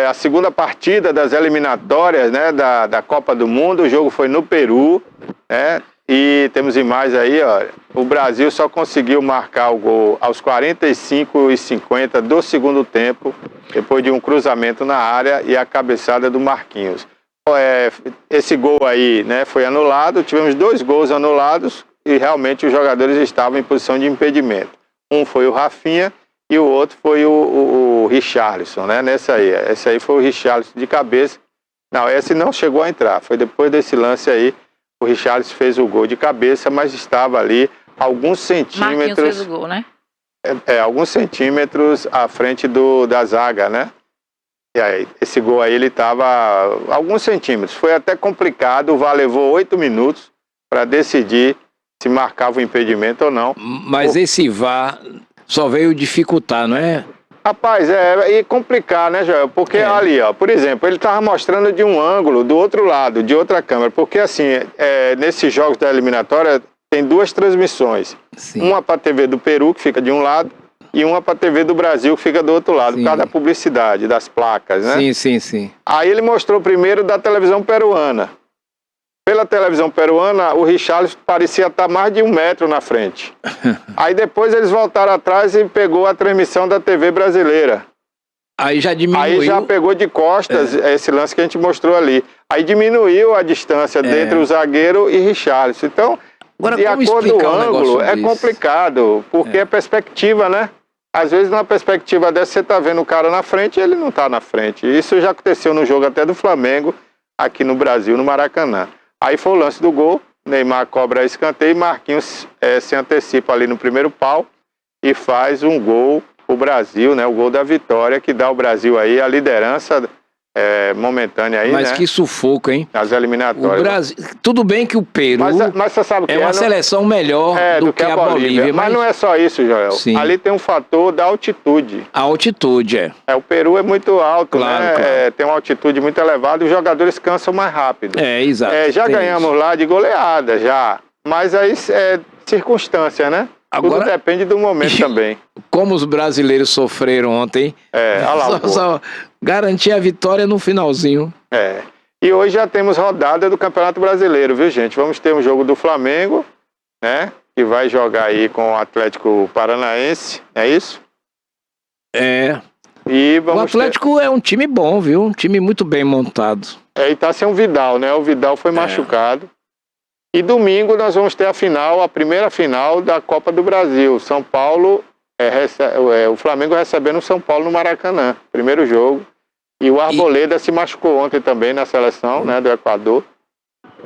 a segunda partida das eliminatórias, né, da Copa do Mundo. O jogo foi no Peru, né? E temos imagens aí, ó. O Brasil só conseguiu marcar o gol aos 45:50 do segundo tempo, depois de um cruzamento na área e a cabeçada do Marquinhos. Esse gol aí, né, foi anulado. Tivemos 2 gols anulados e realmente os jogadores estavam em posição de impedimento. Um foi o Rafinha e o outro foi o Richarlison, né? Esse aí foi o Richarlison de cabeça. Não, esse não chegou a entrar. Foi depois desse lance aí. O Richarlison fez o gol de cabeça, mas estava ali alguns centímetros... Marquinhos fez o gol, né? Alguns centímetros à frente da zaga, né? E aí, esse gol aí, ele estava alguns centímetros. Foi até complicado, o VAR levou 8 minutos para decidir se marcava o impedimento ou não. Mas esse VAR só veio dificultar, não é? Rapaz, e complicar, né, Joel? Porque ali, ó, por exemplo, ele estava mostrando de um ângulo do outro lado, de outra câmera. Porque assim, nesses jogos da eliminatória, tem 2 transmissões. Sim. Uma para a TV do Peru, que fica de um lado, e uma para a TV do Brasil, que fica do outro lado, por causa da publicidade, das placas, né? Sim. Aí ele mostrou primeiro da televisão peruana. Pela televisão peruana, o Richarlison parecia estar mais de 1 metro na frente. Aí depois eles voltaram atrás e pegou a transmissão da TV brasileira. Aí já diminuiu. Aí já pegou de costas esse lance que a gente mostrou ali. Aí diminuiu a distância entre o zagueiro e Richarlison. Então, agora, de acordo com o ângulo, é complicado, porque é perspectiva, né? Às vezes, numa perspectiva dessa, você tá vendo o cara na frente e ele não tá na frente. Isso já aconteceu no jogo até do Flamengo, aqui no Brasil, no Maracanã. Aí foi o lance do gol, Neymar cobra escanteio e Marquinhos se antecipa ali no primeiro pau e faz um gol pro Brasil, né? O gol da vitória, que dá ao Brasil aí a liderança momentânea aí, mas né? que sufoco, hein? Nas eliminatórias. O Brasil, tudo bem que o Peru mas você sabe que é uma seleção melhor do que a Bolívia. Mas não é só isso, Joel. Sim. Ali tem um fator da altitude. A altitude, o Peru é muito alto, claro, né? Claro. Tem uma altitude muito elevada e os jogadores cansam mais rápido. Exato. Já ganhamos isso lá de goleada, já. Mas aí é circunstância, né? Agora, tudo depende do momento também. Como os brasileiros sofreram ontem, só garantir a vitória no finalzinho. E hoje já temos rodada do Campeonato Brasileiro, viu, gente? Vamos ter um jogo do Flamengo, né? Que vai jogar aí com o Atlético Paranaense, é isso? E vamos o Atlético é um time bom, viu? Um time muito bem montado. E tá sem o Vidal, né? O Vidal foi machucado. E domingo nós vamos ter a primeira final da Copa do Brasil. São Paulo, o Flamengo recebendo o São Paulo no Maracanã. Primeiro jogo. E o Arboleda se machucou ontem também na seleção, né, do Equador.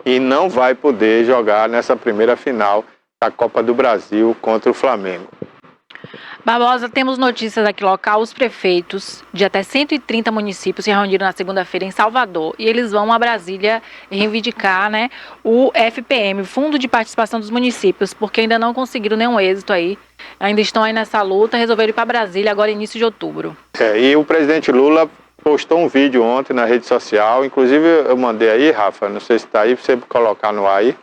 E não vai poder jogar nessa primeira final da Copa do Brasil contra o Flamengo. Barbosa, temos notícias aqui local. Os prefeitos de até 130 municípios se reuniram na segunda-feira em Salvador e eles vão a Brasília reivindicar, né, o FPM, Fundo de Participação dos Municípios, porque ainda não conseguiram nenhum êxito aí. Ainda estão aí nessa luta, resolveram ir para Brasília agora início de outubro. E o presidente Lula postou um vídeo ontem na rede social, inclusive eu mandei aí, Rafa, não sei se está aí, para você colocar no ar aí.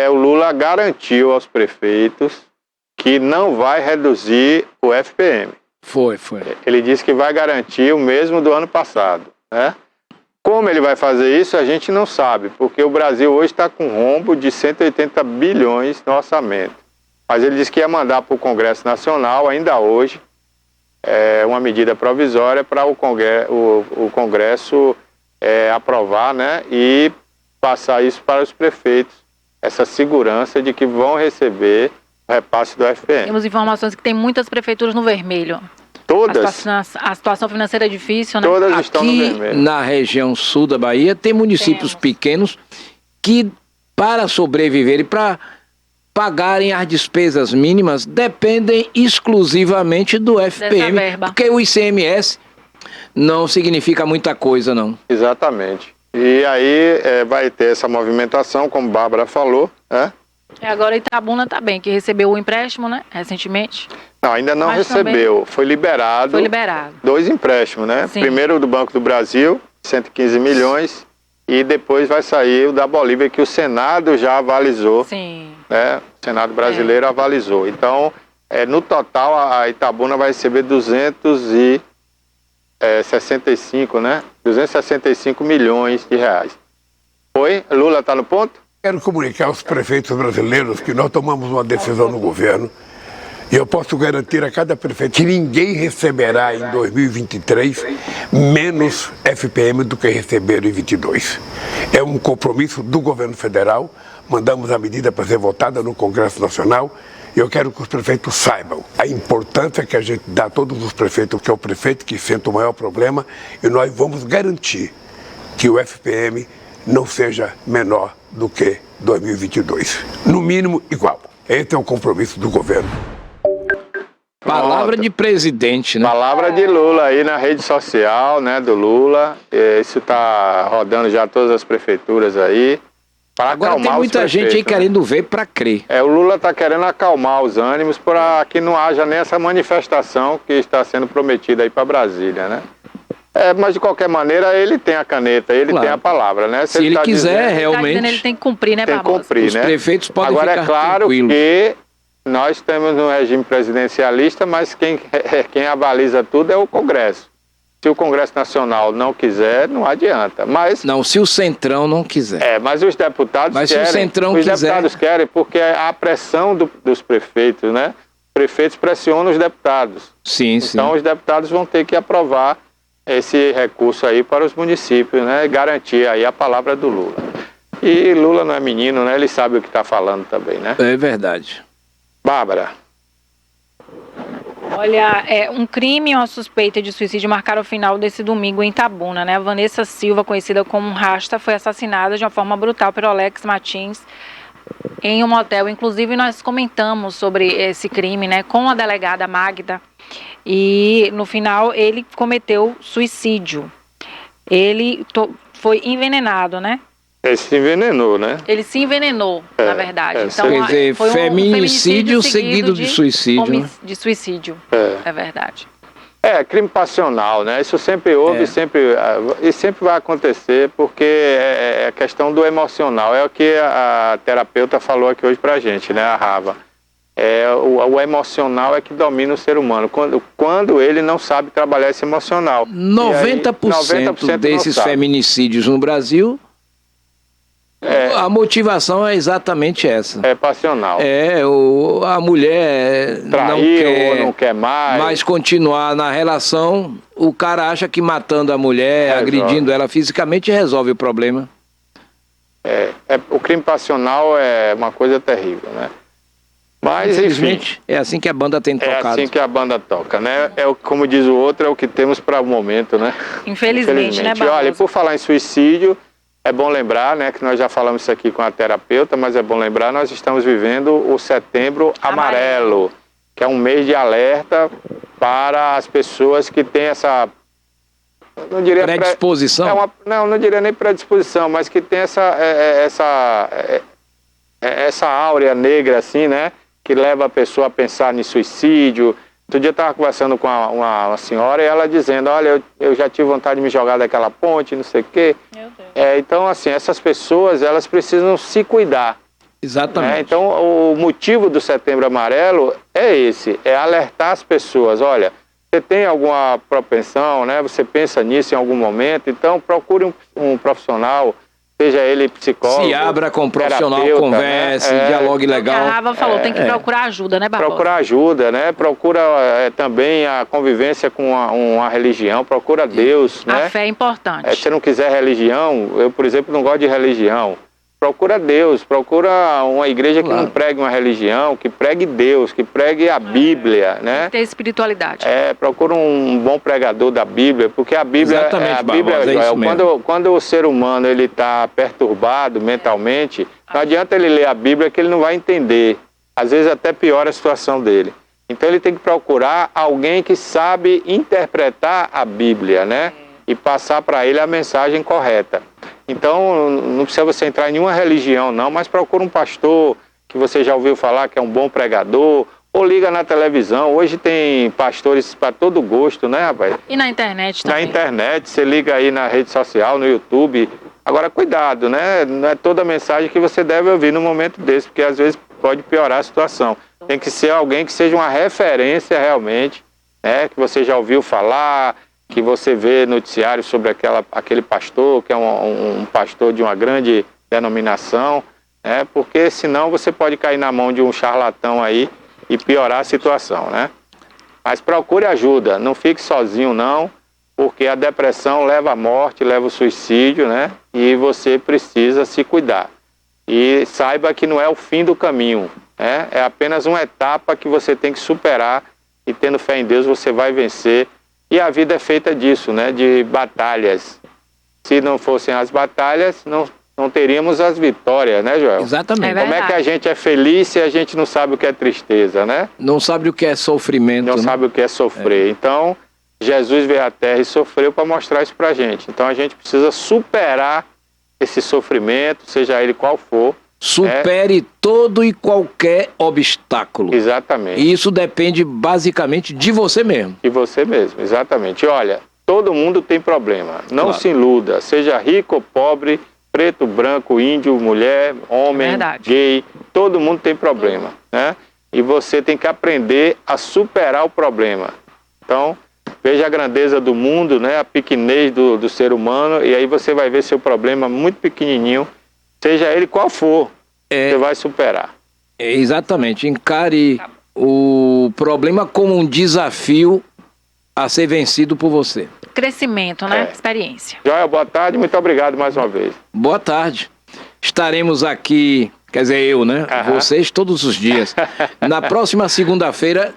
O Lula garantiu aos prefeitos que não vai reduzir o FPM. Foi. Ele disse que vai garantir o mesmo do ano passado, né? Como ele vai fazer isso, a gente não sabe, porque o Brasil hoje está com um rombo de 180 bilhões no orçamento. Mas ele disse que ia mandar para o Congresso Nacional, ainda hoje, uma medida provisória para o Congresso aprovar, né? E passar isso para os prefeitos, essa segurança de que vão receber repasse do FPM. Temos informações que tem muitas prefeituras no vermelho. Todas? A situação financeira é difícil, né? Todas estão no vermelho. Na região sul da Bahia, tem municípios pequenos que, para sobreviver e para pagarem as despesas mínimas, dependem exclusivamente do FPM, porque o ICMS não significa muita coisa, não. Exatamente. E aí vai ter essa movimentação, como a Bárbara falou, né? Agora Itabuna tá bem, que recebeu o empréstimo, né, recentemente. Não, ainda não recebeu. Também... Foi liberado. 2 empréstimos, né? Sim. Primeiro do Banco do Brasil, 115 milhões, e depois vai sair o da Bolívia, que o Senado já avalizou. Sim. Né? O Senado brasileiro avalizou. Então, no total, a Itabuna vai receber 265, né? 265 milhões de reais. Lula tá no ponto? Quero comunicar aos prefeitos brasileiros que nós tomamos uma decisão no governo e eu posso garantir a cada prefeito que ninguém receberá em 2023 menos FPM do que receberam em 2022. É um compromisso do governo federal, mandamos a medida para ser votada no Congresso Nacional e eu quero que os prefeitos saibam a importância que a gente dá a todos os prefeitos, que é o prefeito que sente o maior problema, e nós vamos garantir que o FPM não seja menor do que 2022. No mínimo, igual. Esse é o compromisso do governo. Palavra de presidente, né? Palavra de Lula aí na rede social, né, do Lula. Isso tá rodando já todas as prefeituras aí. Para Agora acalmar tem muita os gente aí prefeitos, querendo ver para crer. O Lula está querendo acalmar os ânimos para que não haja nem essa manifestação que está sendo prometida aí para Brasília, né? Mas de qualquer maneira ele tem a caneta, ele tem a palavra, né? Se ele tá quiser, dizendo, realmente... Ele tem que cumprir, né, tem que Barbosa? cumprir, Os né? prefeitos podem Agora ficar é claro tranquilos. que nós estamos no regime presidencialista, mas quem avaliza tudo é o Congresso. Se o Congresso Nacional não quiser, não adianta. Mas Não, se o Centrão não quiser. mas os deputados Mas querem. se o Centrão os quiser... deputados querem, porque a pressão dos prefeitos, né? Os prefeitos pressionam os deputados. Sim, sim. Então os deputados vão ter que aprovar esse recurso aí para os municípios, né? Garantir aí a palavra do Lula. E Lula não é menino, né? Ele sabe o que está falando também, né? É verdade. Bárbara. Olha, um crime e uma suspeita de suicídio marcaram o final desse domingo em Itabuna, né? A Vanessa Silva, conhecida como Rasta, foi assassinada de uma forma brutal pelo Alex Martins em um motel. Inclusive, nós comentamos sobre esse crime, né, com a delegada Magda, e no final ele cometeu suicídio. Ele foi envenenado, né? Ele se envenenou, né? Ele se envenenou, na verdade. Então, quer dizer, foi feminicídio seguido de suicídio, né? De suicídio, é verdade. Crime passional, né? Isso sempre houve, sempre vai acontecer, porque é a questão do emocional. É o que a terapeuta falou aqui hoje pra gente, né? A Rava. O emocional é que domina o ser humano, quando ele não sabe trabalhar esse emocional. 90% desses feminicídios no Brasil, a motivação é exatamente essa. É passional. A mulher traiu ou não quer mais continuar na relação, o cara acha que matando a mulher, agredindo ela fisicamente, resolve o problema. O crime passional é uma coisa terrível, né? Mas, infelizmente, enfim, é assim que a banda tem tocado. É assim que a banda toca, né? Como diz o outro, é o que temos para o momento, né? Infelizmente, né, Barbosa? Olha, e por falar em suicídio, é bom lembrar, né, que nós já falamos isso aqui com a terapeuta, mas é bom lembrar, nós estamos vivendo o Setembro Amarelo, que é um mês de alerta para as pessoas que têm essa... Não diria predisposição? Não diria nem predisposição, mas que tem essa áurea negra, assim, né? Que leva a pessoa a pensar em suicídio. Outro dia eu estava conversando com uma senhora e ela dizendo, olha, eu já tive vontade de me jogar daquela ponte, não sei o quê. Meu Deus. Então, assim, essas pessoas, elas precisam se cuidar. Exatamente. Então, o motivo do Setembro Amarelo é esse, é alertar as pessoas, olha, você tem alguma propensão, né? Você pensa nisso em algum momento, então procure um profissional, seja ele psicólogo, se abra com um profissional, converse, né? Dialogue legal. A Rava falou, tem que procurar ajuda, né, Barbosa? Procurar ajuda, né? Procura também a convivência com uma religião, procura Deus, né? A fé é importante. Se você não quiser religião, eu, por exemplo, não gosto de religião. Procura Deus, procura uma igreja que não pregue uma religião, que pregue Deus, que pregue a Bíblia, né? Tem que ter espiritualidade. Procura um bom pregador da Bíblia, porque a Bíblia, quando o ser humano ele está perturbado mentalmente, não adianta ele ler a Bíblia que ele não vai entender. Às vezes até piora a situação dele. Então ele tem que procurar alguém que sabe interpretar a Bíblia, né? E passar para ele a mensagem correta. Então, não precisa você entrar em nenhuma religião, não, mas procura um pastor que você já ouviu falar que é um bom pregador, ou liga na televisão. Hoje tem pastores para todo gosto, né, rapaz? E na internet também. Na internet, você liga aí na rede social, no YouTube. Agora, cuidado, né? Não é toda mensagem que você deve ouvir no momento desse, porque às vezes pode piorar a situação. Tem que ser alguém que seja uma referência realmente, né? Que você já ouviu falar, que você vê noticiários sobre aquele pastor, que é um pastor de uma grande denominação, né? Porque senão você pode cair na mão de um charlatão aí e piorar a situação, né? Mas procure ajuda, não fique sozinho não, porque a depressão leva à morte, leva ao suicídio, né? E você precisa se cuidar. E saiba que não é o fim do caminho, né? É apenas uma etapa que você tem que superar e tendo fé em Deus você vai vencer. E a vida é feita disso, né? De batalhas. Se não fossem as batalhas, não teríamos as vitórias, né, Joel? Exatamente. Como é que a gente é feliz se a gente não sabe o que é tristeza, né? Não sabe o que é sofrimento. Não sabe o que é sofrer. Então, Jesus veio à Terra e sofreu para mostrar isso pra gente. Então, a gente precisa superar esse sofrimento, seja ele qual for. Supere todo e qualquer obstáculo. Exatamente. E isso depende basicamente de você mesmo. De você mesmo, exatamente. Olha, todo mundo tem problema. Não se iluda, seja rico ou pobre, preto, branco, índio, mulher, homem, gay, todo mundo tem problema, né? E você tem que aprender a superar o problema. Então, veja a grandeza do mundo, né? A pequenez do ser humano, e aí você vai ver seu problema muito pequenininho, seja ele qual for, você vai superar. Exatamente. Encare o problema como um desafio a ser vencido por você. Crescimento, né? Experiência. Joel, boa tarde, muito obrigado mais uma vez. Boa tarde. Estaremos aqui, quer dizer, eu, né? Vocês todos os dias. Na próxima segunda-feira,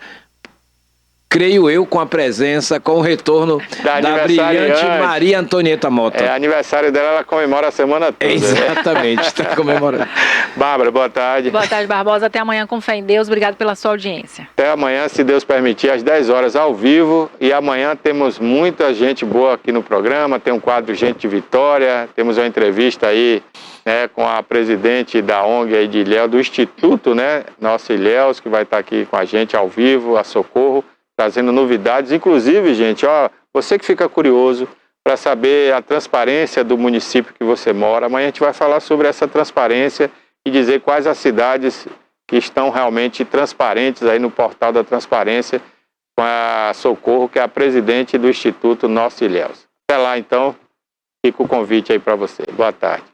creio eu, com a presença, com o retorno da brilhante Maria Antonieta Mota. É aniversário dela, ela comemora a semana toda. Exatamente, está comemorando. Bárbara, boa tarde. Boa tarde, Barbosa. Até amanhã com fé em Deus. Obrigado pela sua audiência. Até amanhã, se Deus permitir, às 10 horas ao vivo. E amanhã temos muita gente boa aqui no programa. Tem um quadro Gente de Vitória. Temos uma entrevista aí, né, com a presidente da ONG aí de Ilhéus, do Instituto, né, Nosso Ilhéus, que vai estar aqui com a gente ao vivo, a Socorro, trazendo novidades. Inclusive, gente, ó, você que fica curioso para saber a transparência do município que você mora, amanhã a gente vai falar sobre essa transparência e dizer quais as cidades que estão realmente transparentes aí no portal da transparência com a Socorro, que é a presidente do Instituto Nosso Ilhéus. Até lá, então, fica o convite aí para você. Boa tarde.